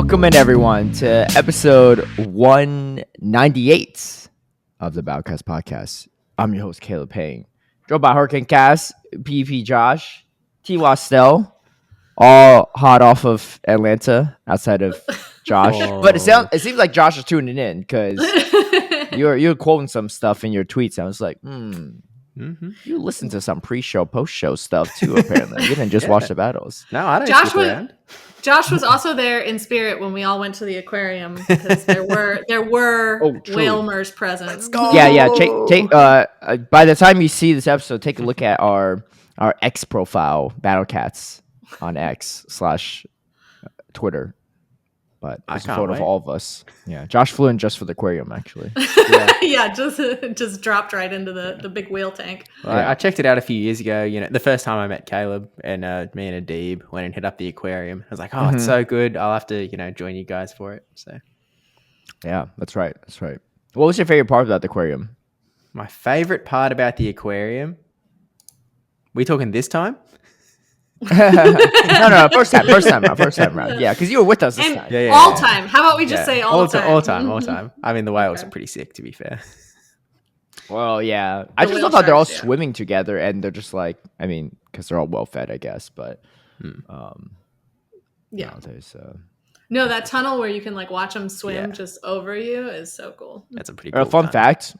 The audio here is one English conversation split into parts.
Welcome in, everyone, to episode 198 of the Battlecast podcast. I'm your host, Caleb Peng. Joined by HurricaneKaz, PvP Josh, Twastell, all hot off of Atlanta outside of Josh. Oh. But it seems like Josh is tuning in because you're quoting some stuff in your tweets. I was like, you listen to some pre-show, post-show stuff too, apparently. You didn't just watch the battles. No, I don't skip around. Josh was also there in spirit when we all went to the aquarium because there were whalers present. Let's go. Yeah. Take by the time you see this episode, take a look at our X profile, Battlecats on X/Twitter. But there's a photo of all of us. Yeah, Josh flew in just for the aquarium, actually. Yeah, just dropped right into the big whale tank. Well, I checked it out a few years ago. You know, the first time I met Caleb and me and Adib went and hit up the aquarium. I was like, it's so good. I'll have to, join you guys for it. So, yeah, that's right. What was your favorite part about the aquarium? My favorite part about the aquarium. We talking this time? No, first time round. Yeah, because you were with us this time. Yeah. All time. How about we just say all time? All time. I mean, the whales are pretty sick, to be fair. Well, yeah. I just thought they're all swimming together, and they're just like, because they're all well fed, I guess. But, No, that tunnel where you can watch them swim just over you is so cool. That's a pretty cool fun fact.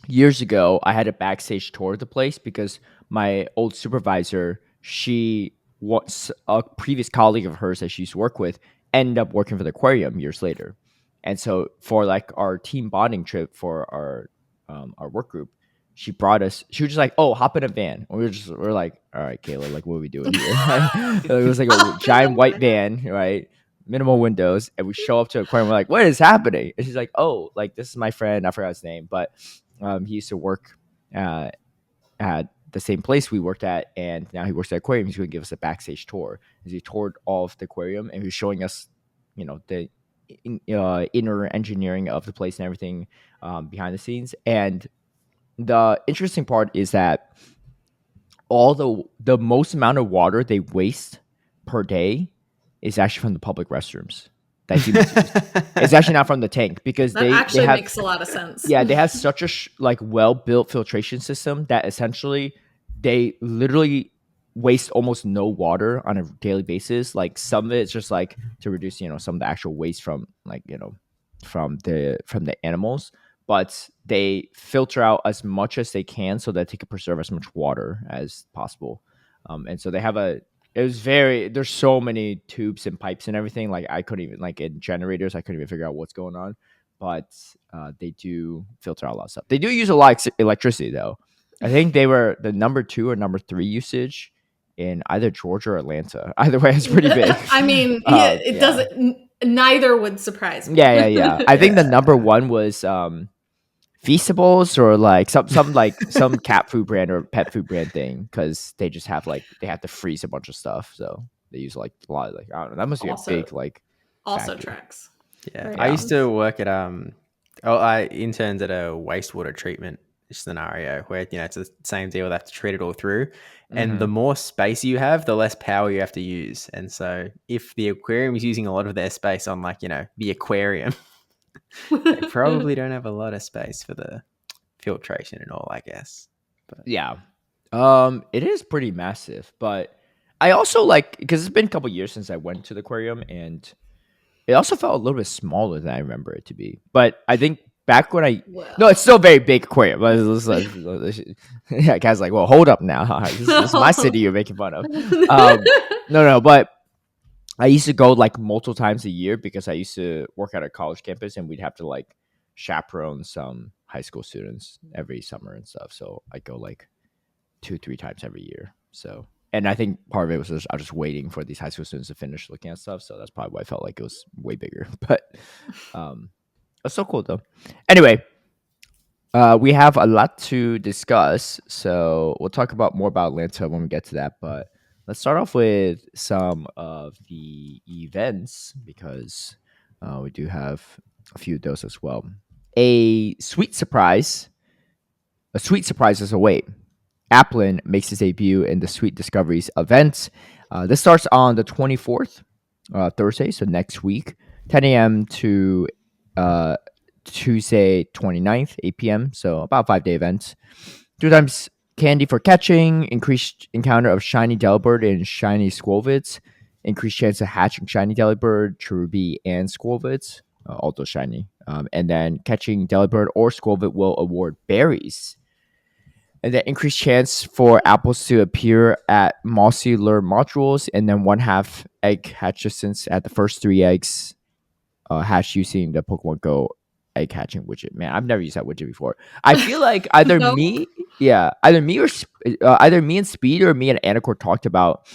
Years ago, I had a backstage tour of the place because my old supervisor, she was a previous colleague of hers that she used to work with, ended up working for the aquarium years later. And so for our team bonding trip for our work group, she brought us, she was just like, hop in a van. And we're like, all right, Kayla, what are we doing here? It was like a giant white van, right? Minimal windows. And we show up to the aquarium. We're like, what is happening? And she's like, this is my friend. I forgot his name, but he used to work at the same place we worked at, and now he works at the aquarium. He's going to give us a backstage tour. As he toured all of the aquarium, and he was showing us, the inner engineering of the place and everything behind the scenes. And the interesting part is that all the most amount of water they waste per day is actually from the public restrooms. That humans use. It's actually not from the tank because that actually makes a lot of sense. Yeah, they have such a well-built filtration system that essentially they literally waste almost no water on a daily basis. Like some of it's just to reduce, some of the actual waste from from the animals, but they filter out as much as they can so that they can preserve as much water as possible. And so they have there's so many tubes and pipes and everything. I couldn't even, in generators, I couldn't even figure out what's going on. But they do filter out a lot of stuff. They do use a lot of electricity, though. I think they were the number 2 or number 3 usage in either Georgia or Atlanta. Either way, it's pretty big. It doesn't. Neither would surprise me. Yeah. I think the number 1 was Feastables or some cat food brand or pet food brand thing, because they just have they have to freeze a bunch of stuff, so they use a lot of I don't know. That must be a big also factory. tracks. Yeah, I used to work at I interned at a wastewater treatment scenario where it's the same deal. They have to treat it all through, and the more space you have, the less power you have to use. And so if the aquarium is using a lot of their space on the aquarium, they probably don't have a lot of space for the filtration and all, I guess. But yeah, it is pretty massive. But I also because it's been a couple years since I went to the aquarium, and it also felt a little bit smaller than I remember it to be. But I think back when no, it's still a very big aquarium. But Kaz well, hold up now. This is my city you're making fun of. No, but I used to go multiple times a year because I used to work at a college campus, and we'd have to chaperone some high school students every summer and stuff. So I go 2-3 times every year. So, and I think part of it was I was just waiting for these high school students to finish looking at stuff. So that's probably why I felt like it was way bigger. But it's so cool though. Anyway, we have a lot to discuss, so we'll talk more about Atlanta when we get to that. But let's start off with some of the events because we do have a few of those as well. A sweet surprise is away. Applin makes his debut in the Sweet Discoveries event. This starts on the 24th Thursday, so next week, 10 a.m. to Tuesday 29th, 8 p.m. So about 5-day events. 2 times candy for catching, increased encounter of shiny Delibird and shiny Squovids, increased chance of hatching shiny Delibird, Cherubi, and Squovids, all those shiny. And then catching Delibird or Squovid will award berries. And then increased chance for apples to appear at mossy lure modules, and then 1/2 egg hatches at the first 3 eggs hatch using the Pokemon Go egg hatching widget. Man, I've never used that widget before. I feel like either Nope. me and Speed or me and Anacor talked about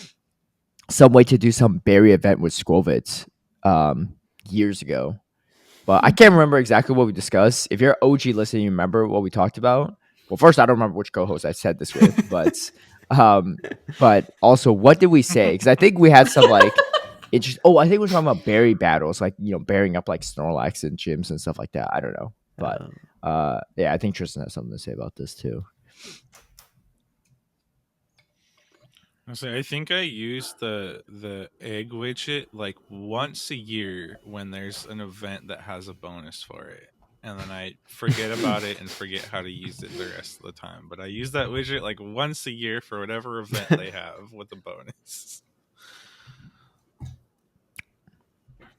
some way to do some berry event with Squovids years ago. But I can't remember exactly what we discussed. If you're OG listening, you remember what we talked about. Well, first, I don't remember which co-host I said this with, but also, what did we say? Because I think we had some like it's. Oh, I think we're talking about berry battles, like bearing up like Snorlax and gyms and stuff like that. I don't know, but yeah, I think Tristen has something to say about this too. I think I use the egg widget like once a year when there's an event that has a bonus for it. And then I forget about it and forget how to use it the rest of the time. But I use that widget like once a year for whatever event they have with the bonus.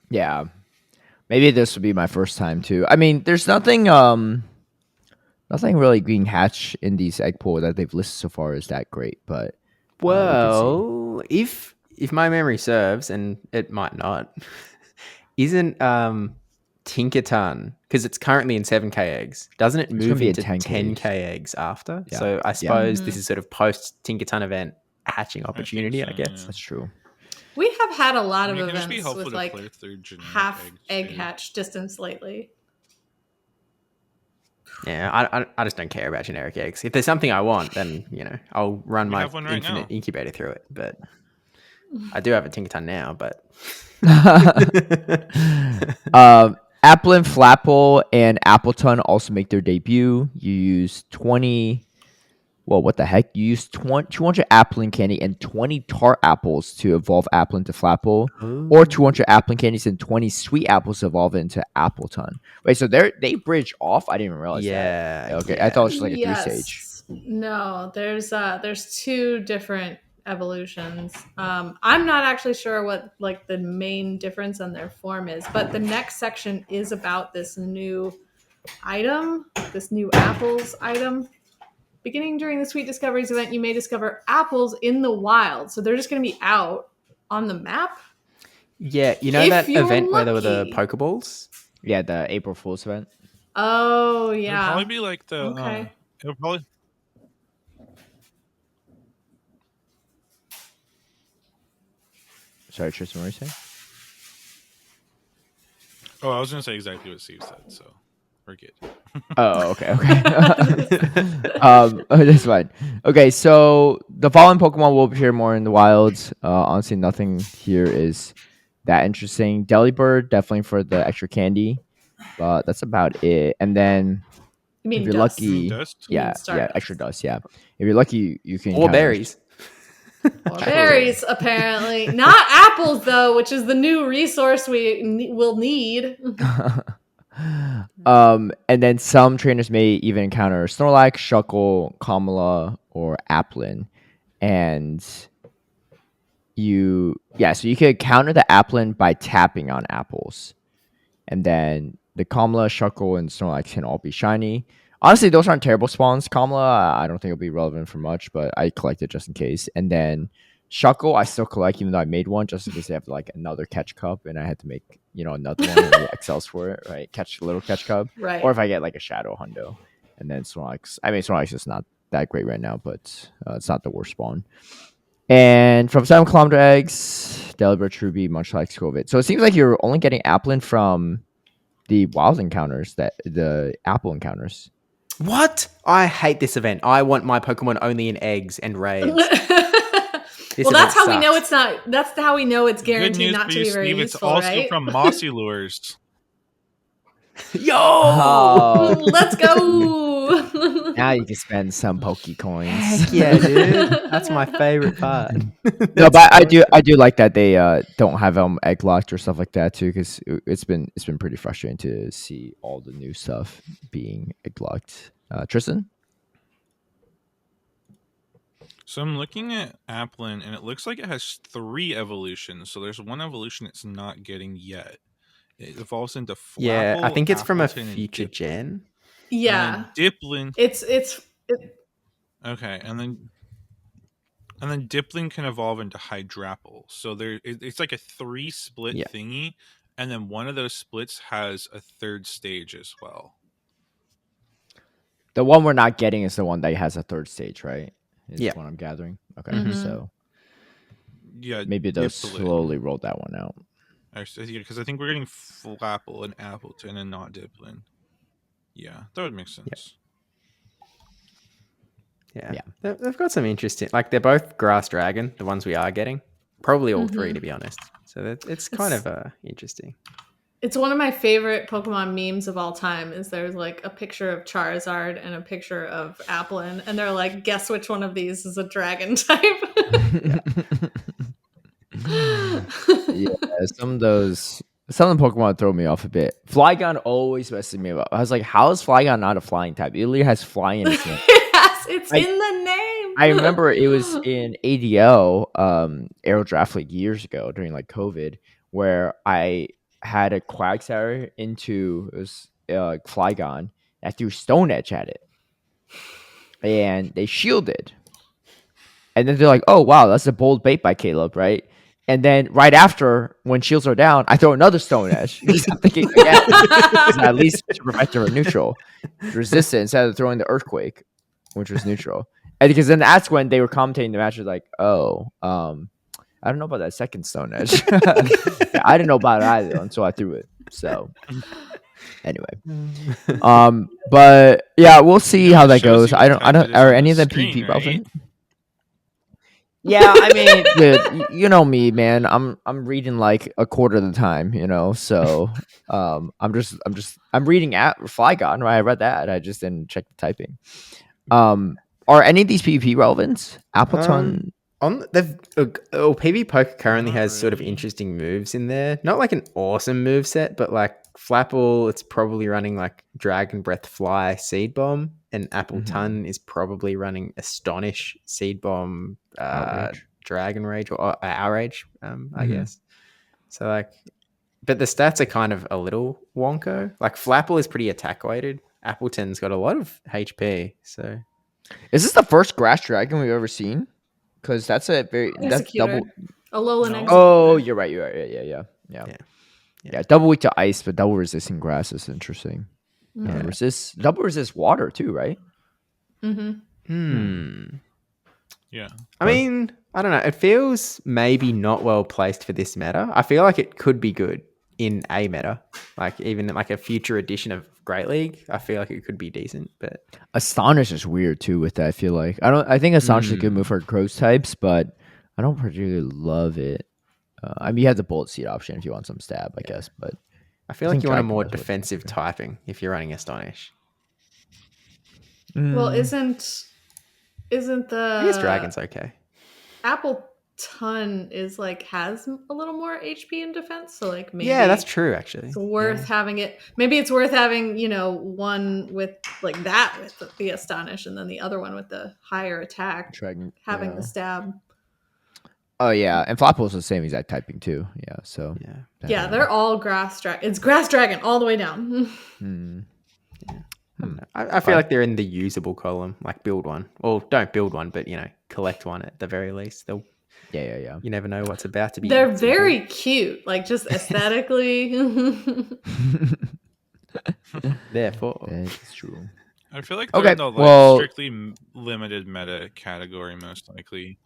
Yeah. Maybe this would be my first time too. I mean, there's nothing really being hatched in these egg pool that they've listed so far is that great, but well, if my memory serves, and it might not, isn't Tinkerton, because it's currently in 7k eggs, doesn't it move into 10k eggs after? Yeah. So I suppose this is sort of post Tinkerton event hatching opportunity, I guess. Yeah. That's true. We have had a lot of events with like half egg hatch distance lately. Yeah, I just don't care about generic eggs. If there's something I want, then I'll run my infinite incubator through it. But I do have a Tinkerton now. But Applin, Flapple, and Appleton also make their debut. You use 20. Well, what the heck? You use 200 Applin candy and 20 tart apples to evolve Applin to Flapple, or 200 Applin candies and 20 sweet apples to evolve it into Appleton. Wait, so they bridge off? I didn't even realize that. Yeah. Okay, I thought it was just like a 3-stage. No, there's 2 different evolutions. I'm not actually sure what like the main difference in their form is, but the next section is about this new item, this new apples item. Beginning during the Sweet Discoveries event, you may discover apples in the wild. So they're just going to be out on the map. Yeah, that event where there were the Pokeballs? Yeah, the April Fool's event. Oh, yeah. It'll probably be like the... Okay. It'll probably... Sorry, Tristan, what were you saying? Oh, I was going to say exactly what Steve said, so we're good. Oh, okay. That's fine. Okay, so the following Pokemon will appear more in the wilds. Honestly, nothing here is that interesting. Delibird, definitely for the extra candy, but that's about it. And then, if you're lucky, extra dust. Yeah, if you're lucky, you can or berries. Or berries, apparently. Not apples, though, which is the new resource we will need. And then some trainers may even encounter Snorlax, Shuckle, Kamala, or Applin. And so you could counter the Applin by tapping on apples. And then the Kamala, Shuckle, and Snorlax can all be shiny. Honestly, those aren't terrible spawns. Kamala, I don't think it'll be relevant for much, but I collect it just in case. And then Shuckle, I still collect, even though I made one, just in case they have like another catch cup, and I had to make another one and XLs for it, right? Catch the little catch cup, right? Or if I get like a Shadow Hundo, and then Snorlax. I mean, Snorlax is not that great right now, but it's not the worst spawn. And from 7 kilometer eggs, Delibird, Truby, much like Squovid. So it seems like you're only getting Applin from the wild encounters, the apple encounters. What? I hate this event. I want my Pokemon only in eggs and raids. Well, that's how we know it's not. That's how we know it's guaranteed not to be very useful, it's also right? from mossy lures. Yo, let's go. Now you can spend some Poke coins. Heck yeah, dude. That's my favorite part. No, but I do like that they don't have egg locked or stuff like that too, because it's been pretty frustrating to see all the new stuff being egg locked. Tristan, So I'm looking at Applin, and it looks like it has 3 evolutions. So there's one evolution it's not getting yet. It evolves into Flapple. Yeah, I think it's from a Appleton, and future gen. Yeah, Dipplin. it's Okay, and then Dipplin can evolve into Hydrapple. So it's like a 3 split Yeah. thingy, and then one of those splits has a 3rd stage as well. the one we're not getting is the one that has a 3rd stage, right? Is Yeah. what I'm gathering. Okay, Mhm. so Yeah, maybe they'll Dipplin. slowly roll that one out. Because I think we're getting Flapple and Appleton and not Dipplin. Yeah, that would make sense. Yeah. They've got some interesting, like they're both Grass Dragon, the ones we are getting. Probably all 3, to be honest. So it's kind of interesting. It's one of my favorite Pokemon memes of all time. Is there's like a picture of Charizard and a picture of Applin, and they're like, guess which one of these is a dragon type. Yeah, some of the Pokemon throw me off a bit. Flygon always messes me up. I was like, how is Flygon not a flying type? It literally has fly in its name. Yes, it's in the name. I remember it was in ADL, Aero Draft League years ago during like COVID, where I had a Quagsire into it was Flygon. I threw Stone Edge at it, and they shielded. And then they're like, "Oh wow, that's a bold bait by Caleb, right?" And then right after, when shields are down, I throw another Stone Edge. Because I'm thinking again, at least to prevent their neutral resistance instead of throwing the Earthquake, which was neutral. And because then that's when they were commentating the match, was like, "Oh, I don't know about that second Stone Edge. Yeah, I didn't know about it either until I threw it." So anyway, but yeah, we'll see how that goes. I don't. Are any of them PvP relevant? Yeah, I mean, dude, you know me, man. I'm reading like a quarter of the time, So, I'm reading at Flygon, right? I read that. I just didn't check the typing. Are any of these PvP relevant? Appleton. PvP Poker currently Not has sort of really. interesting moves in there. Not like an awesome move set, but like Flapple, it's probably running like Dragon Breath Fly Seed Bomb, and Appleton is probably running Astonish Seed Bomb, Outrage. Dragon Rage or Outrage, I guess. So like, but the stats are kind of a little wonko. Like Flapple is pretty attack weighted. Appleton's got a lot of HP. So Is this the first Grass Dragon we've ever seen? Because that's that's Executor. double. Alolan No. Executor. Oh, you're right. You're right. Yeah. Double weak to ice, but double resisting grass is interesting. Double resist water too, right? Yeah. I mean, I don't know. It feels maybe not well placed for this meta. I feel like it could be good in a meta, like even like a future edition of Great League. I feel like it could be decent, but Astonish is weird too with that. I feel like I think Astonish is a good move for Crows types, but I don't particularly love it. I mean, you have the bullet seed option if you want some stab, I guess, but I feel like think you want a Dragon more Breath would be defensive better. typing if you're running Astonish. Well, isn't the I guess Dragon's okay. Appleton is like has a little more HP and defense, so like maybe Yeah, that's true. Actually, it's worth having it. Maybe it's worth having one with like that with the Astonish, and then the other one with the higher attack, Dragon having the stab. Oh yeah, and Flapple is the same exact typing too. Yeah, so Yeah, they're all Grass Dragon. It's Grass Dragon all the way down. I feel like they're in the usable column. Like build one, or don't build one, but collect one at the very least. They'll. Yeah. You never know what's about to be. They're very cute, like just aesthetically. Therefore, that's true. I feel like they're in the strictly limited meta category, most likely.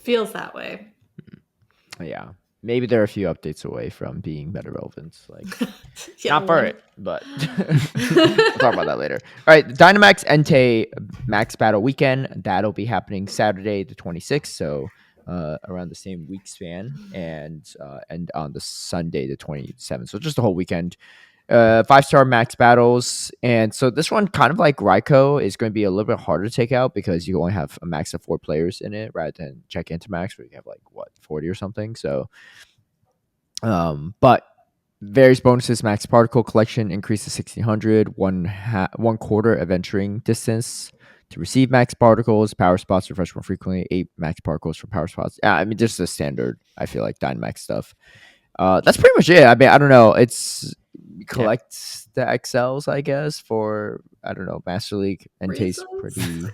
Feels that way. Yeah, maybe they're a few updates away from being better relevant. Like, Yeah, not for it, but we'll talk about that later. All right, Dynamax Entei Max Battle Weekend, that'll be happening Saturday the 26th, so around the same week span, and on the Sunday the 27th. So just the whole weekend. 5-star max battles. And so this one, kind of like Raikou, is going to be a little bit harder to take out because you only have a max of 4 players in it rather than check into max where you have 40 or something. So, but various bonuses: max particle collection increase to 1600, 1/4 of entering distance to receive max particles. Power spots refresh more frequently. 8 max particles for power spots. I mean, just the standard. I feel like Dynamax stuff. That's pretty much it. I mean, I don't know. It's collect the XLs, I guess, for I don't know. Master League and taste pretty.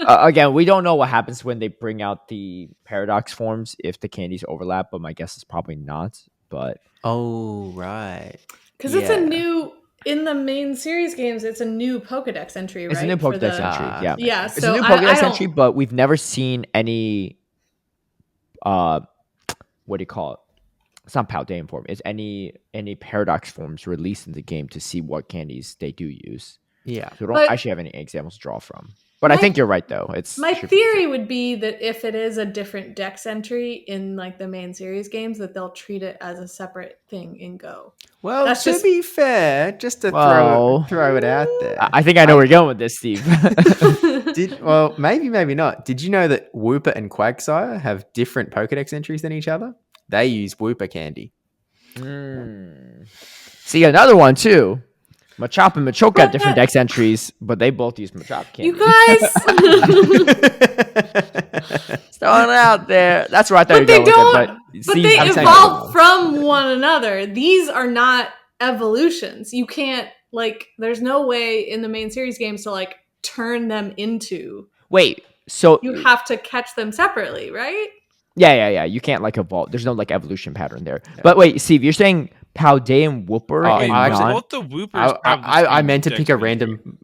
Again, we don't know what happens when they bring out the paradox forms if the candies overlap, but my guess is probably not. But right, because it's a new in the main series games. It's a new Pokedex entry, right? It's a new Pokedex entry. Yeah, yeah. It's So a new Pokedex entry, but we've never seen any. What do you call it? It's not Paldean form. It's any paradox forms released in the game to see what candies they do use. Yeah. So we don't actually have any examples to draw from. But I think you're right, though. My theory would be that if it is a different dex entry in the main series games, that they'll treat it as a separate thing in Go. Well, that's to be fair, just to throw it out there. I think I know where you're going with this, Steve. Maybe not. Did you know that Wooper and Quagsire have different Pokedex entries than each other? They use Wooper candy. See, another one, too. Machop and Machoke got different dex entries, but they both use Machop candy. You guys! Throwing it out there. That's where I thought you were going with it. But they evolve from one another. These are not evolutions. You can't, there's no way in the main series games to, turn them into... Wait, so... You have to catch them separately, right? Yeah. You can't, evolve. There's no, evolution pattern there. Yeah. But wait, Steve, you're saying Paldean Wooper both the Woopers I meant to pick a random...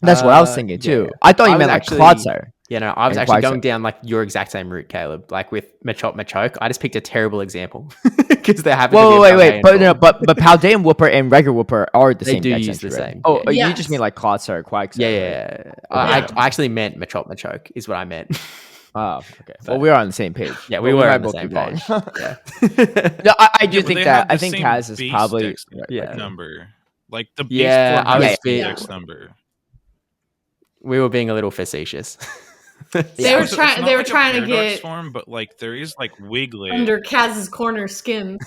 That's what I was thinking, too. Yeah. I thought you meant, Clodsire. Yeah, no, I was actually going down, your exact same route, Caleb. With Machop, Machoke, I just picked a terrible example. Because they happen to be wait. But Paldean Wooper and regular Wooper are the same. They do use the same. Oh, yes. You just mean, Clodsire, Quagsire. Yeah. I actually meant Machop, Machoke is what I meant. Oh, okay. Well, we were on the same page. Yeah, we were on the same page. No, I do think that. I think Kaz is probably number. The base I was dex number. We were being a little facetious. They were trying to get form, but there is Wiglet under Kaz's corner skin.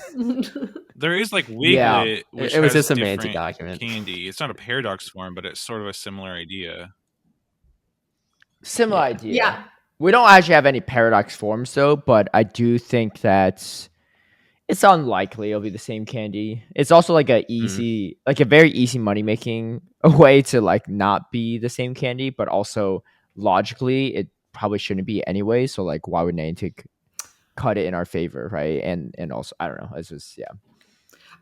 There is Wiglet, which it was has a semantic argument. Candy. It's not a paradox form, but it's sort of a similar idea. Similar idea. Yeah. We don't actually have any paradox forms though, but I do think that it's unlikely it'll be the same candy. It's also a very easy money making way to not be the same candy, but also logically it probably shouldn't be anyway. So why would Niantic cut it in our favor, right? And also I don't know. It's just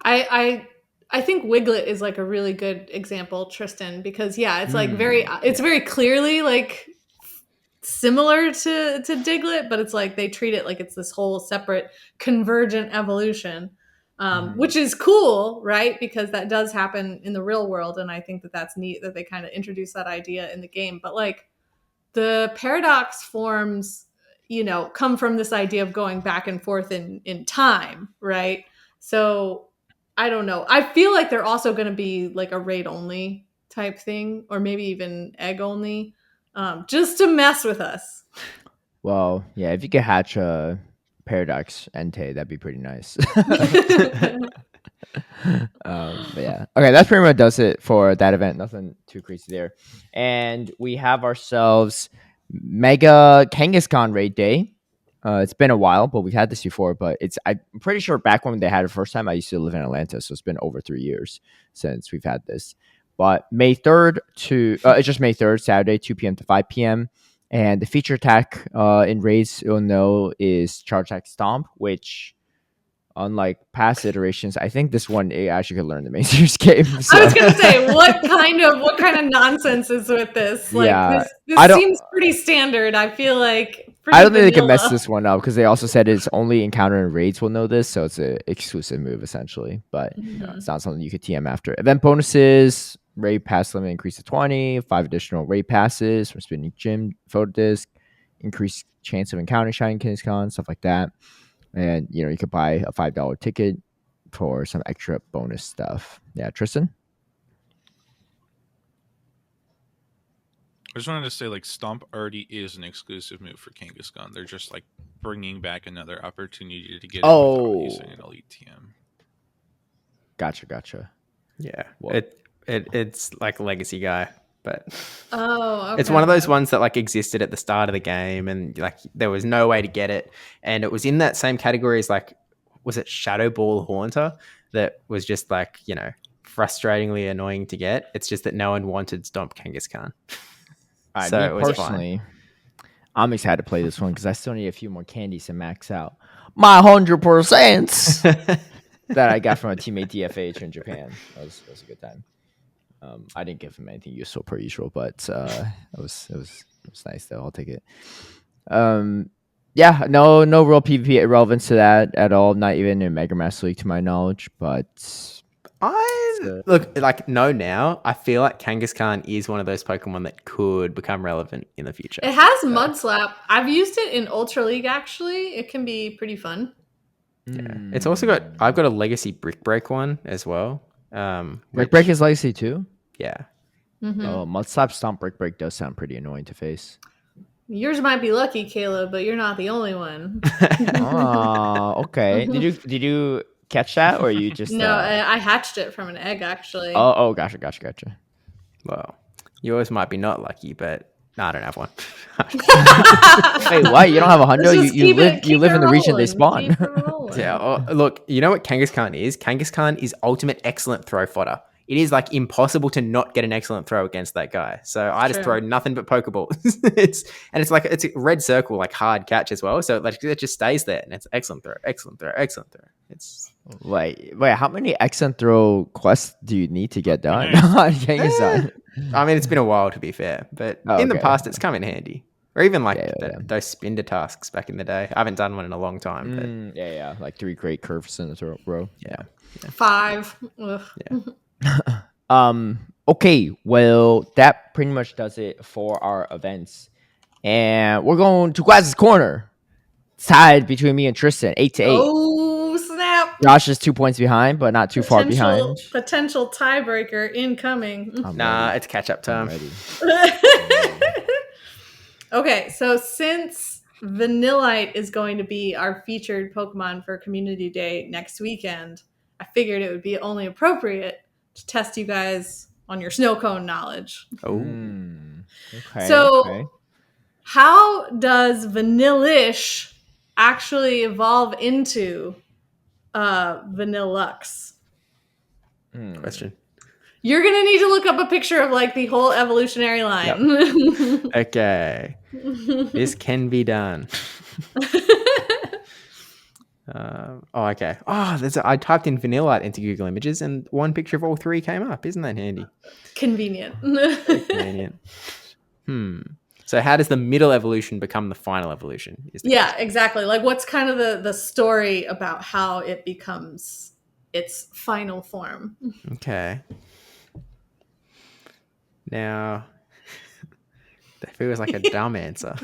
I think Wiglet is a really good example, Tristen, because it's it's very clearly similar to Diglett, but it's they treat it like it's this whole separate convergent evolution, which is cool, right? Because that does happen in the real world, and I think that's neat that they kind of introduce that idea in the game. But the paradox forms, come from this idea of going back and forth in time, right? So I don't know. I feel like they're also going to be a raid only type thing, or maybe even egg only. Just to mess with us. Well, yeah, if you could hatch a Paradox Entei, that'd be pretty nice. But yeah. Okay, that's pretty much does it for that event. Nothing too crazy there. And we have ourselves Mega Kangaskhan Raid Day. It's been a while, but we've had this before. But I'm pretty sure back when they had it the first time, I used to live in Atlanta, so it's been over 3 years since we've had this. But May 3rd it's just May 3rd, Saturday, 2 p.m. to 5 p.m. And the feature attack in raids you'll know is Charge Attack Stomp, which, unlike past iterations, I think this one actually could learn the main series game. So. I was gonna say, what kind of nonsense is with this? This seems pretty standard. I feel I don't think they can mess this one up because they also said it's only encounter in raids will know this, so it's an exclusive move essentially. But it's not something you could TM after. Event bonuses: raid pass limit increase to 20, 5 additional raid passes from spinning gym photo disc, increased chance of encountering Shiny Kangaskhan, stuff like that. And you could buy a $5 ticket for some extra bonus stuff. Yeah, Tristan. I just wanted to say, like, Stomp already is an exclusive move for Kangaskhan. They're just like bringing back another opportunity to get it without using an elite TM. Gotcha. Yeah, Well- it's like a legacy guy, but Oh, okay. it's one of those ones that like existed at the start of the game, and like there was no way to get it, and it was in that same category as like, was it Shadow Ball Haunter that was just like, you know, frustratingly annoying to get. It's just that no one wanted Stomp Kangaskhan. So me it was personally, I'm excited to play this one because I still need a few more candies to max out my 100% that I got from a teammate DFH in Japan. That was a good time. I didn't give him anything useful per usual, but it was nice though. I'll take it. Yeah, no real PvP relevance to that at all. Not even in Mega Master League to my knowledge, but look, like, now I feel like Kangaskhan is one of those Pokemon that could become relevant in the future. It has Mud Slap. I've used it in Ultra League, actually. It can be pretty fun. Yeah. It's also I've got a Legacy Brick Break one as well. Brick Break is Legacy too? Yeah. Mm-hmm. Oh, Mud Slap Stomp Brick Break does sound pretty annoying to face. Yours might be lucky, Caleb, but you're not the only one. Oh, okay. Did you catch that, or you just No, I hatched it from an egg, actually. Oh, gotcha. Well, yours might be not lucky, but no, I don't have one. Wait, what? You don't have a hundo? Let's just You keep live it in the region they rolling. spawn. Keep it rolling. Yeah. Look, you know what Kangaskhan is? Kangaskhan is ultimate excellent throw fodder. It is like impossible to not get an excellent throw against that guy. So I just throw nothing but Pokeballs. it's a red circle, like hard catch as well. So it just stays there, and it's excellent throw. It's Wait, how many excellent throw quests do you need to get done? I mean, it's been a while to be fair, but in the past it's come in handy. Or even like those Spinder tasks back in the day. I haven't done one in a long time. But Yeah. Like 3 great curves in a row. Yeah. 5. Ugh. Yeah. Okay, well, that pretty much does it for our events. And we're going to Quaz's Corner. It's tied between me and Tristan, 8-8. Oh, snap. Josh is 2 points behind, but not too far behind. Potential tiebreaker incoming. It's catch-up time. Okay, so since Vanillite is going to be our featured Pokemon for Community Day next weekend, I figured it would be only appropriate to test you guys on your snow cone knowledge. Okay. So, how does Vanillish actually evolve into Vanillux? Question. You're going to need to look up a picture of like the whole evolutionary line. Okay. This can be done. Okay. I typed in Vanillite into Google Images, and one picture of all 3 came up. Isn't that handy? Convenient. Convenient. So how does the middle evolution become the final evolution? Yeah, exactly. Like, what's kind of the story about how it becomes its final form? Okay. Now, that feels like a dumb answer.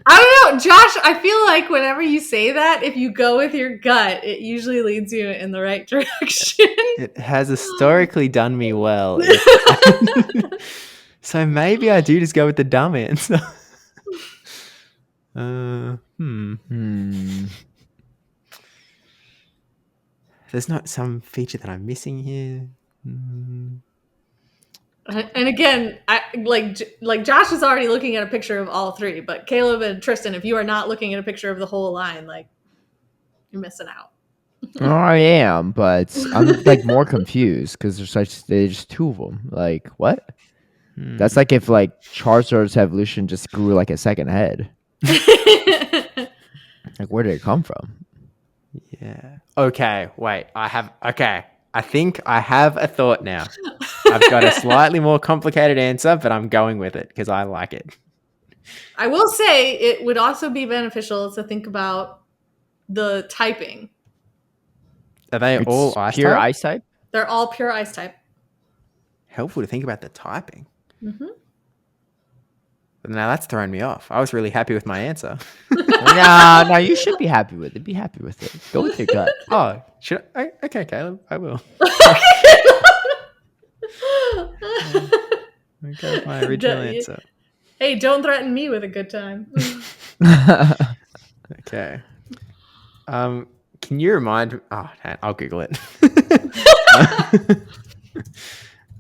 I don't know, Josh. I feel like whenever you say that, if you go with your gut, it usually leads you in the right direction. It has historically done me well. So maybe I do just go with the dumb answer. There's not some feature that I'm missing here. And again, like Josh is already looking at a picture of all 3, but Caleb and Tristan, if you are not looking at a picture of the whole line, like, you're missing out. I am, but I'm like more confused because there's 2 of them. Like, what? That's like if like Charizard's evolution just grew like a second head. Like, where did it come from? Yeah. Okay. Wait. I think I have a thought now. I've got a slightly more complicated answer, but I'm going with it because I like it. I will say it would also be beneficial to think about the typing. Are they all ice pure type? ice type? They're all pure ice type. Helpful to think about the typing. Now that's thrown me off. I was really happy with my answer. No, you should be happy with it. Be happy with it. Go with your gut. Oh, should I? Okay, Caleb, I will. Okay, with my original answer. Hey, don't threaten me with a good time. Okay. Can you remind? Oh, I'll Google it.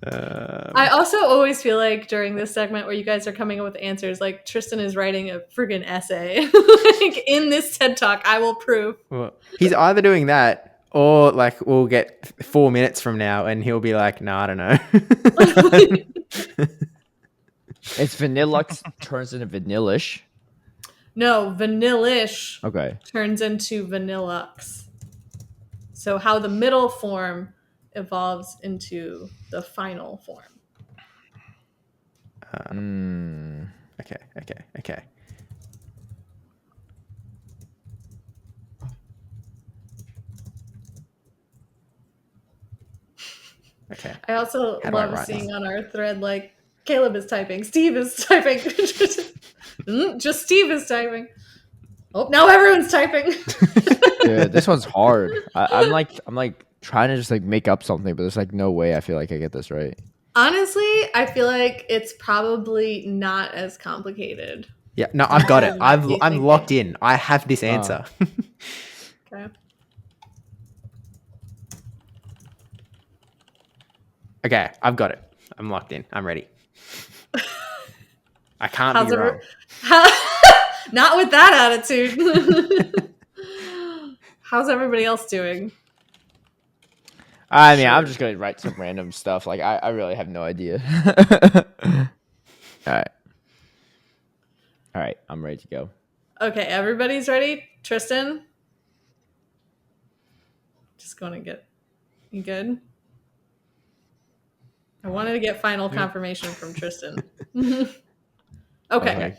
I also always feel like during this segment where you guys are coming up with answers, like Tristen is writing a friggin' essay. Like in this TED Talk, I will prove. Well, he's either doing that or like we'll get 4 minutes from now and he'll be like, no, I don't know. It's Vanillux turns into Vanillish. No, Vanillish Okay. turns into Vanillux. So how the middle form evolves into the final form. Okay. Okay. I also How do I love write seeing this? on our thread, like, Caleb is typing, Steve is typing. Just Steve is typing. Oh, now everyone's typing. Dude, this one's hard. I'm like trying to just like make up something, but there's like no way I feel like I get this right. Honestly, I feel like it's probably not as complicated. Yeah, no, I've got it. I'm thinking. locked in. I have this answer. Okay. Okay, I've got it. I'm locked in. I'm ready. I can't be wrong. Not with that attitude. How's everybody else doing? I mean, I'm just gonna write some random stuff. Like I really have no idea. All right, I'm ready to go. Okay, everybody's ready. Tristen, just going to get you good. I wanted to get final confirmation from Tristen. Okay.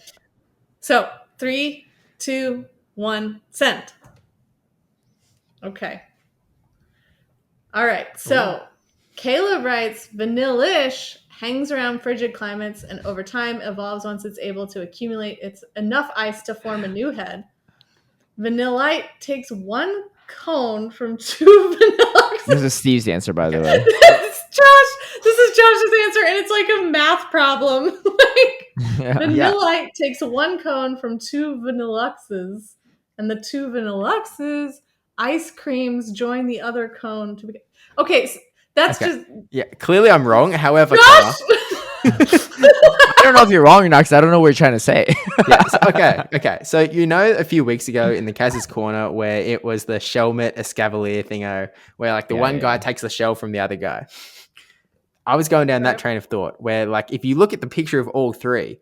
So 3, 2, 1, send. Okay. All right. So Caleb writes, Vanillish hangs around frigid climates and over time evolves once it's able to accumulate enough ice to form a new head. Vanillite takes one cone from 2 Vanilluxes. This is Steve's answer, by the way. This is Josh's answer, and it's like a math problem. Vanillite takes one cone from 2 Vanilluxes, and the 2 Vanilluxes ice creams join the other cone to be. Okay, so that's just. Yeah, clearly I'm wrong. However, Josh! I don't know if you're wrong or not because I don't know what you're trying to say. Okay. So a few weeks ago in the Kaz's corner where it was the Shelmet Escavalier thingo, where like the one guy takes the shell from the other guy. I was going down that train of thought where like if you look at the picture of all three,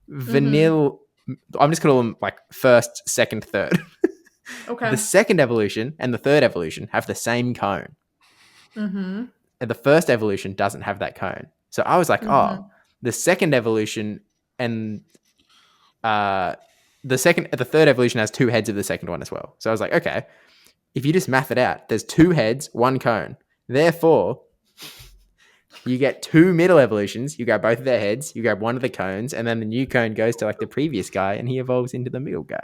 I'm just gonna call them like first, second, third. Okay. The second evolution and the third evolution have the same cone. Mm-hmm. And the first evolution doesn't have that cone. So I was like, the second evolution and the third evolution has 2 heads of the second one as well. So I was like, okay, if you just math it out, there's 2 heads, 1 cone. Therefore, you get 2 middle evolutions. You grab both of their heads, you grab one of the cones, and then the new cone goes to like the previous guy, and he evolves into the middle guy.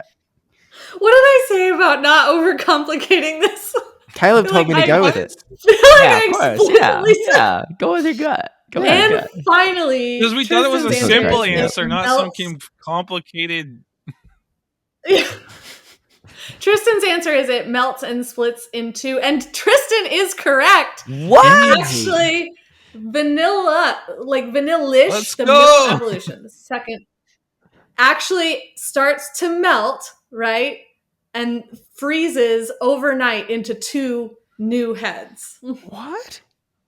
What did I say about not overcomplicating this? Caleb told me to go with it. Of course. Yeah. Go with your gut. Go with your gut. Finally, because we thought it was a Tristan's simple answer answer, not something complicated. Tristan's answer is it melts and splits into, and Tristen is correct. What? Actually, vanillish, Let's the go. middle evolution, the second, actually starts to melt, right? And freezes overnight into 2 new heads. What?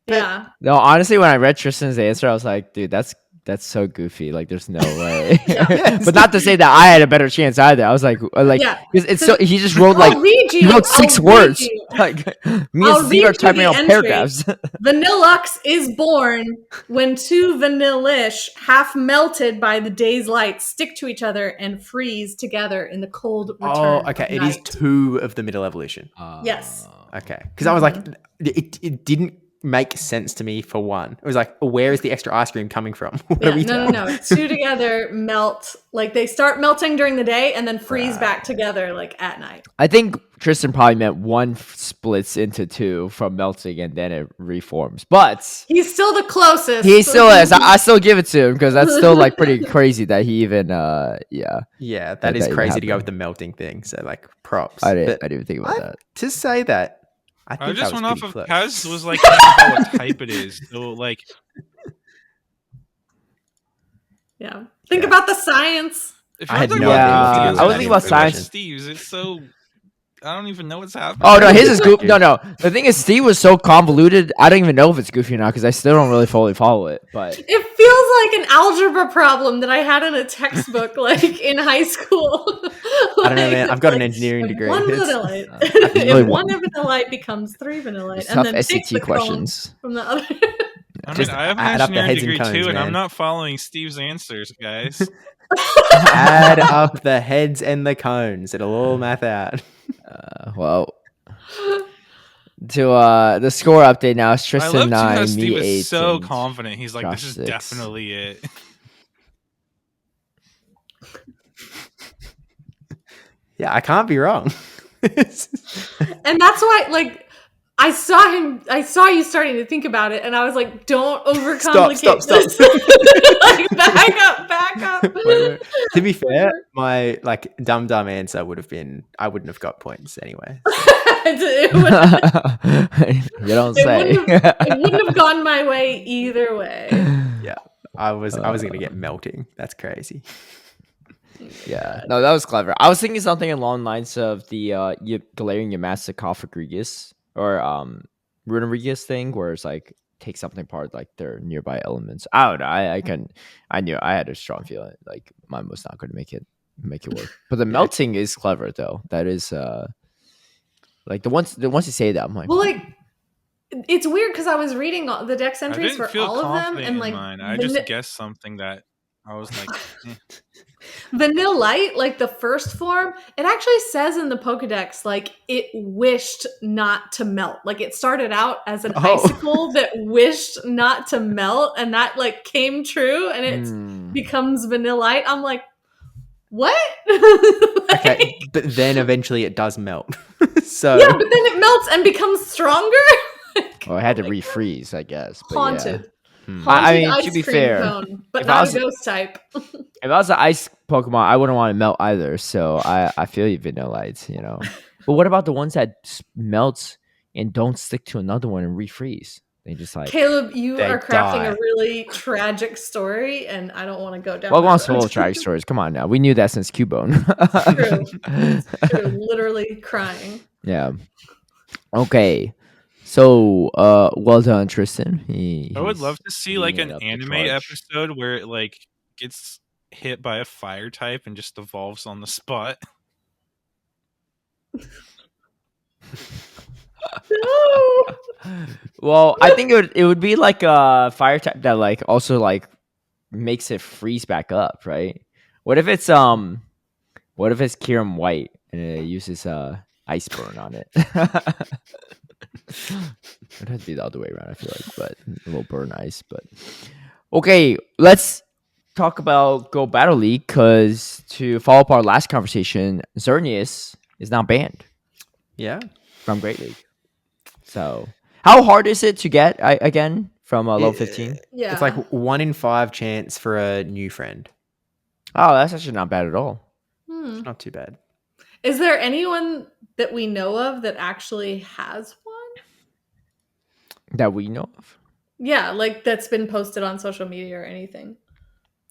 Yeah. No, honestly, when I read Tristan's answer, I was like, dude, that's so goofy. Like, there's no way. But not to say that I had a better chance either. I was like, it's so he just wrote like he wrote 6 words. Like me and Steve are typing out paragraphs. Vanillux is born when 2 Vanillish, half melted by the day's light, stick to each other and freeze together in the cold return. Oh, okay. It is 2 of the middle evolution. Yes. Okay. Because I was like, it didn't make sense to me for one. It was like, where is the extra ice cream coming from? What Yeah, are we doing? no. Two together melt. Like they start melting during the day and then freeze back together like at night. I think Tristen probably meant one splits into two from melting and then it reforms. But He's still the closest. he still is. I still give it to him because that's still like pretty crazy that he even Yeah, that is even crazy to go happened. with the melting thing. So like props. I But didn't even think about that. to say that, I think I just that was went off pretty of close. Kaz was like about what type it is. So like Yeah. Think about the science. if I you're had talking no idea about what to do Goofy, with I was it's thinking about like science. Steve's. It's so I don't even know what's happening. Oh no, his is goofy. No. The thing is, Steve was so convoluted. I don't even know if it's goofy or not because I still don't really fully follow it. But It feels like an algebra problem that I had in a textbook, like in high school. I don't know, man. I've got an engineering if degree. One It's- vanillite. really if one want- vanillite becomes three vanillite, it's and tough then take SAT the cone questions. from the other. I mean, Just I have an add up the engineering heads and degree cones, too, and I'm man. not following Steve's answers, guys. Add up the heads and the cones. It'll all math out. Well, to the score update now. It's I Tristen love too how 9, Steve me 8. is so and confident. He's like, Josh "This is 6. definitely it." Yeah, I can't be wrong. And that's why, like, I saw you starting to think about it, and I was like, "Don't overcomplicate Stop. this." Like, back up. Wait. To be fair, my like dumb answer would have been I wouldn't have got points anyway. It You don't say. wouldn't have gone my way either way. Yeah, I was gonna get melting. That's crazy. Yeah, no, that was clever. I was thinking something along the lines of the Galarian Yamaska Sarcophagus or Runerigus thing, where it's like take something apart, like their nearby elements. I don't know. I knew I had a strong feeling like mine was not going to make it work. But the melting is clever though. That is like the ones you say that I'm like, Well, like, it's weird because I was reading the dex I entries didn't for feel all of them, confident and in like mine. I just guessed something that I was like, eh. Vanillite, like the first form, it actually says in the Pokedex, like it wished not to melt. Like it started out as an icicle that wished not to melt, and that like came true, and it becomes Vanillite. I'm like, what? Like, Okay, but then eventually it does melt. So yeah, but then it melts and becomes stronger. well, I had to refreeze, I guess. But Haunted. Yeah. Haunted I mean, to ice be cream fair, cone, but if I not was- a ghost type. If I was an ice Pokemon, I wouldn't want to melt either. So I feel you, Vanillites, you know. But what about the ones that melt and don't stick to another one and refreeze? They just like Caleb, you they are crafting die. a really tragic story, and I don't want to go down. well, that on road. full of tragic stories. Come on now, we knew that since Cubone. True, literally crying. Yeah. Okay. So, well done, Tristen. I would love to see like beating an it up the anime clutch. episode where it like gets hit by a fire type and just evolves on the spot. No. Well, I think it would be like a fire type that like also like makes it freeze back up, right? What if it's Kirim White and it uses ice burn on it? It'd have to be the other way around, I feel like, but a little burn ice. But okay, let's talk about Go Battle League because to follow up our last conversation, Xerneas is now banned Yeah. from Great League. So, how hard is it to get again from level 15? Yeah, It's like 1 in 5 chance for a new friend. Oh, that's actually not bad at all. Hmm. Not too bad. Is there anyone that we know of that actually has one? That we know of. Yeah, like that's been posted on social media or anything.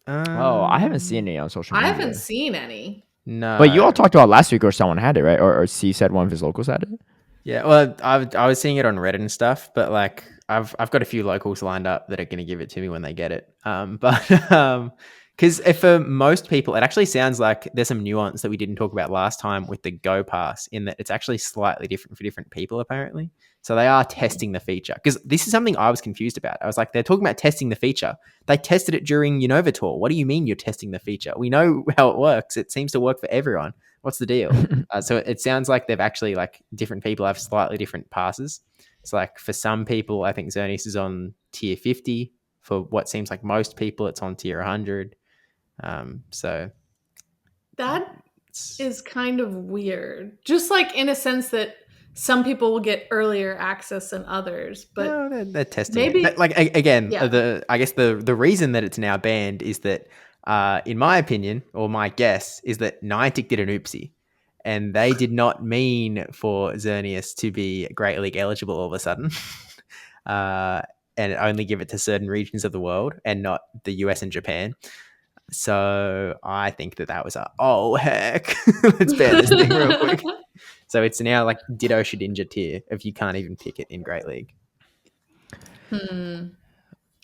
Oh, I haven't seen any on social I media. haven't seen any. No. But you all talked about last week, or someone had it, right? Or C said one of his locals had it. Yeah, well, I was seeing it on Reddit and stuff, but like I've got a few locals lined up that are going to give it to me when they get it. Because for most people, it actually sounds like there's some nuance that we didn't talk about last time with the Go Pass, in that it's actually slightly different for different people, apparently. So they are testing the feature, because this is something I was confused about. I was like, they're talking about testing the feature. They tested it during Unova Tour. What do you mean you're testing the feature? We know how it works. It seems to work for everyone. What's the deal? So it sounds like they've actually, like, different people have slightly different passes. It's like for some people, I think Xerneas is on tier 50. For what seems like most people, it's on tier 100. So that is kind of weird. Just like in a sense that some people will get earlier access than others, but no, they're testing maybe it. Like again, yeah. I guess the reason that it's now banned is that, in my opinion, or my guess, is that Niantic did an oopsie, and they did not mean for Xerneas to be Great League eligible all of a sudden, and only give it to certain regions of the world and not the US and Japan. So I think that was oh heck, let's ban this thing real quick. So it's now like Ditto Shedinja tier if you can't even pick it in Great League.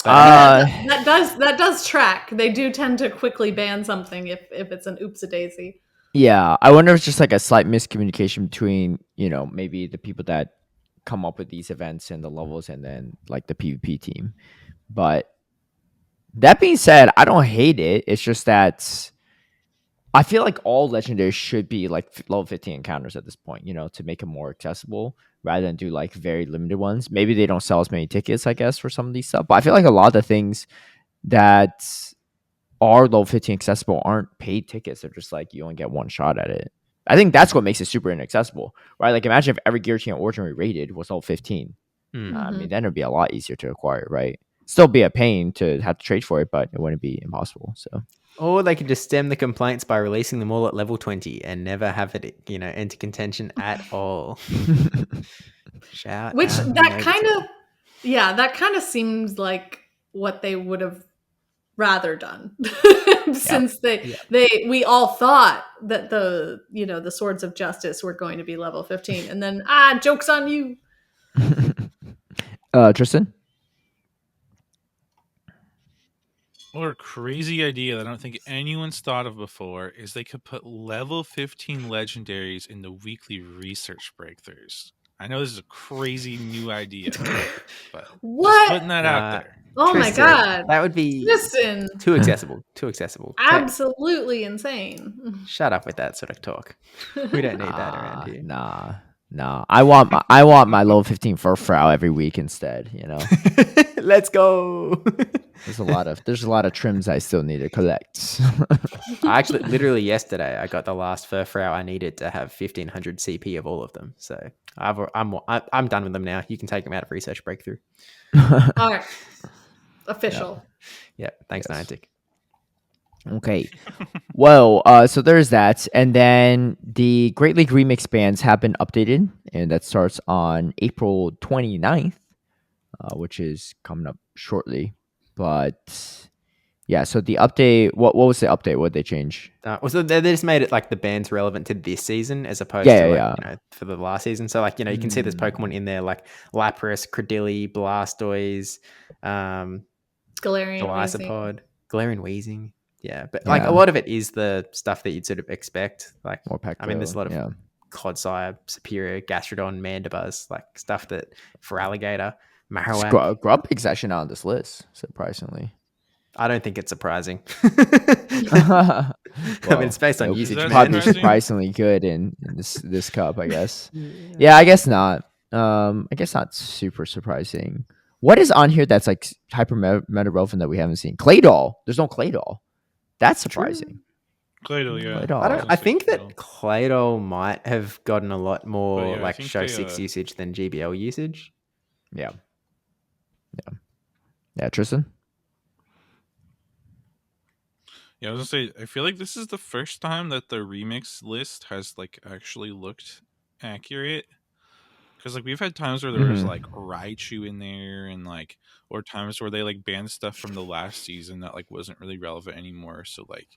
That does track. They do tend to quickly ban something if it's an oopsie-daisy. Yeah, I wonder if it's just like a slight miscommunication between, maybe the people that come up with these events and the levels and then like the PvP team. But that being said, I don't hate it. It's just that I feel like all legendaries should be like level 15 encounters at this point, to make it more accessible rather than do like very limited ones. Maybe they don't sell as many tickets, I guess, for some of these stuff. But I feel like a lot of the things that are level 15 accessible aren't paid tickets. They're just like you only get one shot at it. I think that's what makes it super inaccessible, right? Like imagine if every gear team at Origin rated was level 15. I mean, then it'd be a lot easier to acquire, right? Still be a pain to have to trade for it, but it wouldn't be impossible. So, or they could just stem the complaints by releasing them all at level 20 and never have it, enter contention at all. Which that kind of seems like what they would have rather done since we all thought that the swords of justice were going to be level 15 and then joke's on you. Tristen? Or a crazy idea that I don't think anyone's thought of before is they could put level 15 legendaries in the weekly research breakthroughs. I know this is a crazy new idea, but what? Just putting that out there. Oh Tristen, my god. That would be Tristen. Too accessible. Too accessible. Absolutely insane. Shut up with that sort of talk. We don't need that around here. Nah. I want my level 15 Furfrau every week instead, Let's go. There's a lot of trims I still need to collect. I actually literally yesterday I got the last Furfrau I needed to have 1500 CP of all of them. So I'm done with them now. You can take them out of research breakthrough. All right. Official. Yeah. Thanks, Yes. Niantic. Okay. Well, so there's that. And then the Great League Remix bans have been updated, and that starts on April 29th, which is coming up shortly. But yeah, so the update, what was the update? What did they change? So they just made it like the bans relevant to this season as opposed to for the last season. So like, you can see there's Pokemon in there like Lapras, Cradilly, Blastoise, Golisopod, Galarian Wheezing. Yeah, but like a lot of it is the stuff that you'd sort of expect. Like, there's a lot of Clodsire, Superior, Gastrodon, Mandibuzz, like stuff that for Alligator, Marowak. Grumpig's actually not on this list, surprisingly. I don't think it's surprising. Well, it's based on usage. It's probably surprisingly good in this cup, I guess. Yeah, I guess not. I guess not super surprising. What is on here that's like hyper meta relevant that we haven't seen? Claydol. There's no Claydol. That's surprising. Claydol, yeah. Claydol. I think that Claydol might have gotten a lot more Show 6 usage than GBL usage. Yeah, Tristan? Yeah, I was gonna say, I feel like this is the first time that the remix list has like actually looked accurate. Because like we've had times where there was like Raichu in there, and like, or times where they like banned stuff from the last season that like wasn't really relevant anymore. So like,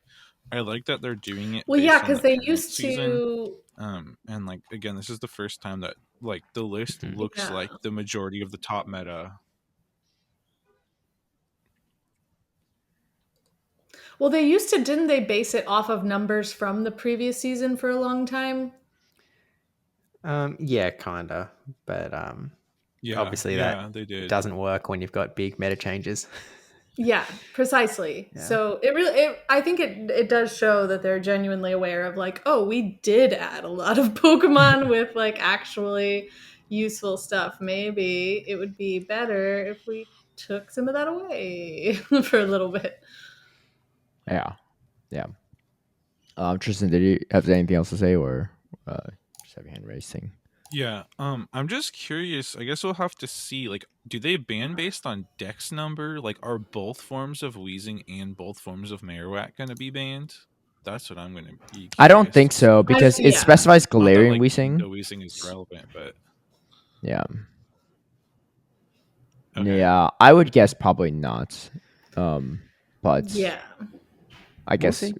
I like that they're doing it. Well, yeah, because they used to. And like again, this is the first time that like the list looks like the majority of the top meta. Well, they used to, didn't they base it off of numbers from the previous season for a long time? Yeah, kinda, but obviously they did. Doesn't work when you've got big meta changes. Yeah, precisely. Yeah. So I think it does show that they're genuinely aware of like, oh, we did add a lot of Pokemon with like actually useful stuff. Maybe it would be better if we took some of that away for a little bit. Yeah. Tristan, did you have anything else to say, or just have your hand raised? Yeah, I'm just curious. I guess we'll have to see. Like, do they ban based on dex number? Like, are both forms of wheezing and both forms of Marowak going to be banned? That's what I'm going to be curious I don't think to so see. because it Yeah. specifies Not that, Galarian like, Weezing. the wheezing is relevant, but Yeah. okay. Yeah, I would guess probably not. But Yeah. I guess see.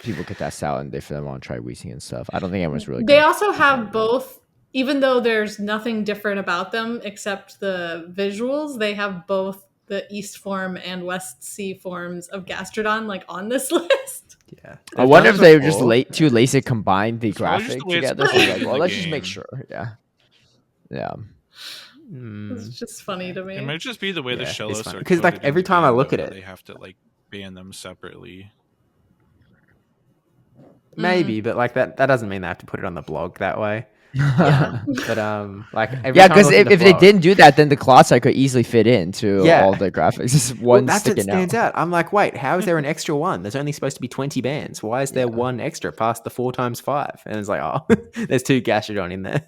people could test out and if they want to try Weezing and stuff. I don't think anyone's really. They Gonna also have both, even though there's nothing different about them except the visuals, they have both the East form and West Sea forms of Gastrodon like on this list. Yeah. I They've wonder done if it they were just before. too lazy to combine the It's probably just graphic the way it's together. So they're like, portrayed in well, the let's just make game. sure. Yeah. It's just funny to me. It might just be the way the Yeah, it's shellos fine. are Because, like, coded in every the time I game, look though, at where it- they have to like ban them separately. Maybe, but like that doesn't mean they have to put it on the blog that way. Yeah. But like every Yeah, time I because look at the if they blog- didn't do that, then the Clotside could easily fit into Yeah. all the graphics. Just well, one that's what sticking stands out. out. I'm like, wait, how is there an extra one? There's only supposed to be 20 bands. Why is there one extra past the 4x5? And it's like, oh, there's 2 Gastrodon in there.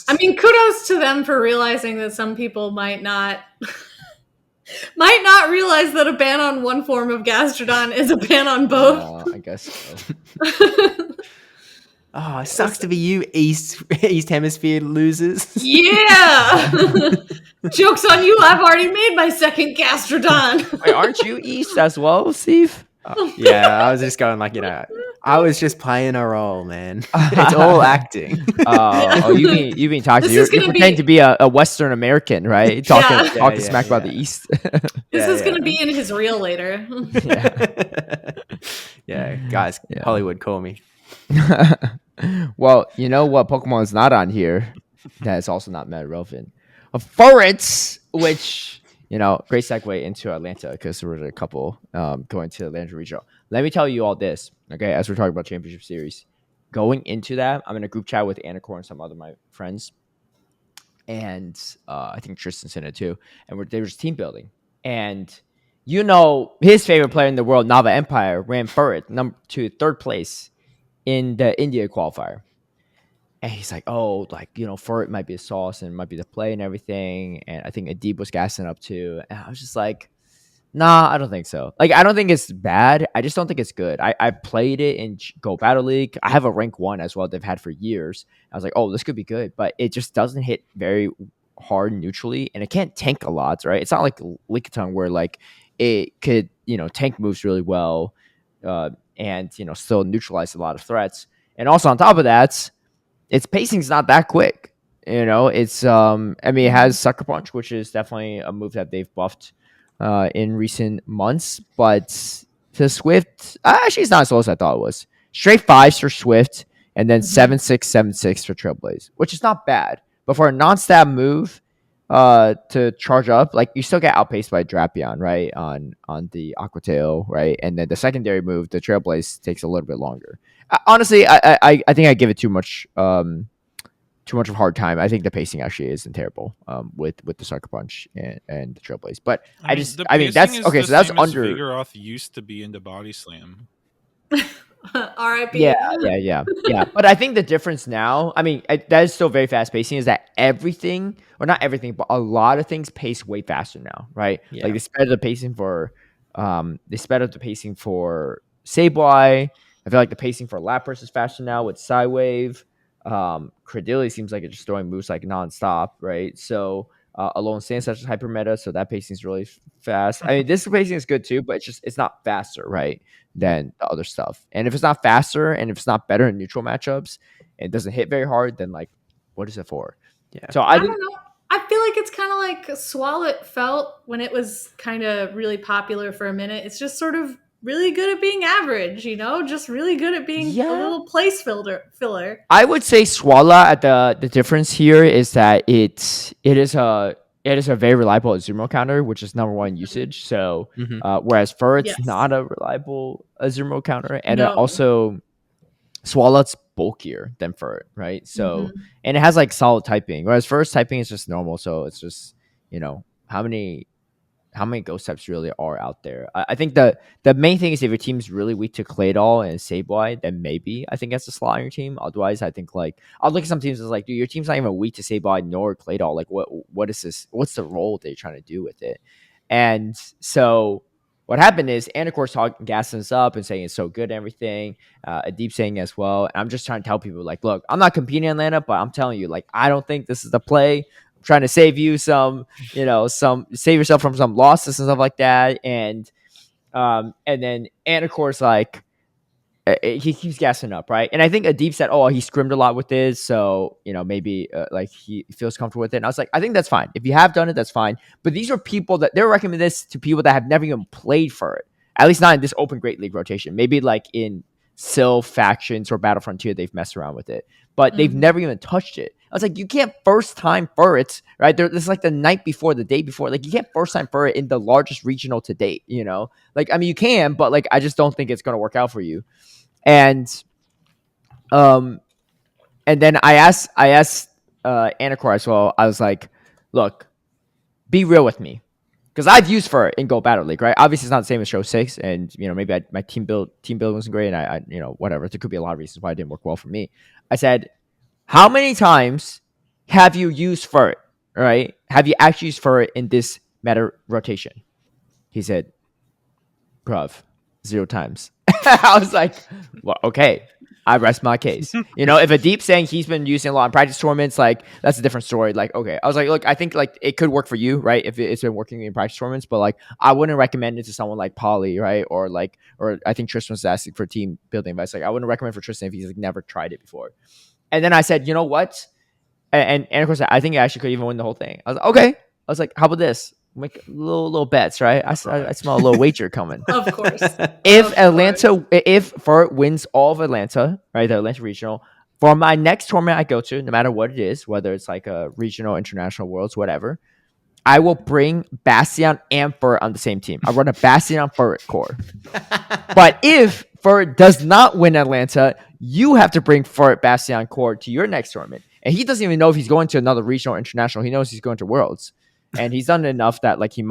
I mean, kudos to them for realizing that some people might not realize that a ban on one form of Gastrodon is a ban on both. I guess so. Oh, it sucks to be you, East Hemisphere losers. Yeah. Joke's on you. I've already made my second Gastrodon. Wait, aren't you East as well, Steve? Yeah, I was just going like, I was just playing a role, man. It's all acting. You mean talking? This You're is gonna pretending be- to be a Western American, right? Talking Yeah. Yeah, smack about the yeah. East. This Yeah, is going yeah. to be in his reel later. Yeah, guys, Yeah. Hollywood, call me. Well, you know what Pokemon is not on here that is also not meta relevant? Furrets, which, great segue into Atlanta because there were a couple going to Atlanta Regional. Let me tell you all this, okay, as we're talking about Championship Series. Going into that, I'm in a group chat with Anacore and some other my friends. And I think Tristan's in it too. And they were just team building. And his favorite player in the world, Nava Empire, ran Furret to third place in the India qualifier. And he's like, Furret might be a sauce and might be the play and everything. And I think Adib was gassing up too. And I was just like, nah, I don't think so. Like, I don't think it's bad. I just don't think it's good. I played it in Go Battle League. I have a rank 1 as well. They've had for years. I was like, oh, this could be good. But it just doesn't hit very hard neutrally. And it can't tank a lot, right? It's not like Lickitung where, like, it could, tank moves really well and, still neutralize a lot of threats. And also on top of that, its pacing's not that quick. It's it has Sucker Punch, which is definitely a move that they've buffed in recent months, but to Swift, actually, it's not as low as I thought it was. Straight 5s for Swift, and then 7-6, 7-6 for Trailblaze, which is not bad. But for a non-stab move to charge up, like, you still get outpaced by Drapion, right, on the Aqua Tail, right? And then the secondary move, the Trailblaze, takes a little bit longer. Honestly, I think I give it too much of a hard time. I think the pacing actually isn't terrible with the Sucker Punch and the Trailblaze. But that's okay. So that's under. Vigoroth used to be into Body Slam. R.I.P. Yeah. But I think the difference now, that is still very fast pacing, is that everything, or not everything, but a lot of things pace way faster now, right? Yeah. Like they sped up the pacing for Sableye. I feel like the pacing for Lapras is faster now with Psywave. Credility seems like it's just throwing moves like nonstop, right? So Alone Stand such as hyper meta, so that pacing is really fast. This pacing is good too, but it's not faster, right, than the other stuff. And if it's not faster and if it's not better in neutral matchups and it doesn't hit very hard, then like, what is it for? Yeah. So I don't know. I feel like it's kind of like Swalot felt when it was kind of really popular for a minute. It's just sort of really good at being average, just really good at being a little place filler. I would say Swala at the difference here is that it is a very reliable Azumarill counter, which is number 1 usage. So whereas Furret's not a reliable Azumarill counter, and it also Swalot's bulkier than Fur, right? So and it has like solid typing, whereas Fur's typing is just normal. So it's just how many ghost types really are out there. I think the main thing is if your team's really weak to Claydol and Sableye, then maybe I think that's a slot on your team. Otherwise, I think like I'll look at some teams as like, dude, your team's not even weak to Sableye nor Claydol. Like what is this? What's the role they're trying to do with it? And so what happened is Anacor's talking, gassing us up and saying it's so good and everything. A deep saying as well. And I'm just trying to tell people like, look, I'm not competing in Atlanta, but I'm telling you, like, I don't think this is the play. I'm trying to save you some save yourself from some losses and stuff like that. And then Anacor's like, he keeps gassing up, right? And I think Adib said, "Oh, he scrimmed a lot with this, so maybe like he feels comfortable with it." And I was like, "I think that's fine. If you have done it, that's fine." But these are people that they're recommending this to people that have never even played for it, at least not in this Open Great League rotation. Maybe like in Sylph factions or Battle Frontier, they've messed around with it, but they've never even touched it. I was like, you can't first time for it, right? This is like the night before, the day before. Like you can't first time for it in the largest regional to date. Like I mean, you can, but like I just don't think it's going to work out for you. And and then I asked Anacor as well. I was like, look, be real with me. Because I've used for it in Go Battle League, right? Obviously, it's not the same as Show 6. And, maybe my team building wasn't great. And I whatever. There could be a lot of reasons why it didn't work well for me. I said, how many times have you used for it, right? Have you actually used for it in this meta rotation? He said, bruv, 0 times. I was like, well, okay, I rest my case. If a deep saying he's been using a lot in practice tournaments, like that's a different story. Like, okay, I was like, look, I think like it could work for you, right? If it's been working in practice tournaments, but like I wouldn't recommend it to someone like Polly, right? Or I think Tristen was asking for team building advice. Like I wouldn't recommend for Tristen if he's like never tried it before. And then I said, you know what? And of course, I think I actually could even win the whole thing. I was like, okay. I was like, how about this? Make little bets, right? I smell a little wager coming. Of course. If Furt wins all of Atlanta, right, the Atlanta regional, for my next tournament I go to, no matter what it is, whether it's like a regional, international, worlds, whatever, I will bring Bastion and Furt on the same team. I'll run a Bastion Furt core. But if Furt does not win Atlanta, you have to bring Furt Bastion core to your next tournament. And he doesn't even know if he's going to another regional or international. He knows he's going to worlds. And he's done enough that like he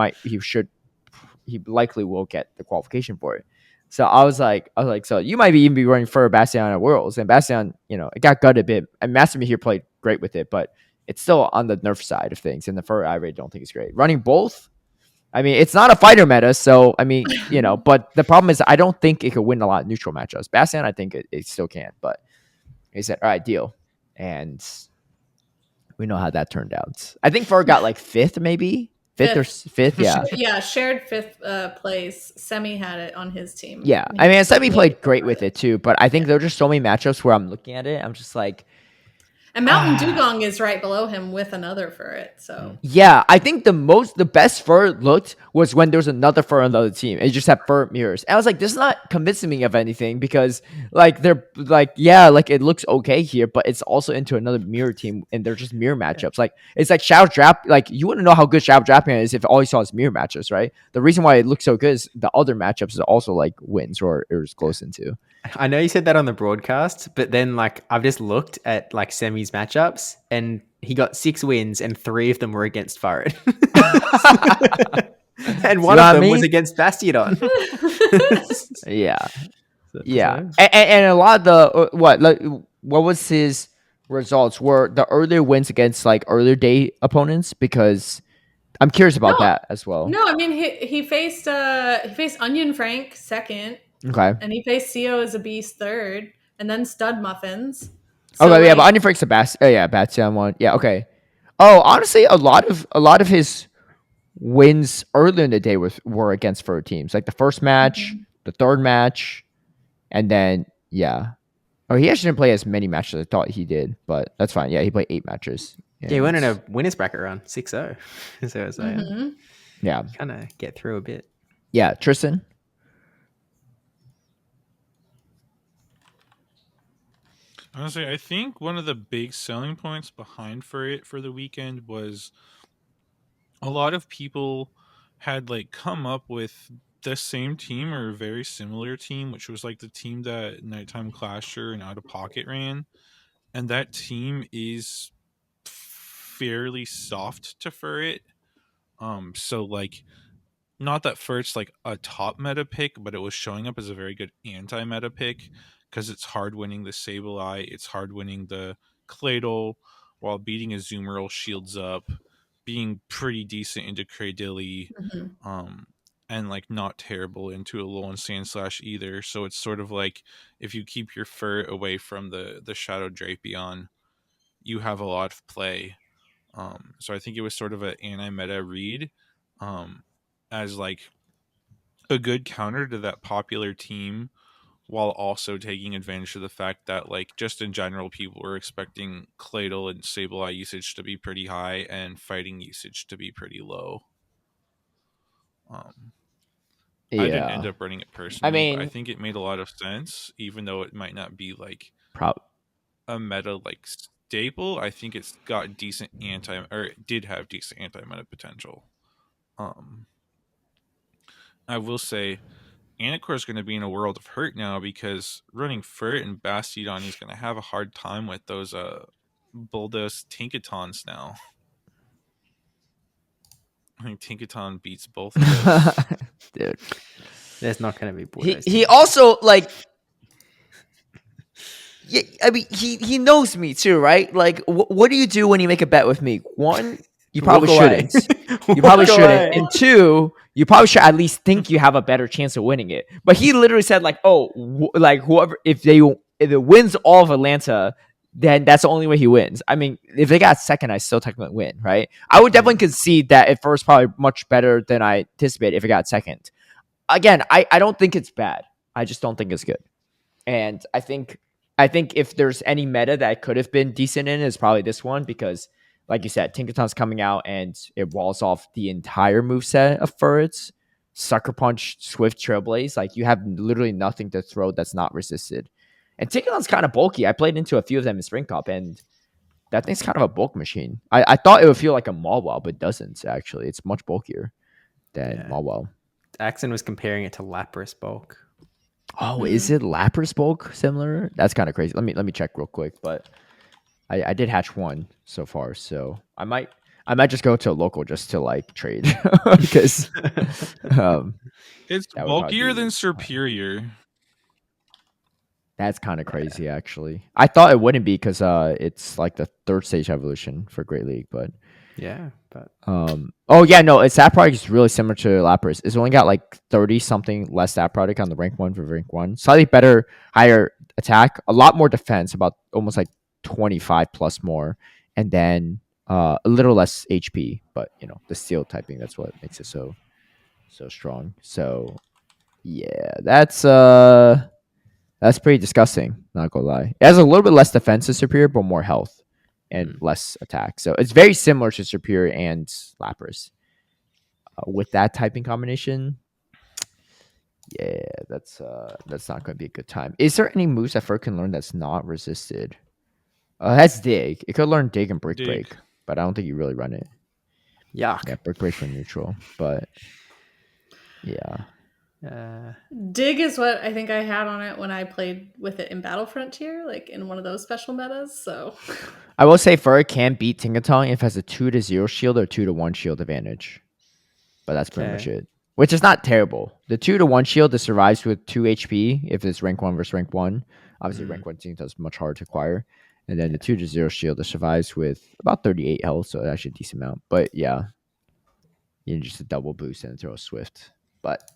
likely will get the qualification for it. So I was like, so you might even be running for Bastion at Worlds, and Bastion, it got gutted a bit. And Master Me here played great with it, but it's still on the nerf side of things. And the fur I really don't think it's great. Running both, I mean, it's not a fighter meta, so I mean, but the problem is I don't think it could win a lot of neutral matchups. Bastion, I think it still can, but he said, all right, deal. And we know how that turned out. I think Fur got like fifth, maybe fifth. Yeah, yeah, shared fifth place. Semi had it on his team. Yeah, I mean, Semi played great with it too, but I think there are just so many matchups where I'm looking at it, I'm just like. And Mountain Dugong is right below him with another for it. So yeah, I think the best fur looked was when there was another fur on the other team. And you just have fur mirrors. And I was like, this is not convincing me of anything because like they're like, yeah, like it looks okay here, but it's also into another mirror team and they're just mirror matchups. Like it's like Shadow Drap, like you wouldn't know how good Shadow Drapian is if all you saw is mirror matchups, right? The reason why it looks so good is the other matchups is also like wins or it was close into. I know you said that on the broadcast, but then like I've just looked at like Semi's matchups and he got 6 wins and 3 of them were against Farid. And one of them was against Bastion. Yeah. Yeah. And a lot of the what was his results were the earlier wins against like earlier day opponents, because I'm curious about that as well. No, I mean he faced Onion Frank second. Okay. And he faced CO as a beast third, and then Stud Muffins. So okay, yeah, but Onion Frank's a Bastion one. Yeah, okay. Oh, honestly, a lot of his wins earlier in the day were against fur teams. Like the first match, the third match, and then yeah. Oh, he actually didn't play as many matches as I thought he did, but that's fine. Yeah, he played 8 matches. Yeah, he went in a winners bracket run 6-0. So yeah, kind of get through a bit. Yeah, Tristen. Honestly, I think one of the big selling points behind for it for the weekend was a lot of people had like come up with the same team or a very similar team, which was like the team that Nighttime Clasher and Out of Pocket ran, and that team is fairly soft to Furret. So like, not that Furret's like a top meta pick, but it was showing up as a very good anti-meta pick because it's hard winning the Sableye, it's hard winning the Claydol, while beating a Zoomerl shields up, being pretty decent into Cradilly, and like not terrible into a Alolan Sandslash either. So it's sort of like, if you keep your Furret away from the Shadow Drapion, you have a lot of play. So I think it was sort of an anti-meta read, as like a good counter to that popular team, while also taking advantage of the fact that, like, just in general, people were expecting Claydol and Sableye usage to be pretty high and fighting usage to be pretty low. I didn't end up running it personally, but I think it made a lot of sense, even though it might not be like a meta like staple. I think it's got decent it did have decent anti-meta potential. I will say, Anacore is going to be in a world of hurt now because running Furret and Bastiodon, he's going to have a hard time with those Bulldoze Tinkatons now. I think Tinkaton beats both of those. Dude. There's not going to be Bulldoze. He also, like... Yeah, I mean, he knows me too, right? Like, what do you do when you make a bet with me? One, you probably shouldn't. You probably shouldn't. And two, you probably should at least think you have a better chance of winning it. But he literally said, like, oh, like, whoever, if it wins all of Atlanta, then that's the only way he wins. I mean, if they got second, I still technically win, right? I would definitely concede that at first probably much better than I anticipated if it got second. Again, I don't think it's bad. I just don't think it's good. And I think if there's any meta that could have been decent in, is probably this one, because, like you said, Tinkaton's coming out and it walls off the entire moveset of Furrets. Sucker Punch, Swift, Trailblaze. Like, you have literally nothing to throw that's not resisted. And Tinkaton's kind of bulky. I played into a few of them in Spring Cup, and that thing's kind of a bulk machine. I thought it would feel like a Mawile, but it doesn't, actually. It's much bulkier than Mawile. Axon was comparing it to Lapras bulk. Oh, is it Lapras bulk similar? That's kind of crazy. Let me check real quick. But I did hatch one so far, so I might just go to a local just to like trade because it's bulkier than Superior. That's kind of crazy, actually. I thought it wouldn't be because it's like the third stage evolution for Great League, but yeah, but oh yeah, no, it's that product is really similar to Lapras. It's only got like 30 something less that product on the rank 1 for rank 1. Slightly better, higher attack, a lot more defense, about almost like 25 plus more, and then a little less HP, but you know, the steel typing, that's what makes it so strong. So yeah, that's pretty disgusting, not gonna lie. It has a little bit less defense to Superior, but more health and less attack. So it's very similar to Superior and Lapras. With that typing combination, yeah, that's not going to be a good time. Is there any moves that Fur can learn that's not resisted? That's Dig. It could learn Dig and Brick Break, but I don't think you really run it. Yuck. Yeah, Brick Break for neutral, but yeah. Dig is what I think I had on it when I played with it in Battle Frontier, like in one of those special metas. So I will say Fur can beat Tinkaton if it has a 2-0 shield or 2-1 shield advantage. But that's pretty much it. Which is not terrible. The 2-1 shield that survives with 2 HP if it's rank 1 versus rank 1. Obviously, rank 1 Tinkaton is much harder to acquire. And then the 2-0 shield that survives with about 38 health, so actually a decent amount. But yeah, you know, just a double boost and throw a Swift. But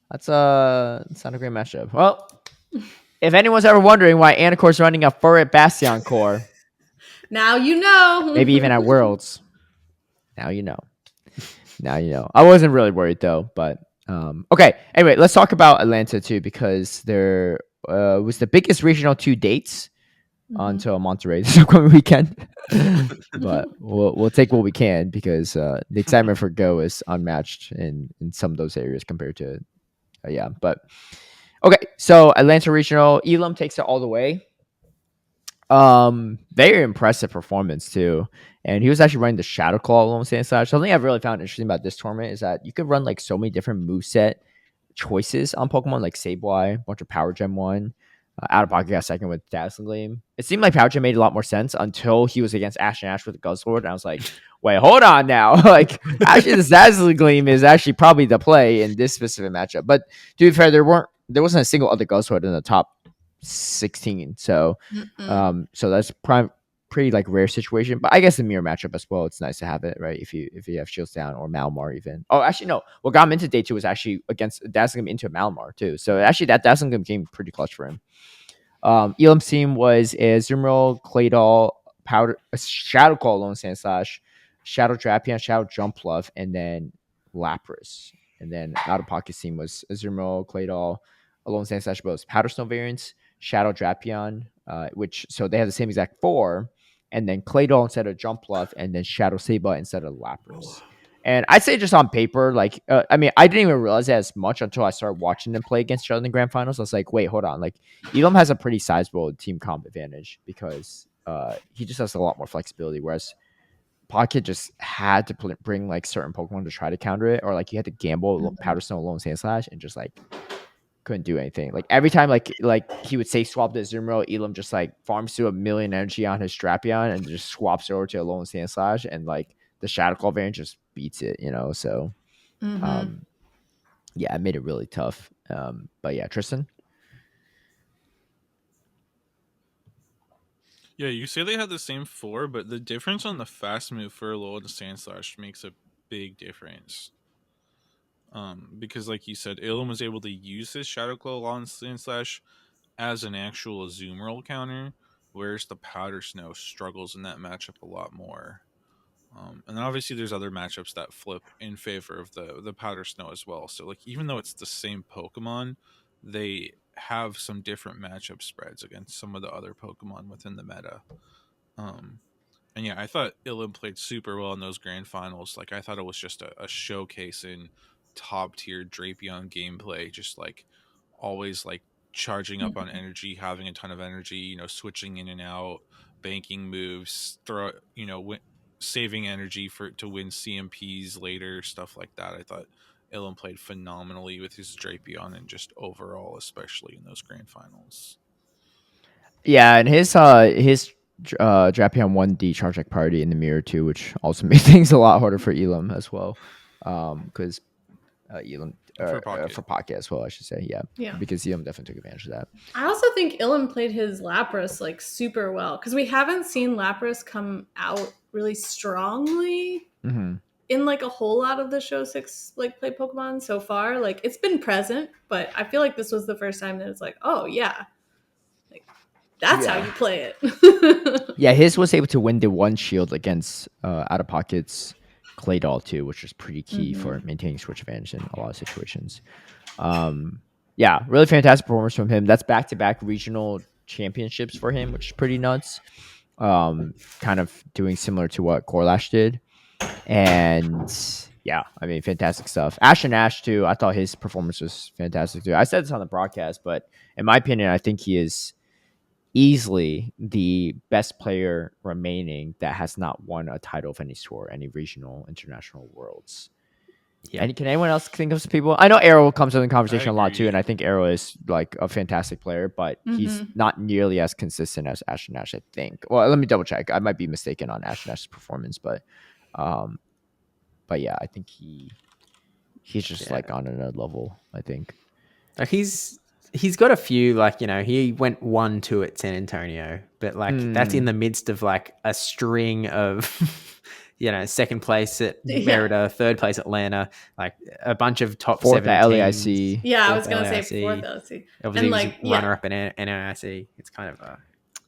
that's not a great matchup. Well, if anyone's ever wondering why Anacor's running a Furret Bastion core, now you know. Maybe even at Worlds. Now you know. Now you know. I wasn't really worried though, but okay. Anyway, let's talk about Atlanta too, because there was the biggest regional 2 dates until Monterey this upcoming weekend. But we'll take what we can, because the excitement for Go is unmatched in some of those areas compared to but okay. So Atlanta Regional, Elam takes it all the way. Very impressive performance too, and he was actually running the Shadow Claw along Sandslash. Something I've really found interesting about this tournament is that you could run like so many different moveset choices on Pokemon, like Sableye, a bunch of Power Gem one. Out of pocket got second with Dazzling Gleam. It seemed like Power Gem made a lot more sense until he was against Ash and Ash with the Guzzlord. And I was like, wait, hold on now. Like, actually, this Dazzling Gleam is actually probably the play in this specific matchup. But to be fair, there wasn't a single other Guzzlord in the top 16. So, so that's pretty like rare situation. But I guess the mirror matchup as well, it's nice to have it, right? If you have Shields down or Malamar even. Oh, actually no. What got him into day 2 was actually against Dazzling into Malamar too. So actually that Dazzling game pretty clutch for him. Elam's team was a Azumarill, Claydol, Shadow Claw, Lone Sandslash, Shadow Drapion, Shadow Jumpluff, and then Lapras. And then out of pocket team was Azumarill, Claydol, Lone Sandslash, both Powder Snow variants, Shadow Drapion, which so they have the same exact 4, and then Claydol instead of Jumpluff, and then Shadow Sableye instead of Lapras. And I'd say just on paper, like, I mean, I didn't even realize that as much until I started watching them play against each other in the grand finals. I was like, wait, hold on. Like, Ilam has a pretty sizable team comp advantage because he just has a lot more flexibility, whereas Pocket just had to bring, like, certain Pokemon to try to counter it, or, like, you had to gamble Powder Snow, Lone Sandslash, and just, like, couldn't do anything. Like, every time, like he would say swap the Azumarill, Elam just, like, farms through 1,000,000 energy on his Drapion and just swaps it over to a Lone Sandslash, and, like, the Shadow Claw variant just beats it, you know. So, yeah, it made it really tough. But yeah, Tristen. Yeah, you say they had the same 4, but the difference on the fast move for Alola and Sandslash makes a big difference. Because like you said, Ilam was able to use his Shadow Claw on Sandslash as an actual Azumarill counter, whereas the Powder Snow struggles in that matchup a lot more. And then obviously there's other matchups that flip in favor of the Powder Snow as well. So like even though it's the same Pokemon, they have some different matchup spreads against some of the other Pokemon within the meta. And yeah, I thought Ilam played super well in those grand finals. Like I thought it was just a showcase in top tier Drapion gameplay, just like always like charging up on energy, having a ton of energy, you know, switching in and out, banking moves, saving energy to win CMPs later, stuff like that. I thought Ilam played phenomenally with his Drapion and just overall, especially in those grand finals. Yeah, and his Drapion won the Charge Deck party in the mirror too, which also made things a lot harder for Elam as well. Because Elam for Pocket as well, I should say. Yeah. Because Elam definitely took advantage of that. I also think Ilam played his Lapras like super well because we haven't seen Lapras come out really strongly in like a whole lot of the Show 6 like play Pokemon so far. Like it's been present, but I feel like this was the first time that it's like, oh yeah, like that's how you play it. Yeah, his was able to win the one shield against out of pockets Claydol too, which is pretty key for maintaining switch advantage in a lot of situations. Yeah, really fantastic performance from him. That's back-to-back regional championships for him, which is pretty nuts. Kind of doing similar to what Corlash did. And yeah, I mean, fantastic stuff. Ash and Ash too. I thought his performance was fantastic too. I said this on the broadcast, but in my opinion, I think he is easily the best player remaining that has not won a title of any sort, any regional, international, worlds. Yeah. And can anyone else think of some people? I know Arrow comes in the conversation a lot too, and I think Arrow is like a fantastic player, but he's not nearly as consistent as Ash and Ash, I think. Well, let me double check. I might be mistaken on Ash and Ash's performance, but yeah, I think he's just like on another level, I think. Like he's got a few, like, you know, he went 1-2 at San Antonio, but like that's in the midst of like a string of, you know, second place at Merida, third place at Atlanta, like a bunch of top fourth 7 at teams. LAIC. Yeah, I was going to say fourth LAIC. Obviously, and like runner up in NAIC. It's kind of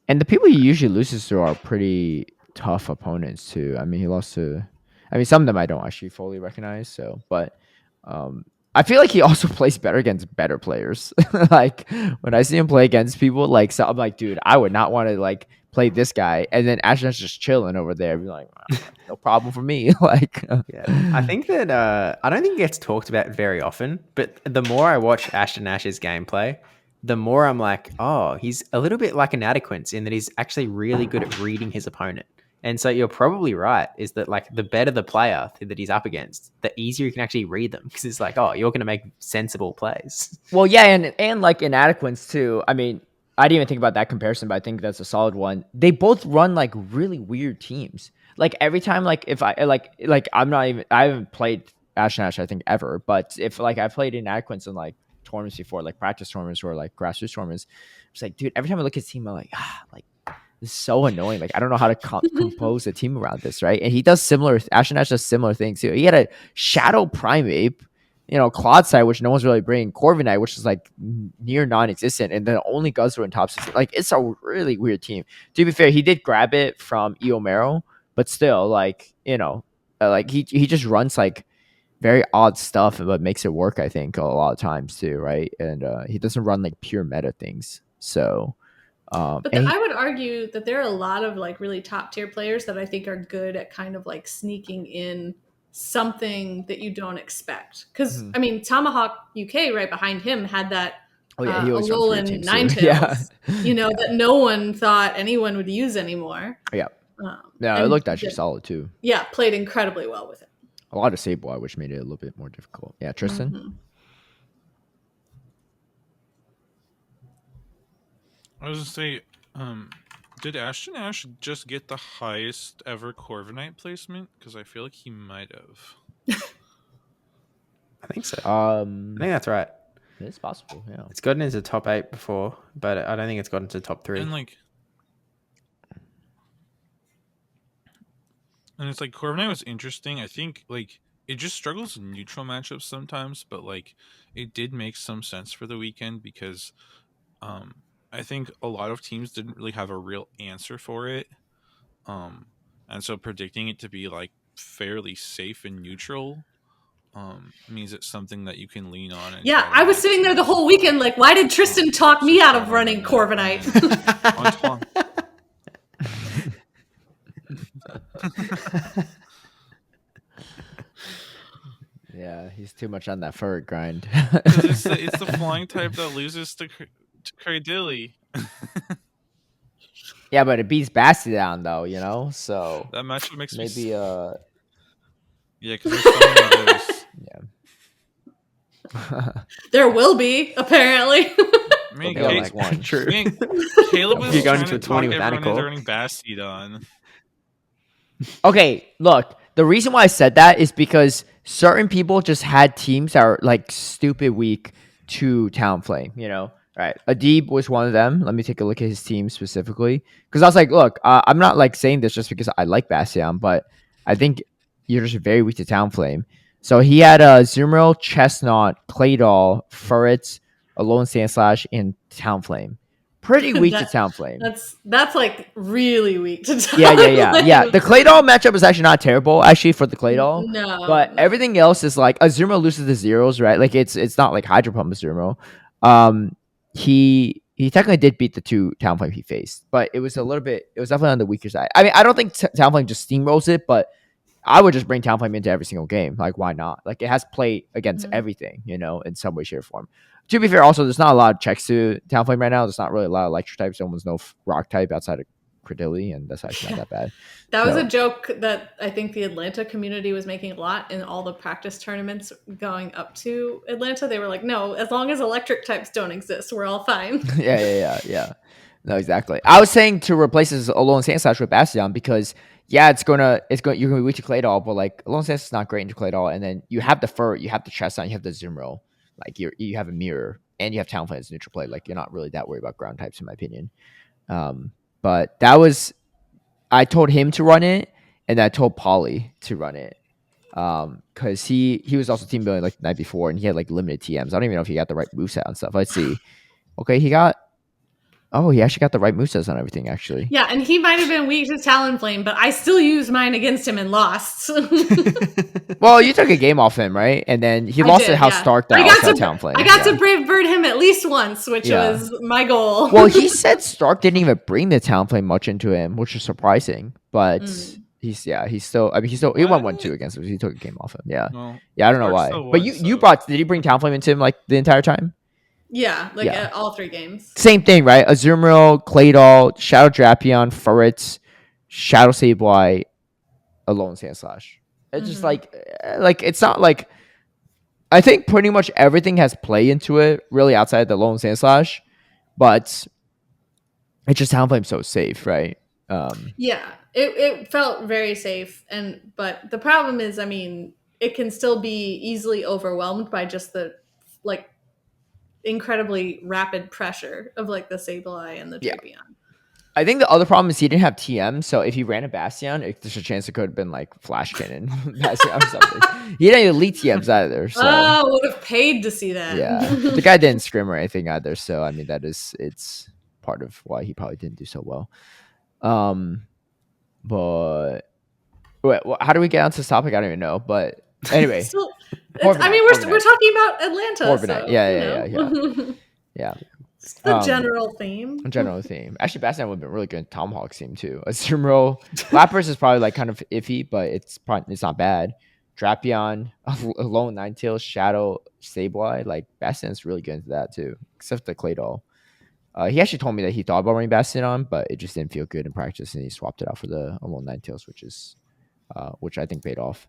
and the people he usually loses to are pretty tough opponents too. I mean, he lost to, I mean, some of them I don't actually fully recognize. So, but I feel like he also plays better against better players. Like when I see him play against people, like, so I'm like, dude, I would not want to like play this guy. And then Ashton's just chilling over there, be like, no problem for me. Like, yeah, I think that I don't think it gets talked about very often. But the more I watch Ashton Ash's gameplay, the more I'm like, oh, he's a little bit like an Adequance in that he's actually really good at reading his opponent. And so you're probably right, is that like the better the player that he's up against, the easier you can actually read them, because it's like, oh, you're going to make sensible plays. Well, yeah, and like inadequates too. I mean, I didn't even think about that comparison, but I think that's a solid one. They both run like really weird teams. Like every time, like if I like I haven't played Xerneas, I think ever, but if like I played inadequates in like tournaments before, like practice tournaments or like grassroots tournaments, it's like, dude, every time I look at his team, I'm like this is so annoying. Like I don't know how to compose a team around this, right? And he does similar. Xerneas does similar things too. He had a Shadow Primeape, Clodside, which no one's really bringing, Corviknight, which is like near non-existent, and then only Guzzler in top 16. Like it's a really weird team. To be fair, he did grab it from Eomero, but still, like like he just runs like very odd stuff, but makes it work. I think a lot of times too, right? And he doesn't run like pure meta things. So, but I would argue that there are a lot of like really top tier players that I think are good at kind of like sneaking in something that you don't expect. Because I mean, Tomahawk UK right behind him had that he always Alolan Ninetales, that no one thought anyone would use anymore. Yeah, it looked actually solid too. Yeah, played incredibly well with it. A lot of Sableye, which made it a little bit more difficult. Yeah, Tristen. Mm-hmm. I was gonna say, did Ashton Ash just get the highest ever Corviknight placement? Because I feel like he might have. I think so. I think that's right. It's possible. Yeah, it's gotten into top 8 before, but I don't think it's gotten to top 3. And it's like Corviknight was interesting. I think like it just struggles in neutral matchups sometimes, but like it did make some sense for the weekend because I think a lot of teams didn't really have a real answer for it. And so predicting it to be like fairly safe and neutral means it's something that you can lean on. And I was sitting there the whole weekend like, why did Tristen talk me out of running Corviknight? Yeah, he's too much on that ferret grind. it's the flying type that loses to Cradilly. Yeah, but it beats Bastiodon though, so that matchup makes maybe yeah, because there's so many of those. Yeah. There will be, apparently. I mean, True. Caleb was you're going trying to a to 20 talk with everyone into Anacore. running Bastiodon. Okay, look, the reason why I said that is because certain people just had teams that are like stupid weak to Talonflame, Right. Adib was one of them. Let me take a look at his team specifically. Because I was like, look, I'm not like saying this just because I like Bastion, but I think you're just very weak to Talonflame. So he had Zumero, Chestnut, Claydol, Furret, Alolan Sandslash, and Talonflame. Pretty weak to Talonflame. That's like really weak to Talonflame. Yeah. The Claydol matchup is actually not terrible, actually, for the Claydol. No. But everything else is like Azumarill loses the zeros, right? Like it's not like Hydro Pump Azumarill. He technically did beat the 2 Talonflame he faced, but it was definitely on the weaker side. I mean, I don't think Talonflame just steamrolls it, but I would just bring Talonflame into every single game. Like, why not? Like, it has play against everything, in some way, shape, or form. To be fair, also, there's not a lot of checks to Talonflame right now. There's not really a lot of electric types. Almost no rock type outside of Cradilly, and that's actually not that bad. That was a joke that I think the Atlanta community was making a lot in all the practice tournaments going up to Atlanta. They were like, no, as long as electric types don't exist, we're all fine. Yeah. No, exactly. I was saying to replace his Alolan Sandslash with Bastion because you're gonna be weak to Claydol, but like Alolan Sandslash is not great into Claydol, and then you have the Fur, you have the Chestnut, you have the Zumero, like you have a Mirror, and you have Talonflame as neutral play. Like you're not really that worried about ground types in my opinion. But that was, I told him to run it, and I told Polly to run it. Because he was also team building like the night before, and he had like limited TMs. I don't even know if he got the right moveset and stuff. Let's see. Okay, he actually got the right movesets on everything, actually. Yeah, and he might have been weak to Talonflame, but I still used mine against him and lost. Well, you took a game off him, right? And then he lost to Stark that outside Talonflame. I got to Brave Bird him at least once, which was my goal. Well, he said Stark didn't even bring the Talonflame much into him, which is surprising. But he won 1-2 against him. He took a game off him. Yeah. Well, I don't know why. But did he bring Talonflame into him like the entire time? Yeah, all 3 games. Same thing, right? Azumarill, Claydol, Shadow Drapion, Furret, Shadow Sableye, Alone Sandslash. It's just like it's not like I think pretty much everything has play into it, really outside the Alone Sandslash, but it just sounds so safe, right? Yeah, it felt very safe, but the problem is, I mean, it can still be easily overwhelmed by just the like incredibly rapid pressure of like the Sableye and the Yeah. Drapion. I think the other problem is he didn't have TM, so if he ran a Bastion, there's a chance it could have been like Flash Cannon Bastion or something. He didn't elite TMs either, so Would have paid to see that. yeah. The guy didn't scrim or anything either, so I mean it's part of why he probably didn't do so well. But wait, how do we get onto this topic? I don't even know. But anyway, So, Corviknight, I mean, we're talking about Atlanta. Corviknight. So, Yeah. Yeah. It's the general theme. General theme. Actually, Bastion would have been really good. Tomahawk theme too. A Zimro. Lapras is probably like kind of iffy, but it's not bad. Drapion, Alone Ninetales, Shadow, Sableye. Like Bastion is really good into that too, except the Claydol. He actually told me that he thought about running Bastion on, but it just didn't feel good in practice, and he swapped it out for the Alone Ninetales, which I think paid off.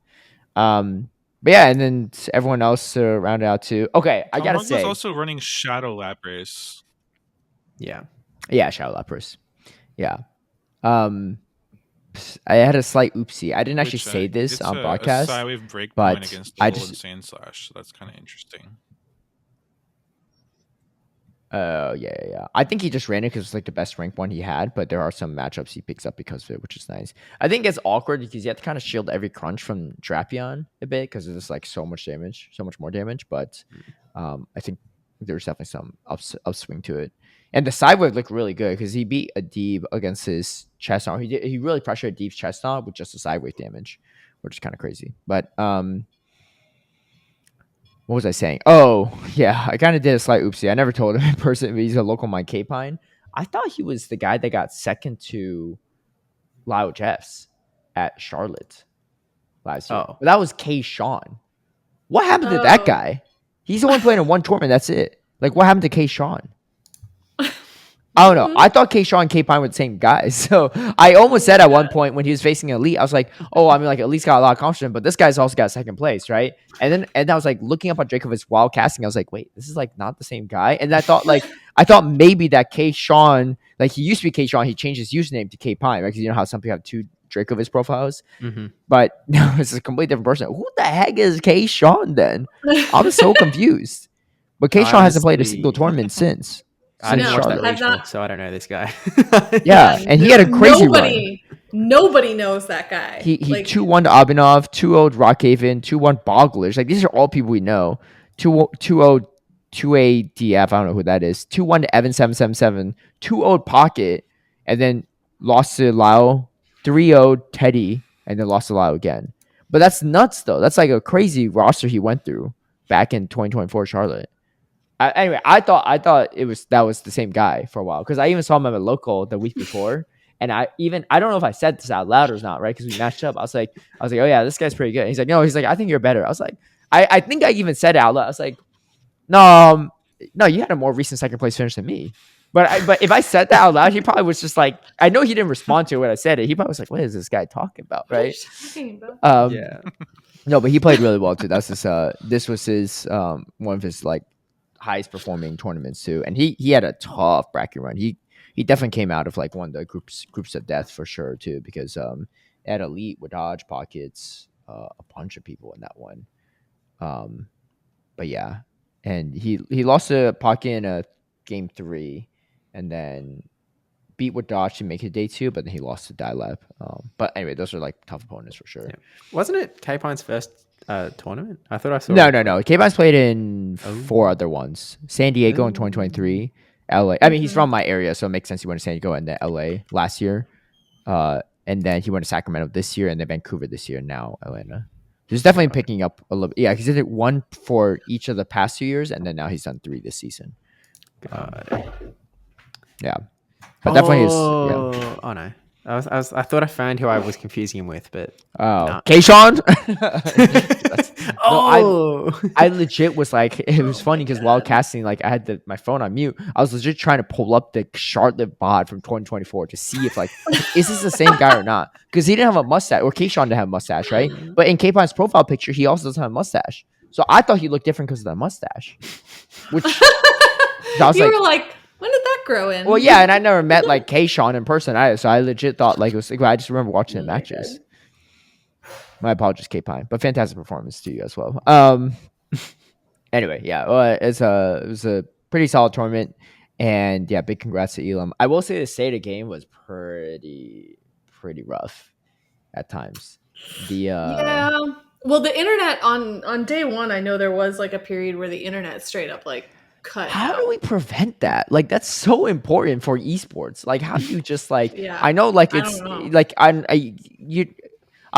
But yeah, and then everyone else rounded out too. Okay, I gotta say, was also running Shadow Lapras. Yeah, Shadow Lapras. Yeah. I had a slight oopsie. I didn't actually say this on broadcast. It's a Psywave breakpoint but against the Alolan Sandslash, so that's kind of interesting. Yeah. I think he just ran it because it's like the best ranked one he had, but there are some matchups he picks up because of it, which is nice. I think it's awkward because you have to kind of shield every crunch from Drapion a bit because it's like so much more damage. But I think there's definitely some upswing to it. And the Sidewave looked really good because he beat a Deeb against his Chestnut. He really pressured Deeb's Chestnut with just the Sidewave damage, which is kind of crazy. But what was I saying? Oh, yeah, I kind of did a slight oopsie. I never told him in person, but he's a local mine K-Pine. I thought he was the guy that got second to Lyle Jeffs at Charlotte last year. But that was K. Sean. What happened to that guy? He's only playing in one tournament. That's it. Like, what happened to K. Sean? I don't know. I thought K-Shaw and K-Pine were the same guys. So I almost said at one point when he was facing Elite, I was like, oh, I mean, like, Elite's got a lot of confidence, but this guy's also got second place, right? And I was like looking up on Dracovich's wild casting. I was like, wait, this is like not the same guy. And I thought maybe that K-Shawn, like he used to be K-Shawn, he changed his username to K-Pine, right? Because you know how some people have two Dracovich's profiles. But no, it's a completely different person. Who the heck is K-Shawn then? I'm so confused. But K-Shawn hasn't played a single tournament since. I didn't watch that Charlotte. regional, so I don't know this guy. Yeah, and he had a crazy run. Nobody knows that guy. He 2-1 to Abhinav, 2-0 Rockhaven, 2-1 Bogglers. Like, these are all people we know. 2-0 2A DF, I don't know who that is. 2-1 to Evan 777, 2-0 Pocket, and then lost to Lau, 3-0 Teddy, and then lost to Lau again. But that's nuts, though. That's like a crazy roster he went through back in 2024 Charlotte. Anyway, I thought that was the same guy for a while because I even saw him at a local the week before, and I don't know if I said this out loud or not, right? Because we matched up. I was like, oh yeah, this guy's pretty good. And he's like, no, I think you're better. I was like, I think I even said it out loud. I was like, no, you had a more recent second place finish than me. But if I said that out loud, he probably was just like, I know he didn't respond to it when I said it. He probably was like, what is this guy talking about, right? Yeah. No, but he played really well too. That's his. This was his one of his like highest performing tournaments too, and he had a tough bracket run. He definitely came out of like one of the groups of death for sure too, because at Elite with Dodge Pockets, a bunch of people in that one. But yeah, and he lost to Pocket in a game 3, and then beat with Dodge to make it day 2, but then he lost to Dilab. But anyway, those are like tough opponents for sure. Yeah. Wasn't it K-Pine's first tournament? I thought I saw. No. K-Pine's played in 4 other ones. San Diego in 2023. LA. I mean, he's from my area, so it makes sense he went to San Diego and then LA last year. And then he went to Sacramento this year, and then Vancouver this year, and now Atlanta. He's definitely picking up a little. Yeah, he did 1 for each of the past 2 years, and then now he's done 3 this season. Yeah. But definitely is. Yeah. Oh no. I thought I found who I was confusing him with, but K-Sean. No, Oh, I legit was like, it was funny because while casting, like I had my phone on mute. I was legit trying to pull up the Charlotte bot from 2024 to see if like, is this the same guy or not? Because he didn't have a mustache, or Keyshawn didn't have a mustache, right? But in K-Pon's profile picture, he also doesn't have a mustache. So I thought he looked different because of the mustache. Which I was You like, were like, when did that grow in? well, yeah, and I never met like Keyshawn in person either, so I legit thought like it was. Like, I just remember watching Oh the my matches. God. My apologies, K-Pine, but fantastic performance to you as well. Anyway, yeah, it was a pretty solid tournament, and yeah, big congrats to Elam. I will say the state of game was pretty rough at times. The Yeah. Well, the internet on day one, I know there was like a period where the internet straight up like cut how out. do we prevent that? Like that's so important for esports. Like how do you just like Yeah. I know like I it's don't know. like I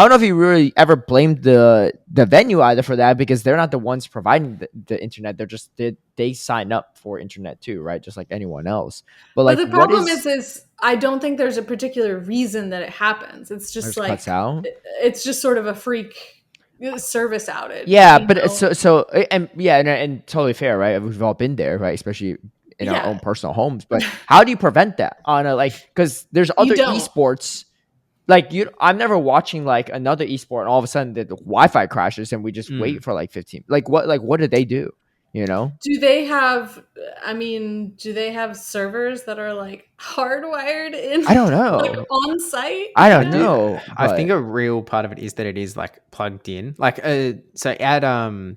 don't know if you really ever blamed the venue either for that because they're not the ones providing the internet. They're just they sign up for internet too, right? Just like anyone else. But But like, the what problem is is I don't think there's a particular reason that it happens. It's or just just cuts like out? it's just sort of a freak service outage, Yeah, you but know? and yeah, and totally fair, right? We've all been there, right? Especially in our Yeah. own personal homes. But how do you prevent that on a like? Because there's You other don't. esports. Like I'm never watching like another esport, and all of a sudden the Wi-Fi crashes, and we just wait for like 15. Like what did they do? You know? Do they have I mean, do they have servers that are like hardwired in I don't like know. on site, I you don't know? know, I think but a real part of it is that it is like plugged in. Like, so at Yeah.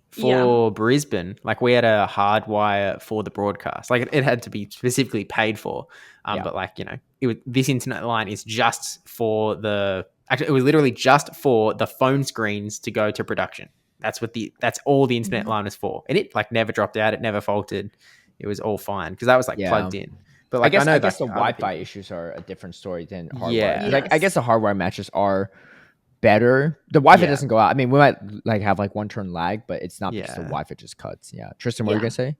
for Brisbane, like we had a hardwire for the broadcast. Like it had to be specifically paid for. yeah, But like this internet line is just for the. Actually, it was literally just for the phone screens to go to production. That's all the internet line is for, and it like never dropped out. It never faltered. It was all fine because that was like yeah. plugged in. But I like guess know I guess like the other Wi-Fi people. issues are a different story than hardwire. Yeah. Because I guess Yes. the hardwire matches are better. The Wi-Fi Yeah. doesn't go out. I mean, we might like have like one turn lag, but it's not because the Yeah. Wi-Fi just cuts. Yeah, Tristan, what were you Yeah. gonna say?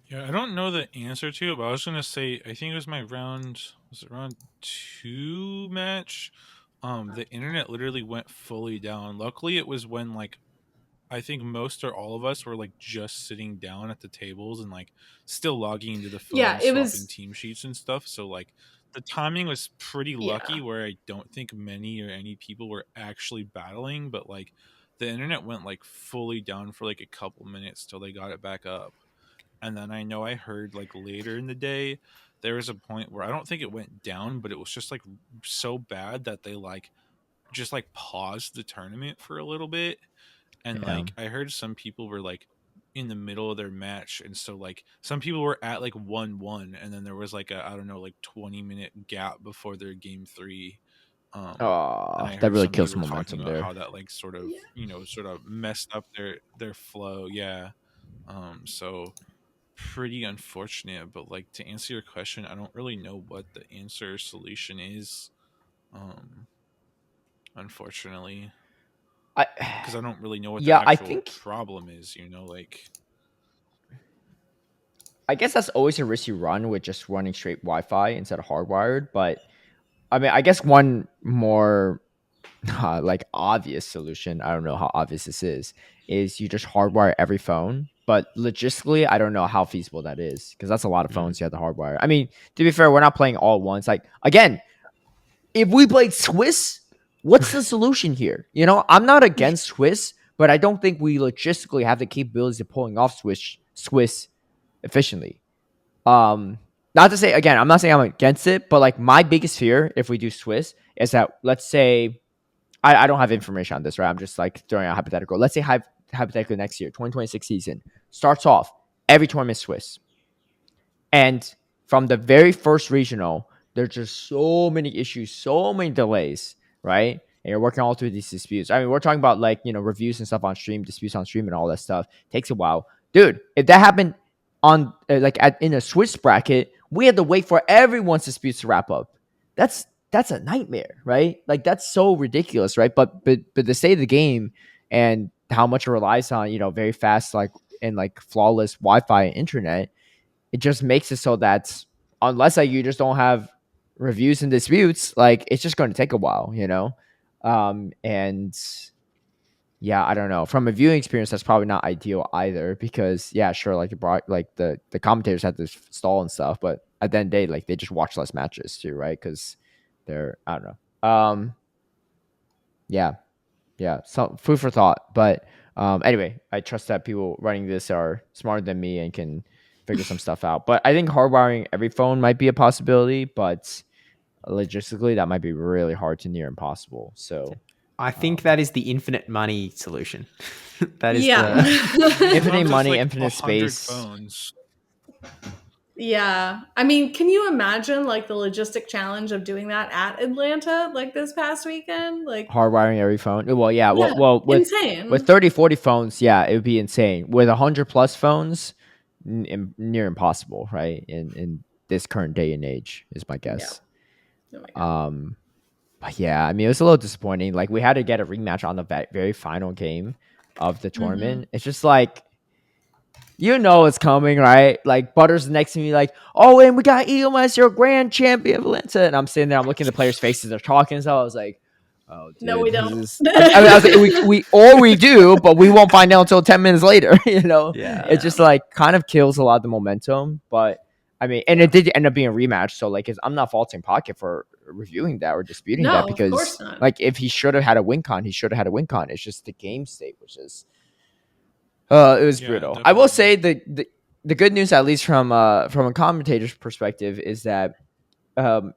Yeah, I don't know the answer to it, but I was gonna say I think it was my round. Was it round 2 match? The internet literally went fully down. Luckily, it was when like I think most or all of us were like just sitting down at the tables and like still logging into the Yeah, phone, it swapping was team sheets and stuff. So like the timing was pretty lucky yeah. where I don't think many or any people were actually battling, but like the internet went like fully down for like a couple minutes till they got it back up. And then I know I heard like later in the day there was a point where I don't think it went down, but it was just like so bad that they like just like paused the tournament for a little bit. And Yeah. like I heard some people were like in the middle of their match, and so like some people were at like 1-1, and then there was like a I don't know like 20-minute gap before their game 3. And Oh, I that heard really somebody kills were some talking momentum about there. how that like sort of sort of messed up their flow. Yeah. So pretty unfortunate, but like to answer your question, I don't really know what the answer or solution is, um unfortunately, I because I don't really know what the yeah, actual problem is, like I guess that's always a risk you run with just running straight Wi-Fi instead of hardwired. But I mean, I guess one more like obvious solution, I don't know how obvious this is you just hardwire every phone. But logistically, I don't know how feasible that is because that's a lot of phones you have to hardwire. I mean, to be fair, we're not playing all at once. Like again, if we played Swiss, what's the solution here? You know, I'm not against Swiss, but I don't think we logistically have the capabilities of pulling off Swiss efficiently. Not to say again, I'm not saying I'm against it, but like my biggest fear if we do Swiss is that let's say I don't have information on this, right? I'm just like throwing out hypothetical. Let's say hypothetical next year, 2026 season starts off every tournament Swiss, and from the very first regional, there's just so many issues, so many delays, right? And you're working all through these disputes. I mean, we're talking about like, reviews and stuff on stream, disputes on stream and all that stuff. Takes a while. Dude, if that happened on in a Swiss bracket, we had to wait for everyone's disputes to wrap up. That's a nightmare, right? Like that's so ridiculous, right? But the state of the game and how much it relies on, very fast like and like flawless Wi-Fi and internet, it just makes it so that unless like you just don't have reviews and disputes, like it's just going to take a while. And yeah, I don't know. From a viewing experience, that's probably not ideal either because yeah, sure, like the commentators had to stall and stuff, but at the end of the day, like they just watch less matches too, right? Because they're I don't know. Yeah, so food for thought. But anyway, I trust that people running this are smarter than me and can figure some stuff out. But I think hardwiring every phone might be a possibility, but logistically that might be really hard to near impossible. So I think that is the infinite money solution. That is infinite Just money, like infinite 100 space. phones. Yeah. I mean, can you imagine like the logistic challenge of doing that at Atlanta like this past weekend? Like Hardwiring every phone. Well, yeah. yeah, Well, insane. with 30, 40 phones, yeah, it would be insane. With 100 plus phones, near impossible, right? In this current day and age, is my guess. Oh my God. But yeah, I mean, it was a little disappointing. Like we had to get a rematch on the very final game of the tournament. It's just like, you know it's coming, right? Like Butters next to me, like, oh, and we got Ilam as your grand champion of Atlanta. And I'm sitting there, I'm looking at the players' faces, they're talking. So I was like, oh, dude, No, we this don't. is. I mean, I was like, we do, but we won't find out until 10 minutes later. You know, Yeah. it just like kind of kills a lot of the momentum. But I mean, and it did end up being a rematch. So like, I'm not faulting Pocket for reviewing that or disputing No, that of because, course not. like, if he should have had a win con, he should have had a win con. It's just the game state, which is. It was brutal. Definitely. I will say the good news, at least from a commentator's perspective, is that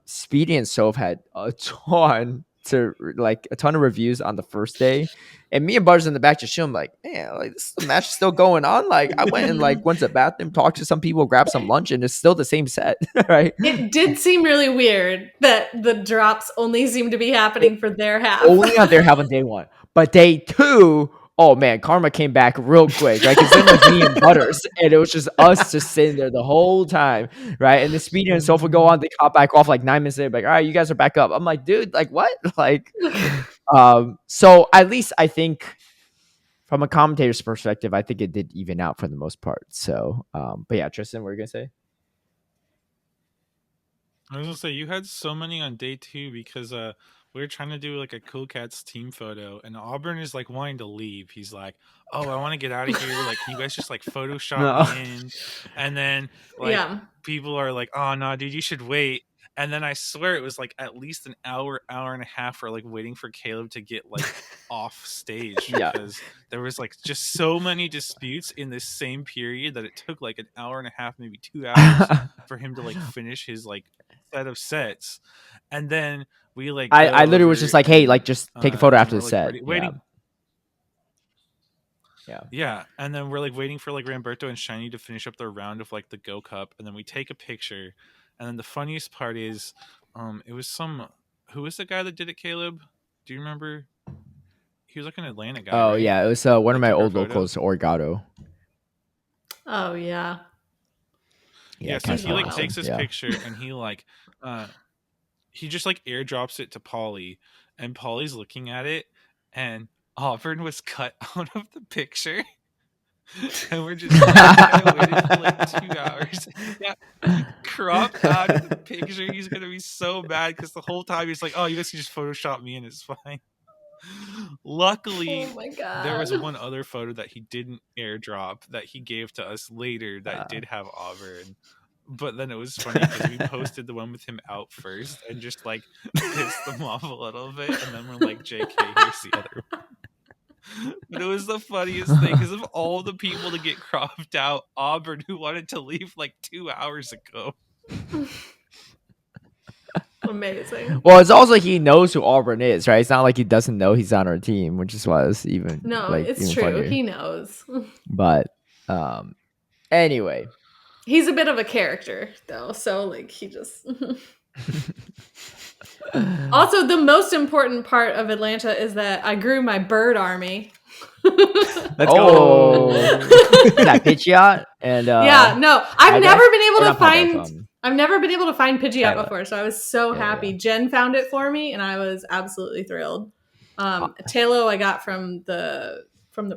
Speedy and Soph had a ton of reviews on the first day, and me and Butters in the back just showing like, man, like this match is still going on. Like I went and like went to the bathroom, talked to some people, grabbed some lunch, and it's still the same set, right? It did seem really weird that the drops only seem to be happening for their half. Only on their half on day one, but day two. Oh man, Karma came back real quick, right? Because then it was me and Butters, and it was just us just sitting there the whole time, right? And the Speedy and Soph would go on, they caught back off like 9 minutes later, like, all right, you guys are back up. I'm like, dude, like what? Like, so at least I think from a commentator's perspective, I think it did even out for the most part. So, but yeah, Tristan, what were you gonna say? I was gonna say you had so many on day 2 because we were trying to do like a Cool Cats team photo, and Auburn is like wanting to leave. He's like, "Oh, I want to get out of here. Like, can you guys just like Photoshop me in?" And then like people are like, "Oh no, dude, you should wait." And then I swear it was like at least an hour and a half for like waiting for Caleb to get like off stage because there was like just so many disputes in this same period that it took like an hour and a half, maybe 2 hours for him to like finish his like set of sets. And then we like I literally was just like, hey, like just take a photo after the like, set. Waiting. Yeah. And then we're like waiting for like Ramberto and Shiny to finish up their round of like the Go Cup, and then we take a picture. And then the funniest part is it was who was the guy that did it, Caleb? Do you remember? He was like an Atlanta guy. Oh right? yeah, it was one of my old locals, Orgato. Oh yeah. Yeah, so he like takes this picture and he like he just like airdrops it to Polly, and Polly's looking at it, and Auburn was cut out of the picture. And we're just waiting for like 2 hours. Yeah, cropped out of the picture. He's gonna be so bad because the whole time he's like, "Oh, you guys can just Photoshop me and it's fine." Luckily, there was one other photo that he didn't airdrop that he gave to us later that did have Auburn. But then it was funny because we posted the one with him out first and just like pissed them off a little bit, and then we're like, "JK, here's the other one." But it was the funniest thing because of all the people to get cropped out, Auburn, who wanted to leave like 2 hours ago. Amazing. Well, it's also he knows who Auburn is, right? It's not like he doesn't know he's on our team, which is why it's even it's even true. funnier. He knows. But anyway, he's a bit of a character though, so like he just. Also, the most important part of Atlanta is that I grew my bird army. Let's go. That Pidgeot and I've never been able to find. I've never been able to find Pidgeot before, so I was so happy. Yeah. Jen found it for me, and I was absolutely thrilled. Talo I got from the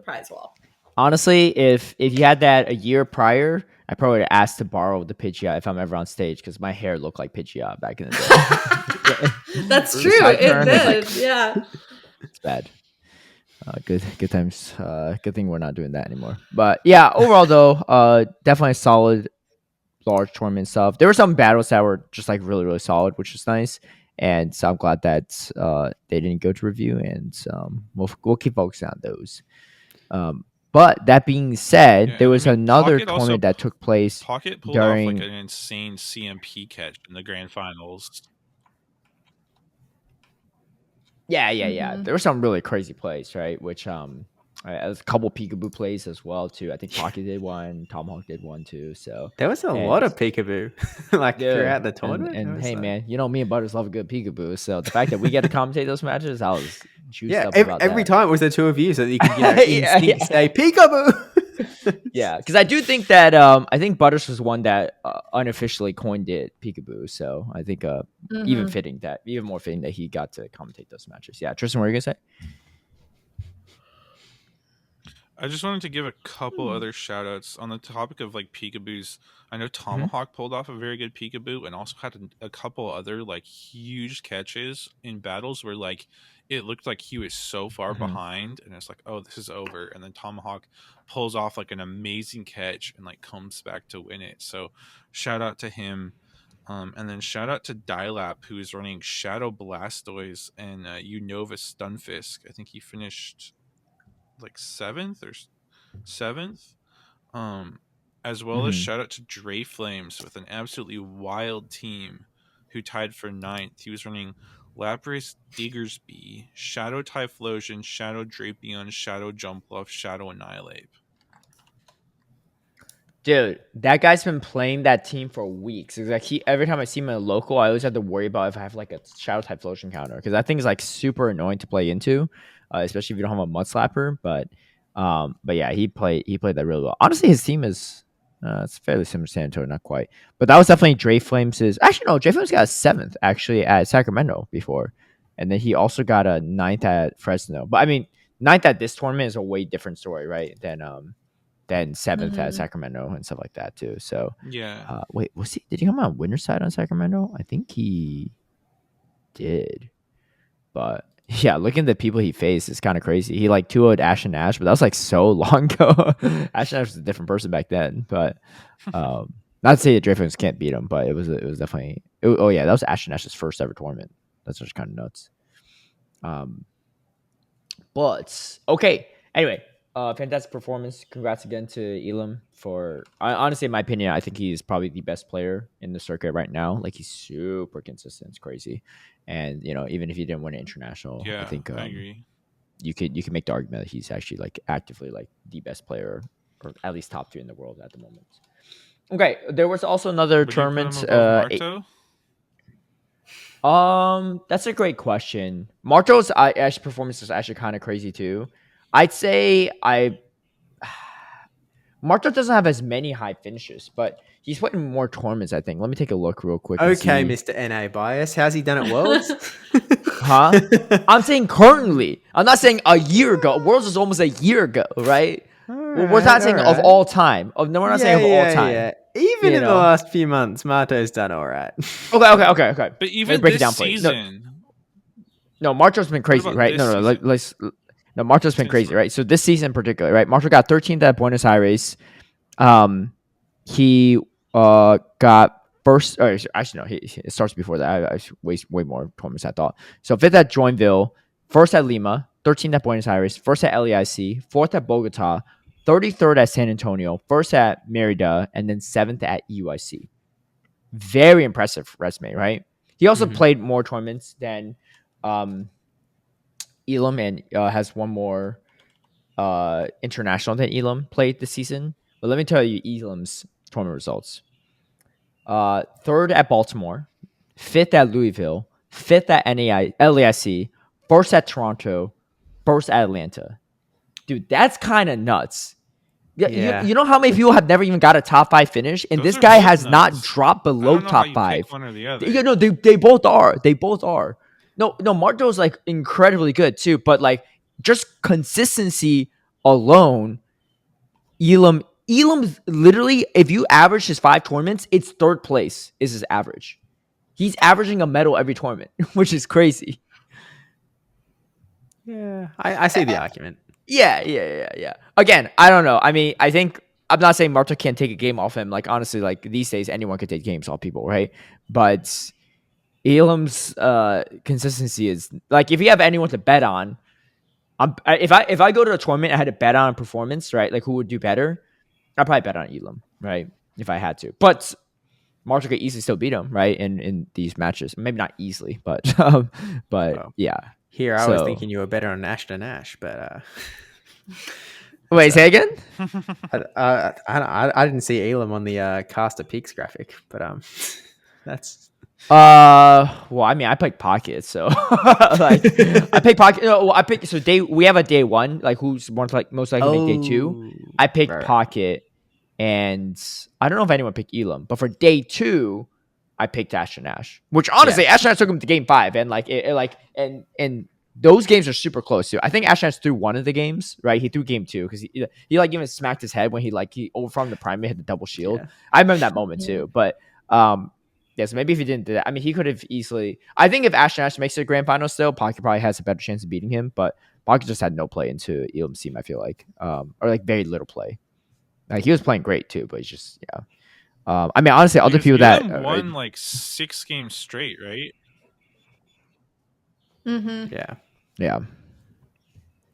prize wall. Honestly, if you had that a year prior, I probably would have asked to borrow the Pidgeot if I'm ever on stage because my hair looked like Pidgeot back in the day. That's true. It did. Yeah. It's bad. Good times. Good thing we're not doing that anymore. But yeah, overall though, definitely solid large tournament stuff. There were some battles that were just like really really solid, which was nice. And so I'm glad that they didn't go to review, and we'll keep focusing on those. But that being said, Yeah, there and I was mean, another tournament that took place Pocket pulled off like during. an insane CMP catch in the grand finals. Yeah. There were some really crazy plays, right? Which there's a couple peekaboo plays as well too. I think Pocket did one, Tomahawk did one too. So There was a and lot of peekaboo, like yeah, throughout the tournament. It and was hey like, man, you know me and Butters love a good peekaboo. So the fact that we get to commentate those matches, I was juiced yeah, up about every that. time it was the two of you, so that you could, Yeah, instinct say peekaboo. Yeah, because I do think that I think Butters was one that unofficially coined it peekaboo. So I think even more fitting that he got to commentate those matches. Yeah, Tristan, what are you gonna say? I just wanted to give a couple other shout outs on the topic of like peekaboos. I know Tomahawk pulled off a very good peekaboo and also had a couple other like huge catches in battles where like it looked like he was so far behind and it's like, oh, this is over. And then Tomahawk pulls off like an amazing catch and like comes back to win it. So shout out to him. And then shout out to Dilap, who is running Shadow Blastoise and Unova Stunfisk. I think he finished like seventh. As well as shout out to Dre Flames with an absolutely wild team who tied for ninth. He was running Lapras Diggersby, Shadow Typhlosion, Shadow Drapion, Shadow Jumpluff, Shadow Annihilate. Dude, that guy's been playing that team for weeks. It's like every time I see him in a local, I always have to worry about if I have like a Shadow type Flosion counter, because that thing is like super annoying to play into, especially if you don't have a Mud Slapper. But yeah, he played that really well. Honestly, his team is it's fairly similar to San Antonio, not quite, but that was definitely Dre Flames. Actually no, Dre Flames got a 7th actually at Sacramento before, and then he also got a 9th at Fresno. But I mean, 9th at this tournament is a way different story, right? Than 7th at Sacramento and stuff like that too. So Yeah. wait, did he come out winner side on Sacramento? I think he did. But yeah, looking at the people he faced is kind of crazy. He like 2-0'd Ash and Ash, but that was like so long ago. Ash and Ash was a different person back then. But not to say that Dreyfus can't beat him, but it was definitely oh yeah, that was Ash and Ash's first ever tournament. That's just kind of nuts. But okay. Anyway, fantastic performance. Congrats again to Ilam for honestly, in my opinion, I think he's probably the best player in the circuit right now. Like he's super consistent. It's crazy. And even if he didn't win an international, Yeah, I think I agree. You could make the argument that he's actually like actively like the best player, or at least top 3 in the world at the moment. Okay, there was also another Would tournament. you put him above Marto? That's a great question. Marto's actually performance is actually kind of crazy too. I'd say Marto doesn't have as many high finishes, but he's put in more tournaments, I think. Let me take a look real quick. Okay, Mr. NA bias. How's he done at Worlds? Huh? I'm saying currently. I'm not saying a year ago. Worlds was almost a year ago, right? We're not saying of all time. We're not saying of all time. Yeah. Even in the last few months, Marto's done all right. Okay. But even break it this down for you. season. No, Marto's been crazy, right? No, Marto's been crazy, right? So this season in particular, right? Marto got 13th at Buenos Aires. He got first. Or actually, no, it starts before that. I waste way more tournaments I thought. So 5th at Joinville, 1st at Lima, 13th at Buenos Aires, 1st at LEIC, 4th at Bogota, 33rd at San Antonio, 1st at Merida, and then 7th at UIC. Very impressive resume, right? He also played more tournaments than Elam, and has one more international than Elam played this season. But let me tell you Elam's tournament results. 3rd at Baltimore, 5th at Louisville, 5th at LAIC, 1st at Toronto, 1st at Atlanta. Dude, that's kind of nuts. Yeah. You know how many people have never even got a top 5 finish, and this guy has not dropped below top 5. One or the other. They both are. They both are. No, Marto's like incredibly good too, but like just consistency alone, Elam literally, if you average his 5 tournaments, it's 3rd place is his average. He's averaging a medal every tournament, which is crazy. Yeah, I see the argument. Yeah. Again, I don't know. I mean, I think I'm not saying Marta can't take a game off him. Like honestly, like these days, anyone could take games off people, right? But Elam's consistency is like if you have anyone to bet on, if I go to a tournament and I had to bet on performance, right? Like who would do better? I'd probably bet on Elam, right? If I had to. But Marta could easily still beat him, right? In these matches. Maybe not easily, but Well, yeah. Here, I was thinking you were better on Ash than Ash, but Wait, say again? I didn't see Elam on the caster peaks graphic, but that's Well, I mean, I picked Pocket, so like I picked Pocket. No, well, I picked so we have a day one, like who's most likely to make day two. I picked right. Pocket, and I don't know if anyone picked Elam, but for day two, I picked Ash and Ash, which honestly, Ash and Ash took him to game 5, and like and those games are super close too. I think Ash and Ash threw one of the games, right? He threw game 2 because he like even smacked his head when he overfront the primate hit the double shield. Yeah. I remember that moment too, but yeah, so maybe if he didn't do that, I mean, he could have easily. I think if Ash and Ash makes it to the grand final still, Pocket probably has a better chance of beating him. But Pocket just had no play into Elam's team, I feel like, or like very little play. Like he was playing great too, but he's just I mean, honestly, other people Elam that won like 6 games straight, right? Mm-hmm. Yeah.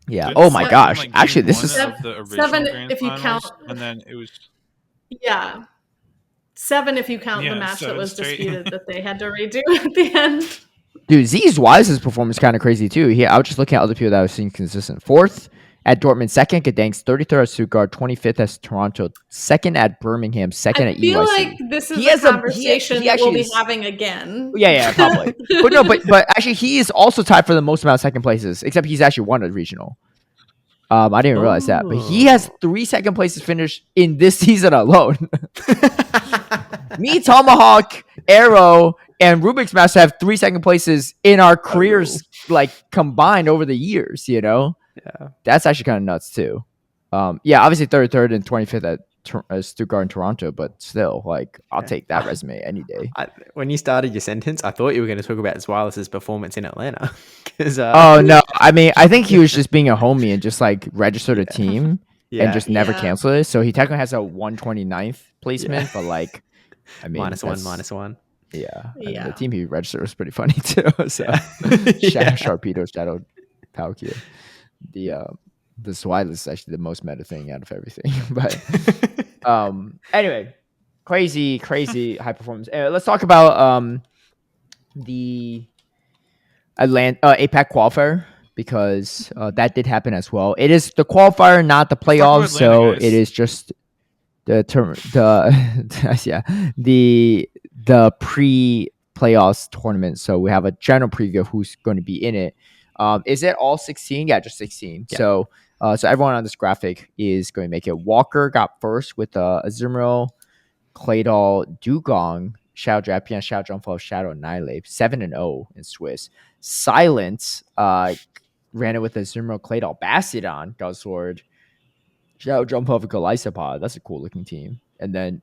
Didn't Oh my Elam, gosh! like, Actually, game this 1 is of the original 7 grand if you finals, count. and then it was 7 if you count the match that was disputed that they had to redo at the end. dude. Z's Wise's performance kind of crazy too. I was just looking at other people that I was seeing consistent. 4th at Dortmund, 2nd at Gdansk, 33rd at Stuttgart, 25th at Toronto, 2nd at Birmingham, 2nd at EYC. I feel like this is a conversation that we'll be having again. Yeah, probably. But no, but actually, he is also tied for the most amount of second places, except he's actually won a regional. I didn't even realize that, but he has 3 second places finished in this season alone. Me, Tomahawk, Arrow, and Rubik's Master have 3 second places in our careers, like combined over the years. Yeah, that's actually kind of nuts too. Yeah, obviously 33rd and 25th at Stuttgart and Toronto, but still, like, I'll take that resume any day. When you started your sentence, I thought you were going to talk about Wireless's performance in Atlanta. Oh no, I mean, I think he was just being a homie and just like registered a team and just never canceled it. So he technically has a 129th placement, but like, I mean, -1. Yeah. I mean, the team he registered was pretty funny too. So Shadow Sharpedo, Shadow Palkia. The Swiless is actually the most meta thing out of everything. But anyway, crazy high performance. Let's talk about the APAC qualifier, because that did happen as well. It is the qualifier, not the playoffs, so it is just the the pre-playoffs tournament. So we have a general preview of who's going to be in it. Is it all 16? Yeah, just 16. Yeah. So everyone on this graphic is going to make it. Walker got first with Azumarill, Claydol, Dugong, Shadow Drapion, Shadow Jumpfall, Shadow Annihilate, 7-0 in Swiss. Silence ran it with Azumarill, Claydol, Bastiodon, Guzzlord, Shadow Jumpfall, Golisopod. That's a cool looking team. And then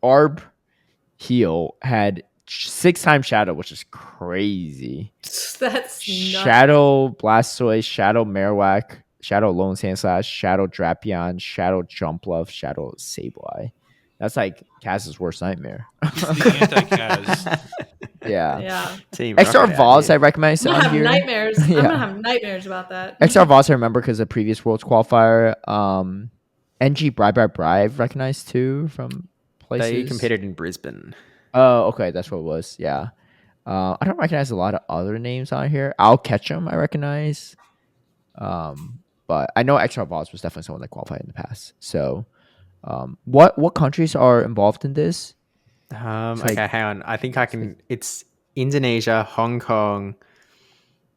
Arb Heal had 6-time Shadow, which is crazy. That's Shadow Blastoise, Shadow Marowak, Shadow Lone Sandslash, Shadow Drapion, Shadow Jumpluff, Shadow Sableye. That's like Kaz's worst nightmare. It's the anti-Kaz. Yeah. XR Vols I recognize I'm on gonna here. have nightmares. I'm gonna have nightmares about that. XR Vols I remember because of previous Worlds qualifier. NG Bribe recognized too from places. They competed in Brisbane. Oh, okay, that's what it was. Yeah. I don't recognize a lot of other names on here. I'll catch them. I recognize. But I know XR Vols was definitely someone that qualified in the past. So, what countries are involved in this? Okay, hang on. I think I can. It's Indonesia, Hong Kong.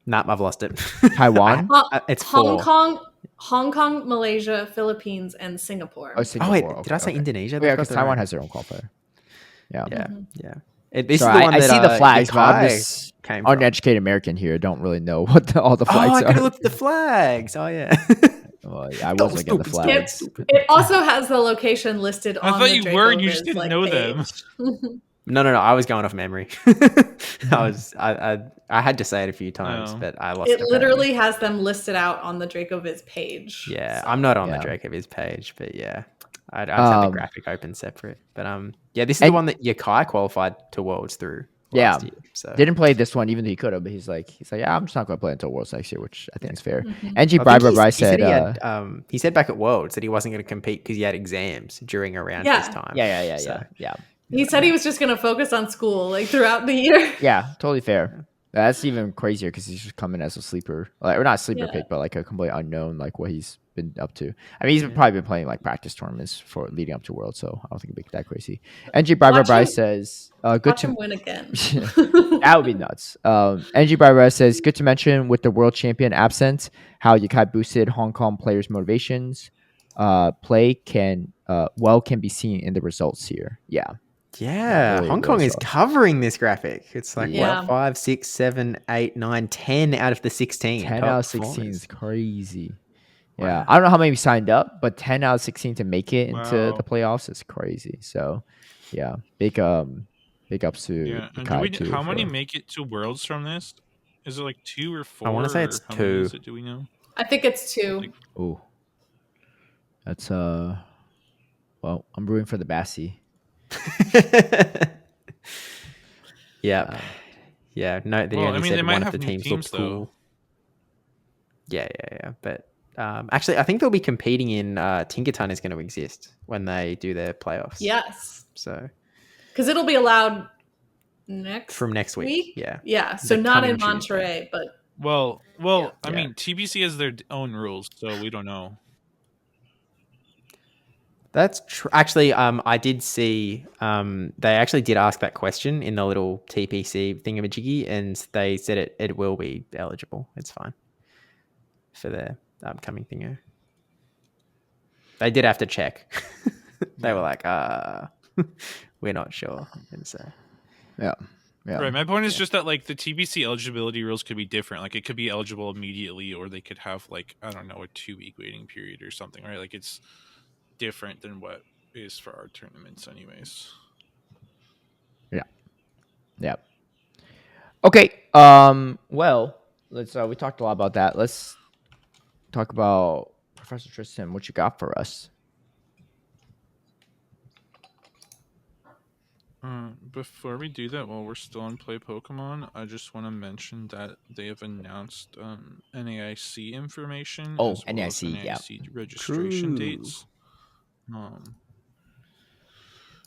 Nah, I've lost it. Taiwan. It's Hong 4. Kong, Malaysia, Philippines, and Singapore. Oh, Singapore. Wait, okay, did I say Indonesia? Yeah, because Taiwan has their own qualifier. Yeah. This Sorry, is the one I that, see the flags, but I'm Yakai just came from. uneducated American here. Don't really know what all the flags I are. could have looked at the flags. Oh yeah. Well, yeah, I was looking at the flags. It also has the location listed on I thought the you were. You Draco just Viz, didn't know them. page. No. I was going off memory. I had to say it a few times, No. but I lost It it. literally has them listed out on the Dracoviz page. Yeah, so. I'm not on the Yeah. Dracoviz page, but yeah, I just had the graphic open separate. But yeah, this is the And- one that Yakai qualified to Worlds through Yeah. last year. So Didn't play this one, even though he could have. But he's like, yeah, I'm just not going to play until Worlds next year, which I think is fair. Mhm. NG I think Briber he said, he said back at Worlds that he wasn't going to compete because he had exams during around Yeah. his time. yeah. He said he was just going to focus on school like throughout the year. Yeah, totally fair. That's even crazier because he's just coming as a sleeper, or not a sleeper Yeah. pick, but like a complete unknown, like what he's been up to. I mean, he's probably been playing like practice tournaments for leading up to World, so I don't think it'd be that crazy. NG Briber Watch says, "Good Watch to him win again. that would be nuts." NG Briber says, "Good to mention with the world champion absent, how Yakai boosted Hong Kong players' motivations. Play can be seen in the results here. Yeah, Yeah, really, Hong Kong really is solid. covering this graphic. It's like Yeah. 5, 6, 7, 8, 9, 10 out of the 16. 10 top out of 16 performers. is crazy. Yeah, Wow. I don't know how many signed up, but 10 out of 16 to make it into Wow. the playoffs is crazy. So, yeah, big ups to Yeah. And Kai do too. how many for- make it to Worlds from this? Is it like 2 or 4? I wanna say it's or how many is 2. it? Do we know? I think it's 2. Oh, that's well, I'm rooting for the Bassie. Yep. Yeah. Note that he Well, only I mean, said they might one of have the new teams teams, looked cool. though. Yeah. But actually, I think they'll be competing in Tinkerton is going to exist when they do their playoffs. Yes. So Because it'll be allowed from next week. Yeah. Yeah. So The not in coming Monterey, but Well, Yeah. I mean, TBC has their own rules, so we don't know. That's true. Actually, I did see they actually did ask that question in the little TPC thingamajiggy, and they said it will be eligible. It's fine for the upcoming thingo. They did have to check. They were like, we're not sure. And so Yeah. Right. My point is just that like the TBC eligibility rules could be different. Like it could be eligible immediately, or they could have like, I don't know, a 2-week waiting period or something, right? Like it's different than what is for our tournaments anyways. Yeah. Okay. Well, let's we talked a lot about that. Let's talk about Professor Tristen. What you got for us? Before we do that, while we're still on Play Pokemon, I just want to mention that they have announced NAIC information. Oh, as well as NAIC, yeah. NAIC registration True. dates.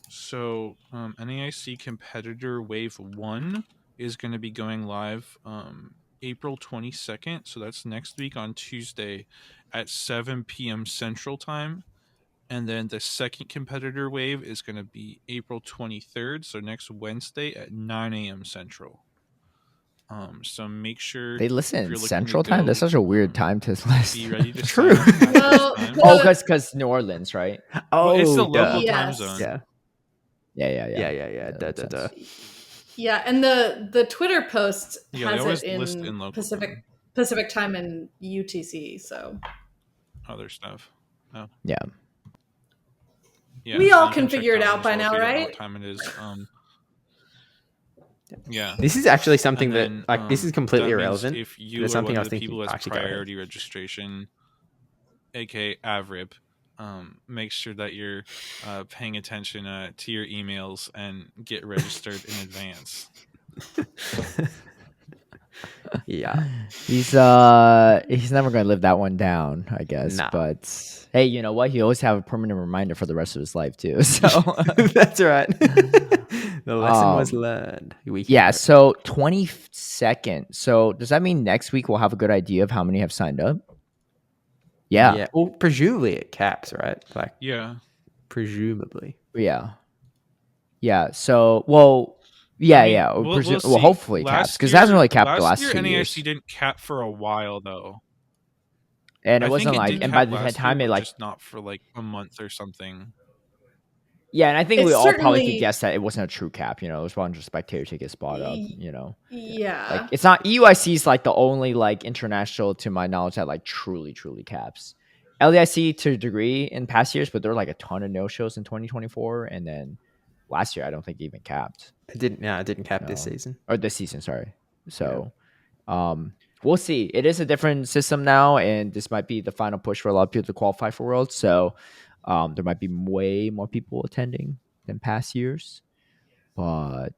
So NAIC Competitor Wave 1 is going to be going live April 22nd. So that's next week on Tuesday at 7 p.m. Central Time. And then the second competitor wave is going to be April 23rd. So next Wednesday at 9 a.m. Central. So make sure They if listen you're looking to Central Time. That's go, such a weird time to list. be ready to True. sign up at Well, this time. Oh, because New Orleans, right? Oh, Well, it's the duh. local time Yes. zone. Yeah. Yeah. Duh, makes duh, duh. sense. yeah, and the Twitter post Yeah, they has always it list in in local Pacific time and UTC. So other stuff. Yeah. Yeah, We so all you can check figure it that out as by well now, if you don't know right? What time it is? Yeah. This is actually something And that then, like this is completely that means irrelevant. If you There's are something one I of was the thinking. people that's Actually, go ahead. priority registration, aka AVRIP, make sure that you're paying attention to your emails and get registered in advance. Yeah. He's never gonna live that one down, I guess. No. But hey, you know what? He always have a permanent reminder for the rest of his life too. So That's right. The lesson was learned. yeah. So 22nd. So does that mean next week we'll have a good idea of how many have signed up? Yeah. Yeah. Well, presumably it caps, right? Like Yeah. presumably. Yeah. So well. Yeah, I mean, yeah. we'll Well, see. hopefully it caps because it hasn't really capped the last year, 2 NAIC years. didn't cap for a while though. And I it think wasn't like, did and cap by the last time year, it but like, just not for like a month or something. yeah, and I think It's we all probably certainly- could guess that it wasn't a true cap. You know, it was one just spectator tickets bought up. You know, Yeah. like it's not EUIC is like the only like international to my knowledge that like truly caps. LEIC to a degree in past years, but there were like a ton of no shows in 2024, and then last year I don't think it even capped. It didn't cap this season. Or this season, sorry. So we'll see. It is a different system now, and this might be the final push for a lot of people to qualify for Worlds. So there might be way more people attending than past years. But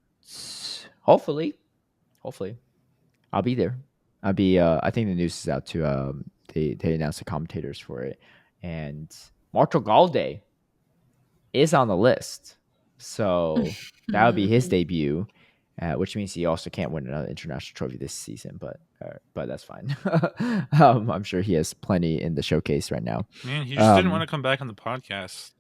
hopefully I'll be there. I'll be I think the news is out to they announced the commentators for it, and Marco Galde is on the list, so that would be his debut, which means he also can't win another international trophy this season, but that's fine. I'm sure he has plenty in the showcase right now. Man, he just didn't want to come back on the podcast.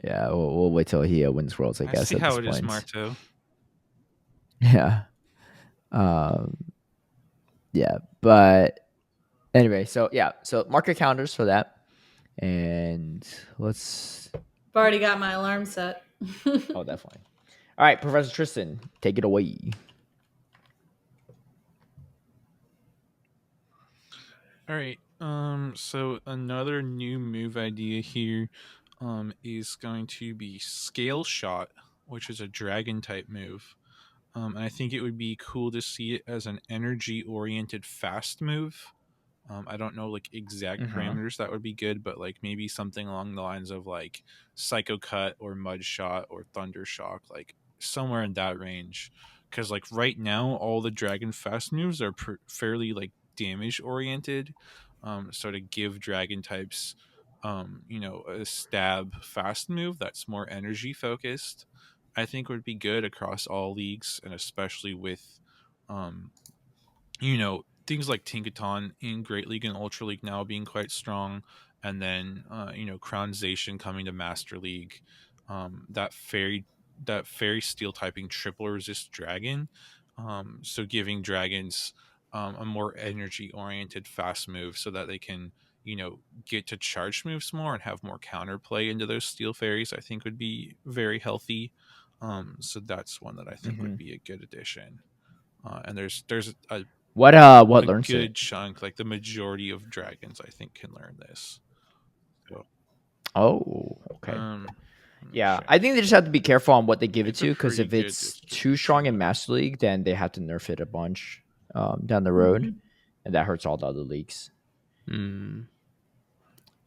Yeah, we'll wait till he wins Worlds, I guess. See how it is, Marto. Yeah. Yeah, but anyway, so mark your calendars for that, and let's. I've already got my alarm set. Oh, definitely. All right, Professor Tristen, take it away. All right. So another new move idea here, is going to be Scale Shot, which is a dragon type move. And I think it would be cool to see it as an energy-oriented fast move. I don't know like exact parameters that would be good, but like maybe something along the lines of like Psycho Cut or Mud Shot or Thunder Shock, like somewhere in that range. Because like right now, all the dragon fast moves are fairly like damage oriented. So to give dragon types, a stab fast move that's more energy focused, I think would be good across all leagues, and especially with, things like Tinkaton in Great League and Ultra League now being quite strong, and then Crownization coming to Master League, that fairy steel typing triple resist dragon, so giving dragons a more energy oriented fast move so that they can get to charge moves more and have more counterplay into those steel fairies, I think would be very healthy. So that's one that I think would be a good addition. And there's a what learns good it? chunk, like the majority of dragons I think can learn this. So, okay. Yeah, I think they just have to be careful on what they give it to, because if it's too strong in Master League, then they have to nerf it a bunch down the road, and that hurts all the other leagues.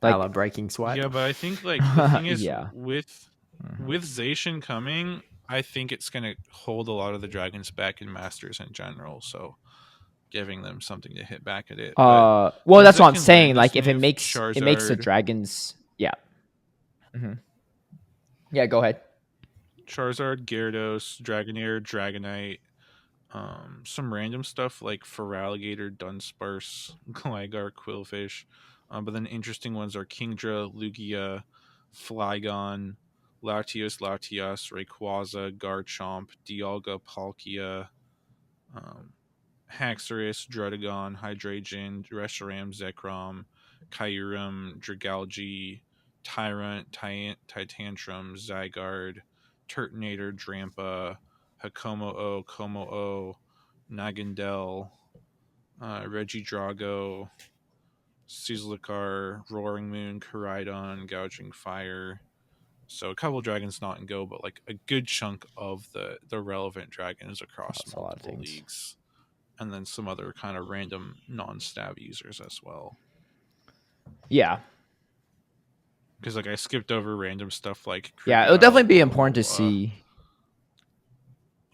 Like breaking swipe. Yeah, but I think like the thing is with Zacian coming, I think it's gonna hold a lot of the dragons back in Masters in general. So giving them something to hit back at it. Well, that's what I'm saying. Like if it makes the dragons, yeah. Yeah, go ahead. Charizard, Gyarados, Dragonair, Dragonite, some random stuff like Feraligatr, Dunsparce, Gligar, Quillfish. But then interesting ones are Kingdra, Lugia, Flygon, Latios, Rayquaza, Garchomp, Dialga, Palkia, Haxorus, Druddigon, Hydreigon, Reshiram, Zekrom, Kyurem, Dragalge, Tyrant, Titantrum, Zygarde, Turtonator, Drampa, Hakomo-O, Como-O, Nagandel, Regidrago, Sizzlikar, Roaring Moon, Koraidon, Gouging Fire. So a couple dragons not in Go, but like a good chunk of the relevant dragons across multiple leagues. And then some other kind of random non-stab users as well. Yeah. Because like I skipped over random stuff like Krigel, it would definitely be important to see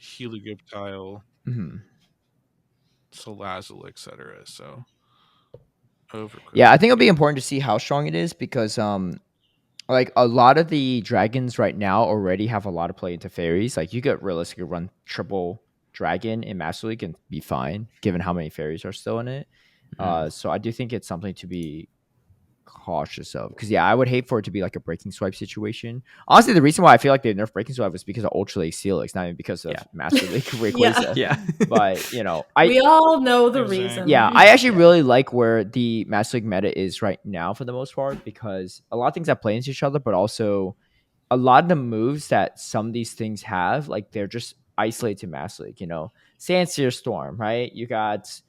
Helioptile, Salazzle, etc. So yeah, I think it'll be important to see how strong it is, because like a lot of the dragons right now already have a lot of play into fairies. Like you could realistically run triple dragon in Master League and be fine, given how many fairies are still in it. So I do think it's something to be cautious of, because I would hate for it to be like a breaking swipe situation. Honestly, the reason why I feel like they nerfed breaking swipe was because of Ultra League Steelix, not even because of Master League Rayquaza. But we all know the reason. Yeah, I actually really like where the Master League meta is right now for the most part, because a lot of things that play into each other, but also a lot of the moves that some of these things have, like they're just isolated to Master League. Sandsear Storm, right? You got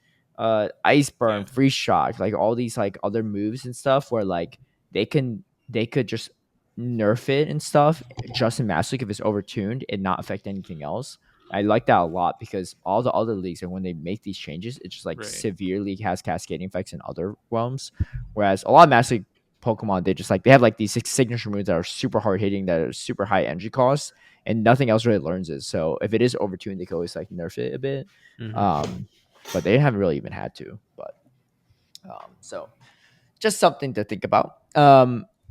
Ice Burn, Freeze Shock, like all these like other moves and stuff where like they can they could just nerf it and stuff just in Master League if it's overtuned and not affect anything else. I like that a lot because all the other leagues, and when they make these changes, it just like Right. severely has cascading effects in other realms. Whereas a lot of Master League Pokemon, they just like they have like these signature moves that are super hard hitting, that are super high energy costs, and nothing else really learns it. So if it is overtuned, they can always like nerf it a bit. But they haven't really even had to. But so just something to think about.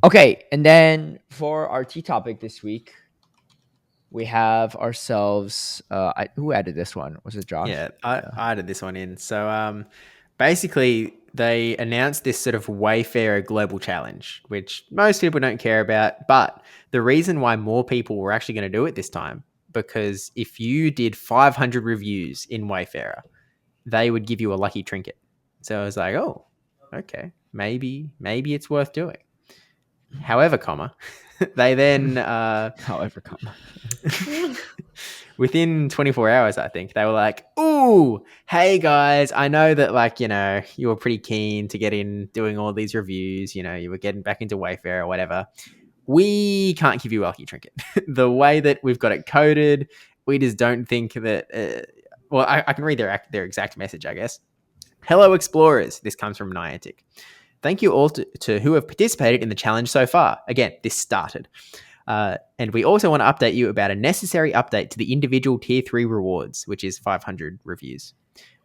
Okay, and then for our tea topic this week, we have ourselves. Who added this one? Was it Josh? Yeah, I added this one in. So basically, they announced this sort of Wayfarer Global Challenge, which most people don't care about. But the reason why more people were actually going to do it this time, because if you did 500 reviews in Wayfarer, they would give you a lucky trinket. So I was like, oh, okay, maybe it's worth doing. However, they then However, within 24 hours, I think they were like, ooh, hey guys, I know that like, you were pretty keen to get in doing all these reviews, you were getting back into Wayfair or whatever. We can't give you a lucky trinket. The way that we've got it coded, we just don't think that, I can read their exact message, I guess. Hello, explorers. This comes from Niantic. Thank you all to who have participated in the challenge so far. Again, this started. And we also want to update you about a necessary update to the individual Tier 3 rewards, which is 500 reviews.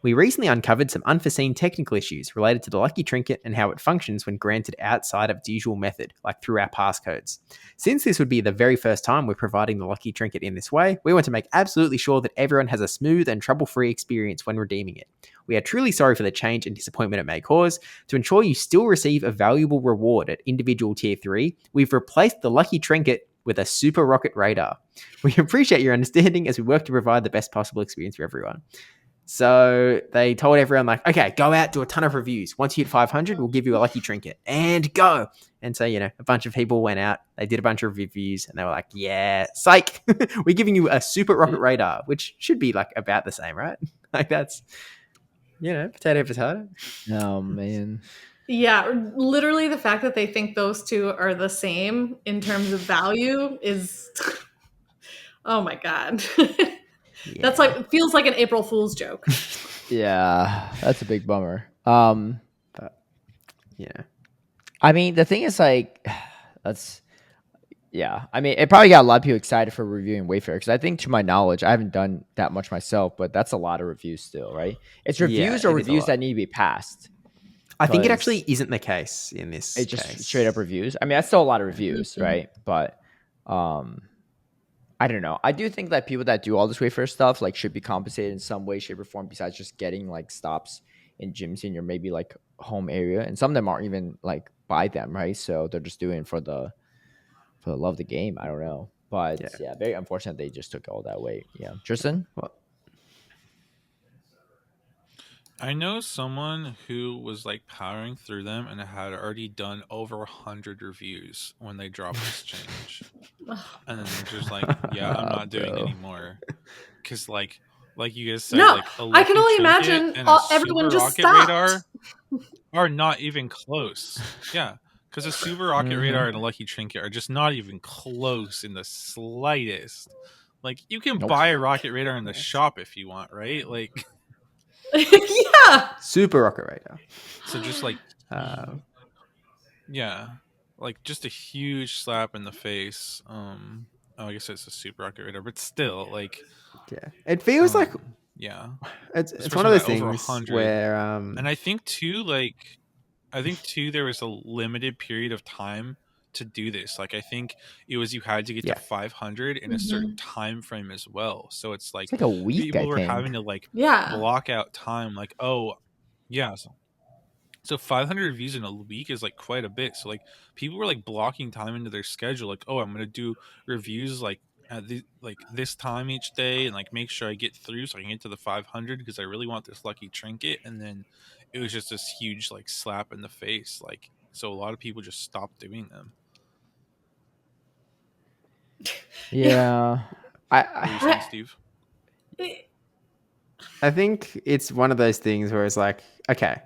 We recently uncovered some unforeseen technical issues related to the Lucky Trinket and how it functions when granted outside of its usual method, like through our passcodes. Since this would be the very first time we're providing the Lucky Trinket in this way, we want to make absolutely sure that everyone has a smooth and trouble-free experience when redeeming it. We are truly sorry for the change and disappointment it may cause. To ensure you still receive a valuable reward at individual Tier 3, we've replaced the Lucky Trinket with a Super Rocket Radar. We appreciate your understanding as we work to provide the best possible experience for everyone. So they told everyone, like, okay, go out, do a ton of reviews. Once you hit 500, we'll give you a lucky trinket. And go. And so, a bunch of people went out. They did a bunch of reviews. And they were like, yeah, psych. We're giving you a Super Rocket Radar, which should be, like, about the same, right? Like, that's, potato. oh, man. Yeah, literally the fact that they think those two are the same in terms of value is... oh, my God. Yeah. That's like, feels like an April Fool's joke. Yeah, that's a big bummer. But, yeah. I mean, the thing is, like, yeah. I mean, it probably got a lot of people excited for reviewing Wayfair because I think, to my knowledge, I haven't done that much myself, but that's a lot of reviews still, right? It's reviews or reviews that need to be passed. I think it actually isn't the case in this It's just case. straight up reviews. I mean, that's still a lot of reviews, right? But I don't know. I do think that people that do all this Wayfair stuff like should be compensated in some way, shape, or form besides just getting like stops in gyms in your maybe like home area. And some of them aren't even like by them, right? So they're just doing it for the love of the game. I don't know. But yeah, very unfortunate they just took all that way. Yeah. Tristan? What? I know someone who was like powering through them and had already done over 100 reviews when they dropped this change. And then they're just like, yeah, I'm not doing anymore. Because like you guys said, No, like a I can only Lucky Trinket imagine and everyone Super just Rocket stopped. Radar are not even close. Yeah, because a Super Rocket Radar and a Lucky Trinket are just not even close in the slightest. Like, you can buy a Rocket Radar in the shop if you want, right? Like, yeah. Super Rocket Radar. so just like, yeah, like just a huge slap in the face. I guess it's a Super Rocket Radar, but still, like, yeah, it feels like, yeah, it's one of those things 100. where, and I think too, there was a limited period of time to do this. Like, I think it was, you had to get to 500 in a certain time frame as well. So it's like a week. People I were think. having to like Yeah. block out time. Like, oh, yeah. So 500 reviews in a week is like quite a bit. So like people were like blocking time into their schedule. Like, oh, I'm gonna do reviews like at this time each day, and like make sure I get through so I can get to the 500 because I really want this lucky trinket. And then it was just this huge like slap in the face. Like, so a lot of people just stopped doing them. Yeah. What are you saying, Steve? I think it's one of those things where it's like, okay,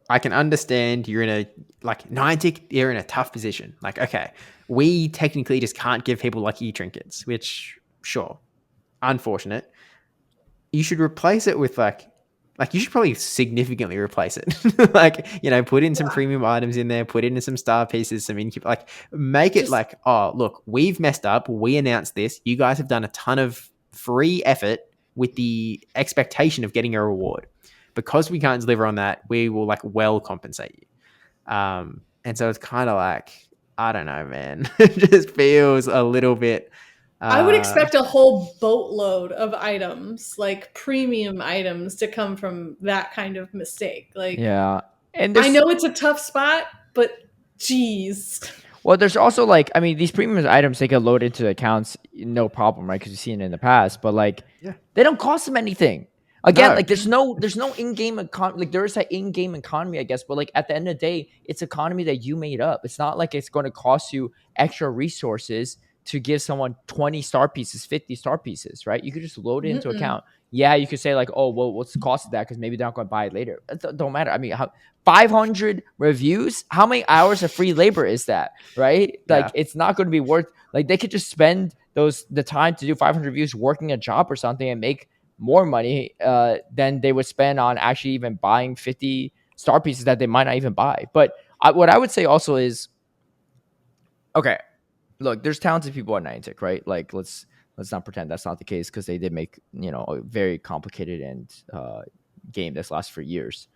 I can understand you're in a like Niantic, you're in a tough position. Like, okay, we technically just can't give people lucky trinkets, which sure, unfortunate. You should replace it with like you should probably significantly replace it. Like, put in some premium items in there, put in some star pieces, some like make it like, oh, look, we've messed up. We announced this. You guys have done a ton of free effort with the expectation of getting a reward. Because we can't deliver on that, we will like well compensate you. And so it's kind of like, I don't know, man. It just feels a little bit. I would expect a whole boatload of items, like premium items, to come from that kind of mistake. Like, Yeah. And I know it's a tough spot, but geez. Well, there's also like, I mean, these premium items, they can load into the accounts, no problem, right? Because you've seen it in the past, but like, they don't cost them anything. Again, like there's no in-game economy. Like there is that in-game economy, I guess, but like at the end of the day, it's economy that you made up. It's not like it's going to cost you extra resources to give someone 20 star pieces, 50 star pieces, right? You could just load it into account. Yeah, you could say like, oh, well, what's the cost of that? Because maybe they're not going to buy it later. It don't matter. I mean, 500 reviews? How many hours of free labor is that, right? Like, it's not going to be worth. Like, they could just spend the time to do 500 reviews working a job or something and make more money than they would spend on actually even buying 50 star pieces that they might not even buy. But what I would say also is, okay, look, there's talented people at Niantic, right? Like, let's not pretend that's not the case, because they did make a very complicated and game that's lasted for years.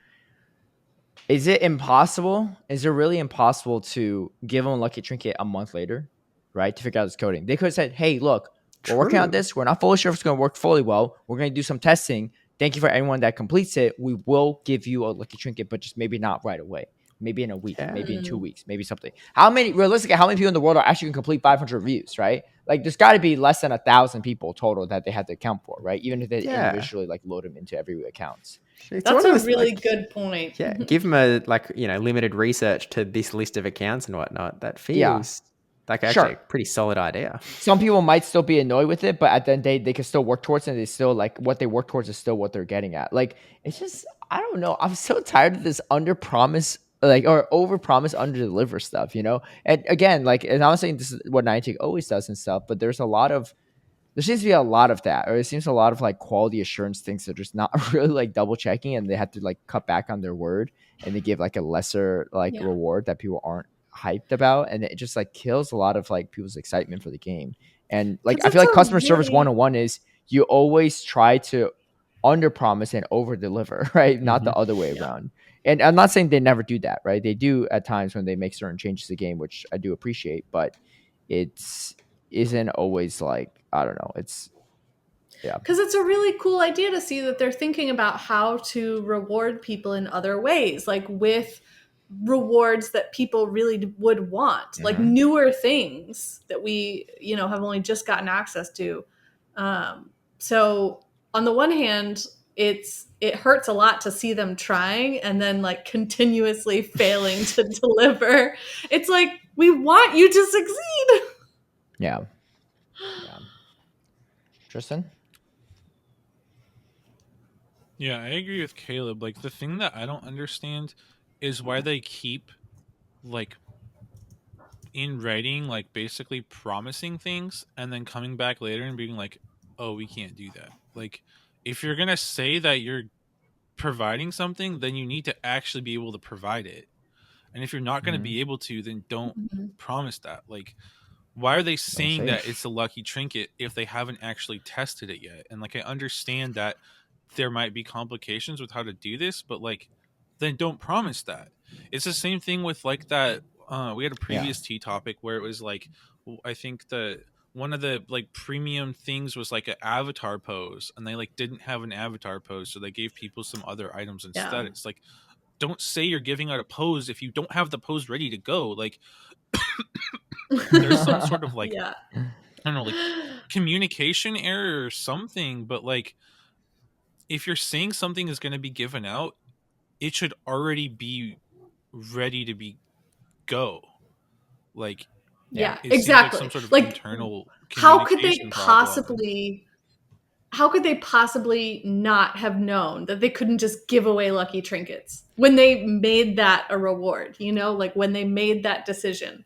Is it impossible? Is it really impossible to give them a Lucky Trinket a month later, right, to figure out this coding? They could have said, hey, look, we're working on this. We're not fully sure if it's going to work fully well. We're going to do some testing. Thank you for anyone that completes it. We will give you a Lucky Trinket, but just maybe not right away. Maybe in a week, maybe in 2 weeks, maybe something. Realistically, how many people in the world are actually going to complete 500 reviews, right? Like, there's got to be less than 1,000 people total that they have to account for, right? Even if they individually like load them into every account. That's a really good point. Yeah, give them a limited research to this list of accounts and whatnot. That feels like actually a pretty solid idea. Some people might still be annoyed with it, but at the end of the day, they can still work towards it. And they still like what they work towards is still what they're getting at. Like, it's just, I don't know. I'm so tired of this under promise, or over promise, under deliver stuff, And again, like, and I'm saying this is what Niantic always does and stuff, but there seems to be a lot of that, or it seems a lot of like quality assurance things that are just not really like double checking, and they have to like cut back on their word, and they give like a lesser reward that people aren't hyped about, and it just like kills a lot of like people's excitement for the game. And like, I feel like customer service 101 is you always try to under promise and over deliver, right? Not the other way around. And I'm not saying they never do that, right? They do at times when they make certain changes to the game, which I do appreciate, but it's isn't always like, I don't know. It's because it's a really cool idea to see that they're thinking about how to reward people in other ways, like with rewards that people really would want, like newer things that we have only just gotten access to. So on the one hand, it hurts a lot to see them trying and then like continuously failing to deliver. It's like, we want you to succeed. Yeah. Tristen? Yeah, I agree with Caleb. Like, the thing that I don't understand is why they keep like in writing, like basically promising things and then coming back later and being like, oh, we can't do that. Like, if you're gonna say that you're providing something, then you need to actually be able to provide it. And if you're not going to be able to, then don't promise that. Like, why are they saying that it's a Lucky Trinket if they haven't actually tested it yet? And like, I understand that there might be complications with how to do this, but like, then don't promise that. It's the same thing with like that. We had a previous T topic where it was like, I think one of the like premium things was like an avatar pose, and they like didn't have an avatar pose, so they gave people some other items instead. It's like, don't say you're giving out a pose if you don't have the pose ready to go. Like, there's some sort of like, I don't know, like communication error or something, but like, if you're saying something is going to be given out, it should already be ready to be go. Like, exactly. Like some sort of like, internal how could they communication problem. possibly how could they possibly not have known that they couldn't just give away lucky trinkets when they made that a reward, like when they made that decision?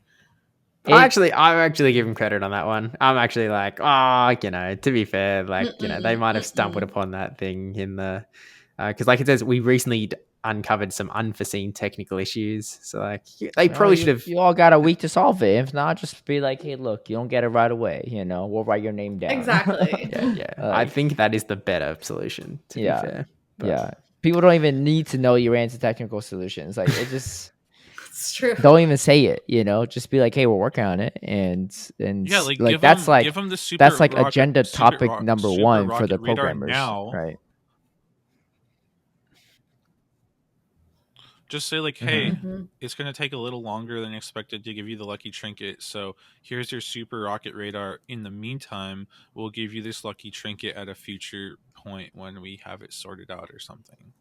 I'm actually giving credit on that one. I'm actually like, to be fair, they might have stumbled upon that thing in the, because like it says, we recently uncovered some unforeseen technical issues. So like, they probably should have. You all got a week to solve it. If not, just be like, hey, look, you don't get it right away. We'll write your name down. Exactly. Yeah. I think that is the better solution, to be fair. But. Yeah. People don't even need to know your answer technical solutions. Like, it just. It's true. Don't even say it, just be like, hey, we're working on it. And yeah, like like give them the super that's like rocket, agenda topic number super one for the programmers. Now. Right. Just say like, hey, it's going to take a little longer than expected to give you the lucky trinket. So here's your super rocket radar. In the meantime, we'll give you this lucky trinket at a future point when we have it sorted out or something.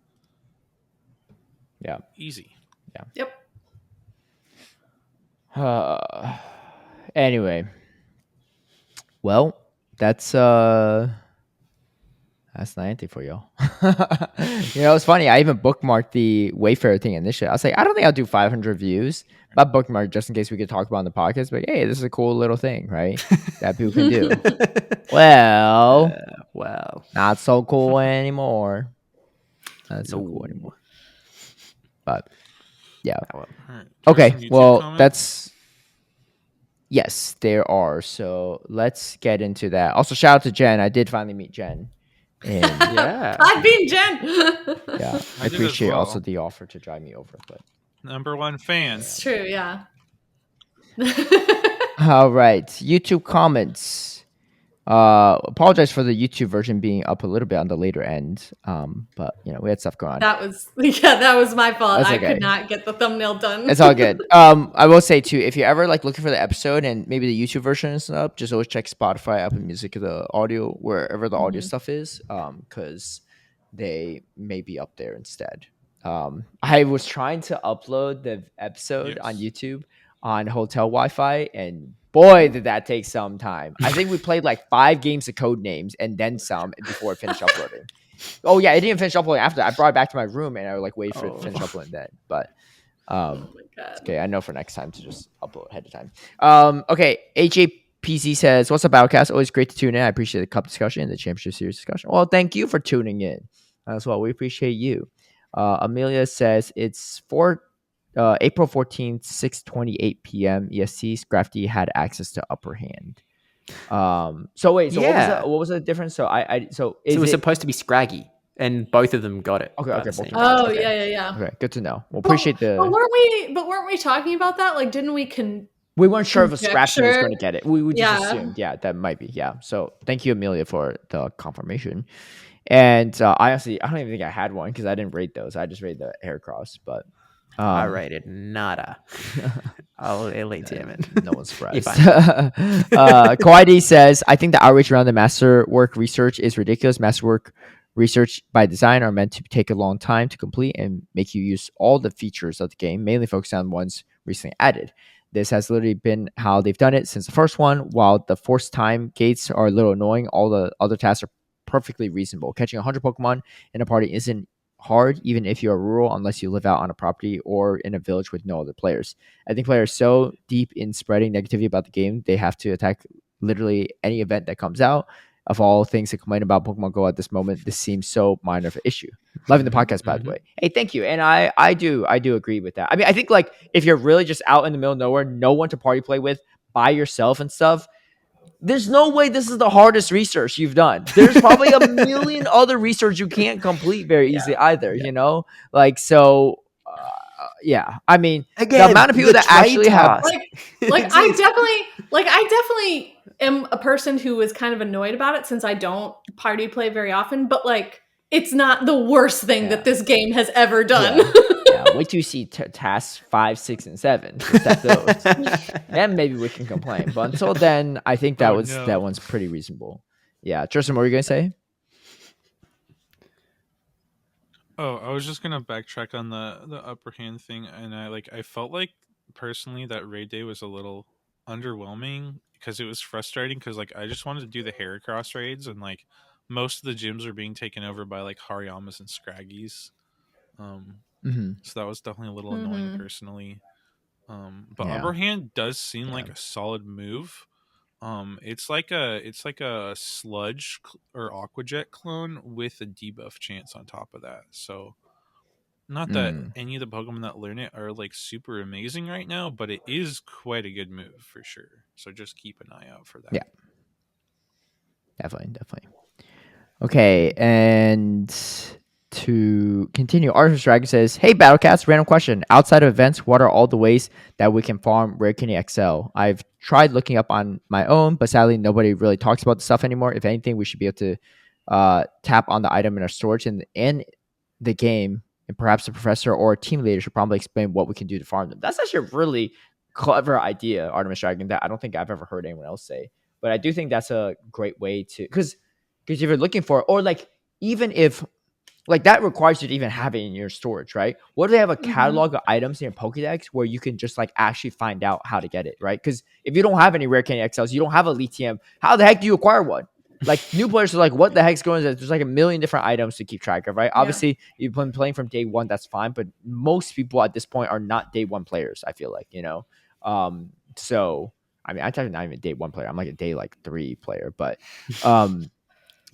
Yeah. Easy. Yeah. Yep. Anyway, well, that's Niantic for y'all. It's funny. I even bookmarked the Wayfarer thing initially. I was like, I don't think I'll do 500 views, but bookmark just in case we could talk about on the podcast. But hey, this is a cool little thing, right? That people can do. Well, not so cool anymore. Not so cool anymore. But yeah. Right. Okay. Well, comment? that's. Yes, there are. So let's get into that. Also, shout out to Jen. I did finally meet Jen. And yeah. I've been Jen. Yeah. I appreciate also the offer to drive me over. But #1 fan. It's true, yeah. All right. YouTube comments. Apologize for the YouTube version being up a little bit on the later end. But we had stuff going on. That was my fault. That's I okay. could not get the thumbnail done. It's all good. I will say too, if you're ever like looking for the episode and maybe the YouTube version is up, just always check Spotify, Apple Music, the audio, wherever the audio stuff is, because they may be up there instead. I was trying to upload the episode on YouTube on hotel Wi-Fi, and boy, did that take some time. I think we played like 5 games of Code Names and then some before it finished uploading. Oh yeah, it didn't finish uploading after that. I brought it back to my room and I would like wait for it to finish uploading then. But oh my God. Okay, I know for next time to just upload ahead of time. Okay, HAPC says, "What's up, Battlecast? Always great to tune in. I appreciate the cup discussion and the championship series discussion. Well, thank you for tuning in as well. We appreciate you." Amelia says it's for April 14th, 6:28 p.m. EST. Scrafty had access to upper hand. So wait, so what was the difference? So it was supposed to be Scraggy, and both of them got it. Okay. Oh, okay. Yeah. Okay, good to know. We'll appreciate the. But weren't we talking about that? Like, didn't we We weren't sure if a Scrafty was going to get it. We just assumed, that might be, So thank you, Amelia, for the confirmation. And honestly, I don't even think I had one because I didn't rate those. I just rated the Heracross, but I rated nada. I'll elite damn it. No one's surprised. Kawaii says, I think the outreach around the masterwork research is ridiculous. Masterwork research by design are meant to take a long time to complete and make you use all the features of the game, mainly focused on ones recently added. This has literally been how they've done it since the first one. While the forced time gates are a little annoying, all the other tasks are perfectly reasonable. Catching 100 Pokemon in a party isn't hard, even if you're rural, unless you live out on a property or in a village with no other players. I think players are so deep in spreading negativity about the game, they have to attack literally any event that comes out. Of all things to complain about Pokemon Go at this moment, this seems so minor of an issue. Loving the podcast, by the way. Hey, thank you. And I do agree with that. I mean, I think like if you're really just out in the middle of nowhere, no one to party play with, by yourself and stuff, there's no way this is the hardest research you've done. There's probably a million other research you can't complete very easily either, Like, so, I mean, again, the amount of people that actually have... I definitely am a person who is kind of annoyed about it since I don't party play very often, but like, it's not the worst thing that this game has ever done. Wait till you see tasks 5, 6, and 7. Just at those. Then maybe we can complain. But until then, I think that one's pretty reasonable. Yeah, Tristan, what were you gonna say? Oh, I was just gonna backtrack on the upper hand thing, and I felt like personally that raid day was a little underwhelming because it was frustrating because like I just wanted to do the Heracross raids and like most of the gyms are being taken over by like Hariyamas and Scraggies. So that was definitely a little annoying personally. But Yeah. Umberhand does seem like a solid move. It's like a sludge or aqua jet clone with a debuff chance on top of that. So not that any of the Pokemon that learn it are like super amazing right now, but it is quite a good move for sure. So just keep an eye out for that. Yeah. Definitely. Okay, and to continue, Arthur Dragon says, "Hey, Battlecast, random question. Outside of events, what are all the ways that we can farm Rare Candy XL? I've tried looking up on my own, but sadly, nobody really talks about the stuff anymore. If anything, we should be able to tap on the item in our storage in the game, and perhaps the professor or a team leader should probably explain what we can do to farm them." That's actually a really clever idea, Artemis Dragon, that I don't think I've ever heard anyone else say. But I do think that's a great way to, because if you're looking for, or like, even if like that requires you to even have it in your storage, right? What if they have a catalog of items in your Pokédex where you can just like actually find out how to get it, right? Because if you don't have any Rare Candy XLs, you don't have a Lithium, how the heck do you acquire one? Like, new players are like, what the heck's going on? There's like a million different items to keep track of, right? Yeah. Obviously, you've been playing from day one, that's fine. But most people at this point are not day one players, I feel like, So, I mean, I'm technically not even a day one player. I'm like a day like 3 player. But I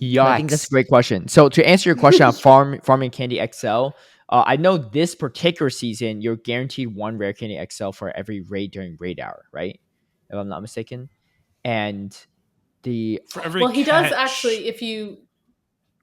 think that's a great question. So to answer your question on farming Candy XL, I know this particular season you're guaranteed 1 Rare Candy XL for every raid during raid hour, right? If I'm not mistaken. And For every he does catch. actually, if you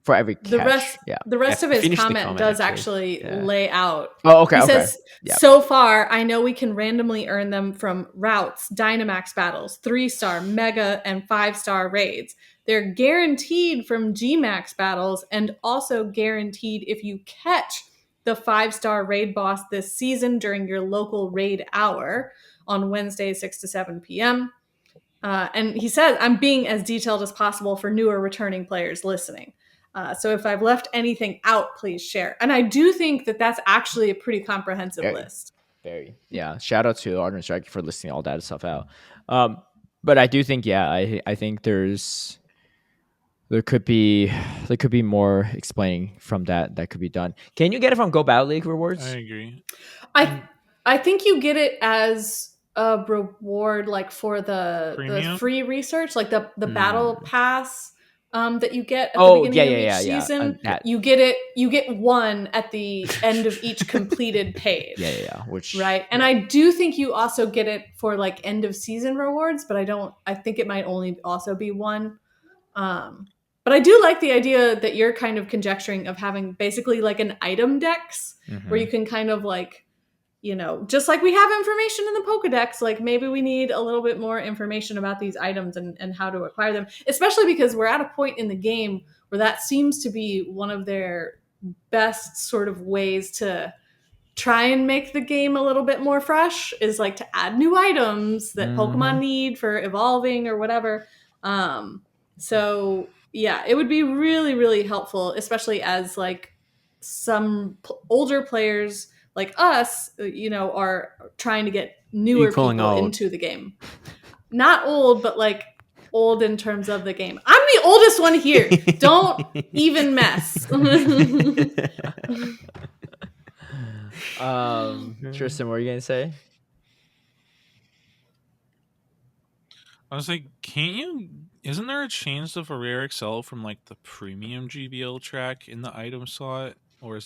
for every catch. The rest of his finish the comment does actually lay out. Oh, okay. He okay. says, so far, I know we can randomly earn them from routes, Dynamax battles, 3-star, Mega, and 5-star raids. They're guaranteed from Gmax battles, and also guaranteed if you catch the 5-star raid boss this season during your local raid hour on Wednesday, 6 to 7 p.m. And he says, I'm being as detailed as possible for newer returning players listening. So if I've left anything out, please share. And I do think that that's actually a pretty comprehensive list. Very. Yeah. Shout out to Artemis Dragon for listing all that stuff out. But I do think, I think there could be more explaining from that could be done. Can you get it from Go Battle League rewards? I agree. I think you get it as a reward, like for the free research, like the battle pass that you get at the beginning of each season. You get 1 at the end of each completed page. Which, right? And I do think you also get it for like end of season rewards, but I think it might only also be 1. But I do like the idea that you're kind of conjecturing of having basically like an item dex where you can kind of like, just like we have information in the Pokedex, like maybe we need a little bit more information about these items and how to acquire them, especially because we're at a point in the game where that seems to be one of their best sort of ways to try and make the game a little bit more fresh, is like to add new items that Pokemon need for evolving or whatever. So yeah, it would be really, really helpful, especially as like some older players like us, are trying to get newer people into the game. Not old, but like old in terms of the game. I'm the oldest one here. Don't even mess. Tristan, what are you gonna say? I was like, isn't there a chance of a rare XL from like the premium GBL track in the item slot? Or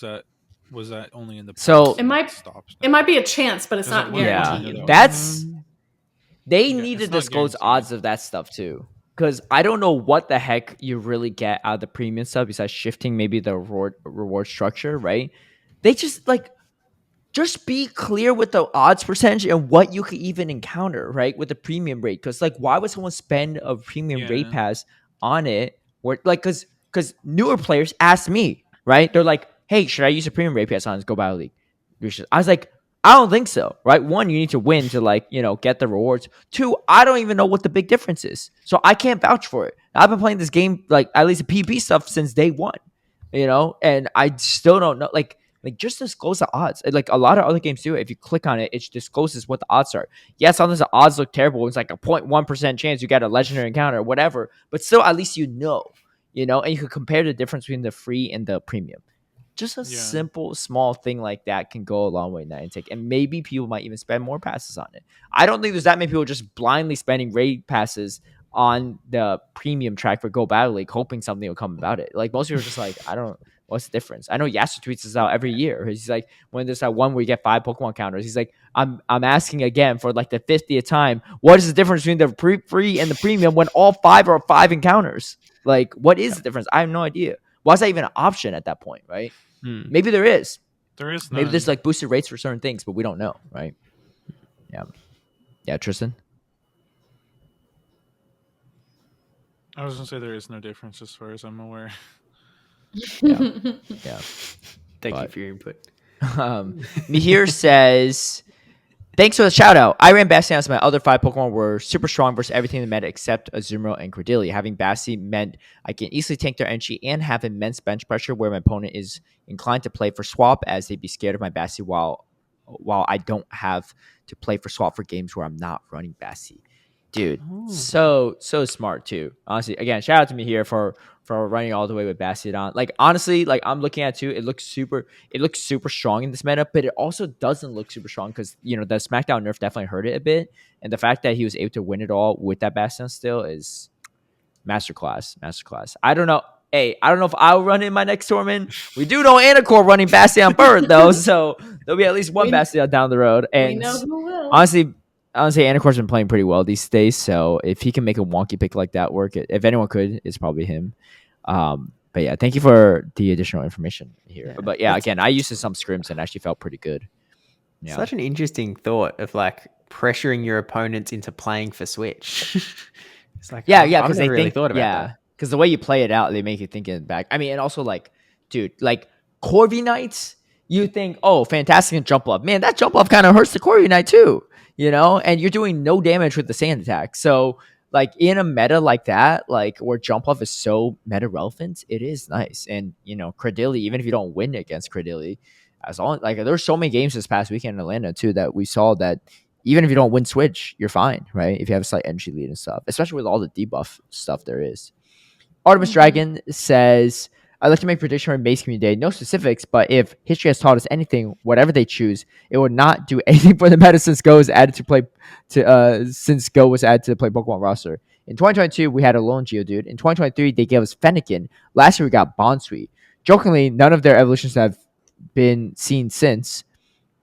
was that only in the So it might be a chance, but it's not guaranteed. They need to disclose odds of that stuff too. Because I don't know what the heck you really get out of the premium stuff besides shifting maybe the reward structure, right? They just be clear with the odds percentage and what you could even encounter, right? With the premium rate. Because why would someone spend a premium rate pass on it? Or because newer players ask me, right? They're like, hey, should I use a premium rate pass on this Go Battle League? I was like, I don't think so, right? 1, you need to win to get the rewards. 2, I don't even know what the big difference is. So I can't vouch for it. I've been playing this game, at least the PvP stuff, since day 1, and I still don't know, just disclose the odds. Like a lot of other games do it. If you click on it, it discloses what the odds are. Yes, sometimes the odds look terrible. It's like a 0.1% chance you get a legendary encounter or whatever, but still at least and you could compare the difference between the free and the premium. Just a Yeah. simple, small thing like that can go a long way in Niantic, and maybe people might even spend more passes on it. I don't think there's that many people just blindly spending raid passes on the premium track for Go Battle League, hoping something will come about it. Like most people are just like, I don't. What's the difference? I know Yasuo tweets this out every year. He's like, when there's that one where you get 5 Pokemon counters, he's like, I'm asking again for like the 50th time, what is the difference between the free and the premium when all 5 are 5 encounters? Like, what is the difference? I have no idea. Why is that even an option at that point, right? Maybe there is. There is Maybe none. there's like boosted rates for certain things, but we don't know, right? Yeah, Tristan? I was gonna say there is no difference as far as I'm aware. Yeah. Thank you for your input. Mihir says, thanks for the shout out. I ran Bastion as my other 5 Pokemon were super strong versus everything in the meta except Azumarill and Cordelia. Having Bastion meant I can easily tank their energy and have immense bench pressure where my opponent is inclined to play for swap, as they'd be scared of my Bastion while I don't have to play for swap for games where I'm not running Bastion. Dude, so smart too. Honestly, again, shout out to me here for running all the way with Bastiodon. Like honestly, like I'm looking at it too, it looks super strong in this meta, but it also doesn't look super strong because the SmackDown nerf definitely hurt it a bit, and the fact that he was able to win it all with that Bastion still is masterclass. I don't know. Hey, I don't know if I'll run in my next tournament. We do know Anacore running Bastion Bird though, so there'll be at least one Bastion down the road. And we know who will. honestly, Anacore's been playing pretty well these days, so if he can make a wonky pick like that work, if anyone could, it's probably him. But yeah, thank you for the additional information here. Yeah. But yeah, again, I used to some scrims and actually felt pretty good. Yeah. Such an interesting thought of like pressuring your opponents into playing for Switch. It's like, yeah, I've because never they really think, thought about that. because the way you play it out, they make you think it back. I mean, and also like, dude, like Corvi Knights, you think, oh, fantastic and jump up. Man, that jump up kind of hurts the Corvi Knight too, and you're doing no damage with the sand attack. So like in a meta like that, like where jump off is so meta relevant, it is nice. And Credilli, even if you don't win against Credilli, as long like there's so many games this past weekend in Atlanta too that we saw that even if you don't win Switch, you're fine, right? If you have a slight energy lead and stuff, especially with all the debuff stuff there is. Artemis Dragon says, I'd like to make a prediction for Base Community Day. No specifics, but if history has taught us anything, whatever they choose, it would not do anything for the meta since Go was added to play since Go was added to the Play Pokemon roster. In 2022, we had a lone Geodude. In 2023, they gave us Fennekin. Last year, we got Bonsweet. Jokingly, none of their evolutions have been seen since,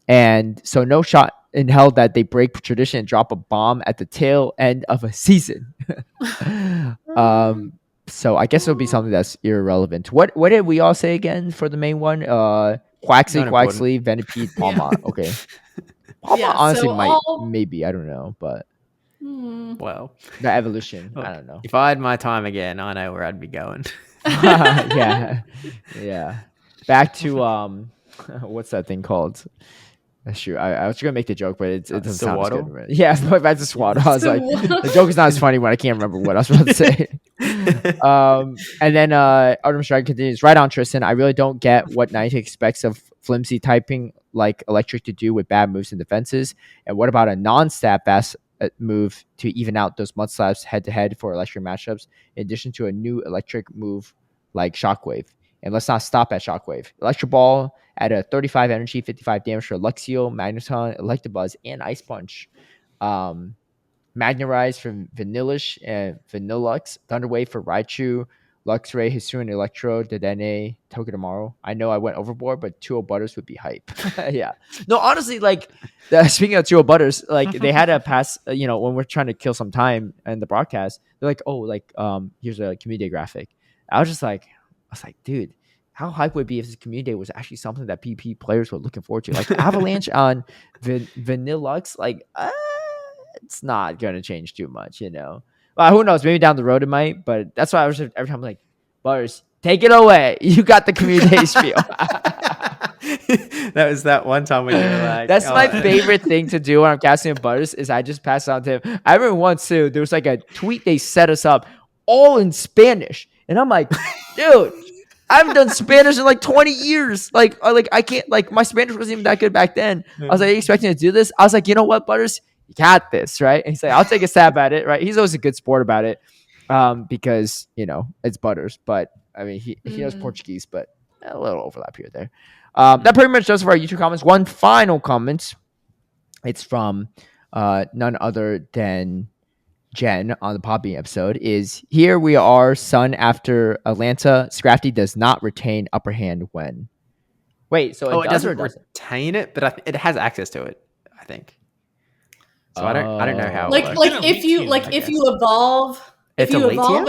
and so no shot in hell that they break tradition and drop a bomb at the tail end of a season. So I guess it'll be something that's irrelevant. What did we all say again for the main one? Quaxley, Venipede, Palma. Okay. Palma honestly maybe, I don't know, but Well, the evolution, look, I don't know. If I had my time again, I know where I'd be going. Yeah. Back to what's that thing called? That's true. I was gonna make the joke, but it doesn't sound as good. Right? Yeah, but back to Swaddle. I was like, the joke is not as funny when I can't remember what I was about to say. And then Artemis Dragon continues, right on Tristan. I really don't get what Niantic expects of flimsy typing like Electric to do with bad moves and defenses. And what about a non-stat fast move to even out those mudslaps head-to-head for Electric matchups, in addition to a new Electric move like Shockwave? And let's not stop at Shockwave. Electro Ball at a 35 energy, 55 damage for Luxio, Magneton, Electabuzz, and Ice Punch. Magnarize from Vanillish and Vanillux. Thunderwave for Raichu. Luxray, Hisuian Electro, Dedenne, Togedemaru. I know I went overboard, but 2-0 Butters would be hype. Yeah. No, honestly, like, speaking of 2-0 Butters, like, they had a pass, when we're trying to kill some time in the broadcast, they're like, oh, like, here's a community day graphic. I was like, dude, how hype would it be if this community day was actually something that PP players were looking forward to? Like, Avalanche on Vanillux, like, it's not going to change too much, Well, who knows? Maybe down the road it might, but that's why I was every time like, Butters, take it away. You got the community day spiel. That was that one time when you were like, that's my favorite thing to do when I'm casting Butters is I just pass it on to him. I remember once too, there was like a tweet they set us up all in Spanish. And I'm like, dude, I haven't done Spanish in like 20 years. Like I can't, like my Spanish wasn't even that good back then. I was like, are you expecting to do this? I was like, you know what, Butters? You got this, right? And he's like, I'll take a stab at it, right? He's always a good sport about it. because it's Butters, but I mean he knows Portuguese, but a little overlap here there. That pretty much does it for our YouTube comments. One final comment. It's from none other than Jen on the Poppy episode. Is here we are, son after Atlanta. Scrafty does not retain upper hand when. Wait, so it doesn't retain it, but it has access to it, I think. So I don't know how. Like it works. like if you if you evolve if you evolve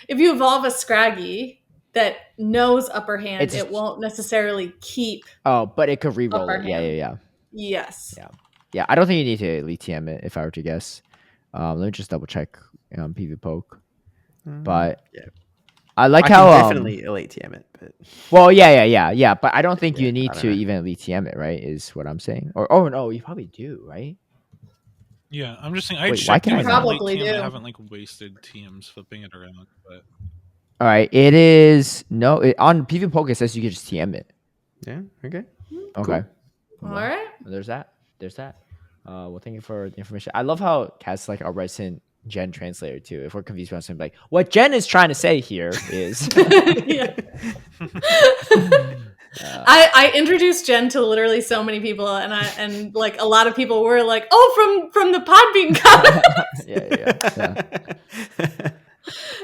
if you evolve a Scraggy that knows upper hand, it won't necessarily keep. Oh, but it could re-roll it. Yeah. Yes. Yeah. I don't think you need to elite TM it if I were to guess. Let me just double check PV Poke. But I like how definitely elite TM it. But... Well, yeah. But I don't think you need to even elite TM it, right? Is what I'm saying. Or no, you probably do, right? Yeah, I'm just saying. Why can I probably do? I haven't wasted TMs flipping it around, but. All right, it is on PV Poke. It says you can just TM it. Yeah. Okay. Okay. Cool. All right. There's that. Well, thank you for the information. I love how Kaz like our resident Jen translator too. If we're confused about something, like what Jen is trying to say here is. I introduced Jen to literally so many people, and like a lot of people were like, "Oh, from the Podbean comments." Yeah.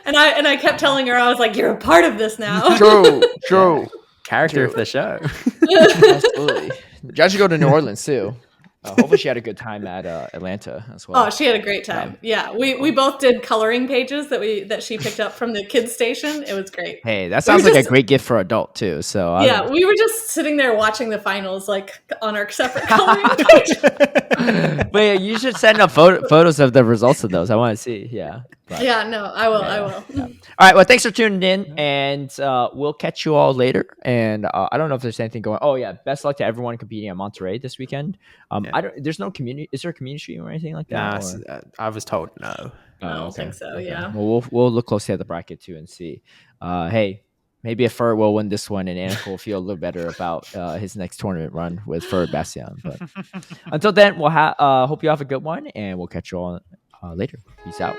And I kept telling her, I was like, "You're a part of this now." True. Character of the show. Absolutely. Jen should go to New Orleans too. Hopefully she had a good time at Atlanta as well. Oh, she had a great time. Yeah, we both did coloring pages that she picked up from the kids station. It was great. Hey, that sounds like a great gift for adult too. So we were just sitting there watching the finals, like on our separate coloring page. But yeah, you should send up photos of the results of those. I want to see. Yeah. But, I will. Yeah. All right. Well, thanks for tuning in, and we'll catch you all later. And I don't know if there's anything going. Oh yeah, best luck to everyone competing at Monterey this weekend. There's no community. Is there a community stream or anything like that? Nah, I was told no. I don't think so. Okay. Yeah. Well, we'll look closely at the bracket too and see. Hey, maybe a Fur will win this one, and Anik will feel a little better about his next tournament run with Fur Bastion. But until then, we'll hope you have a good one, and we'll catch you all later. Peace out.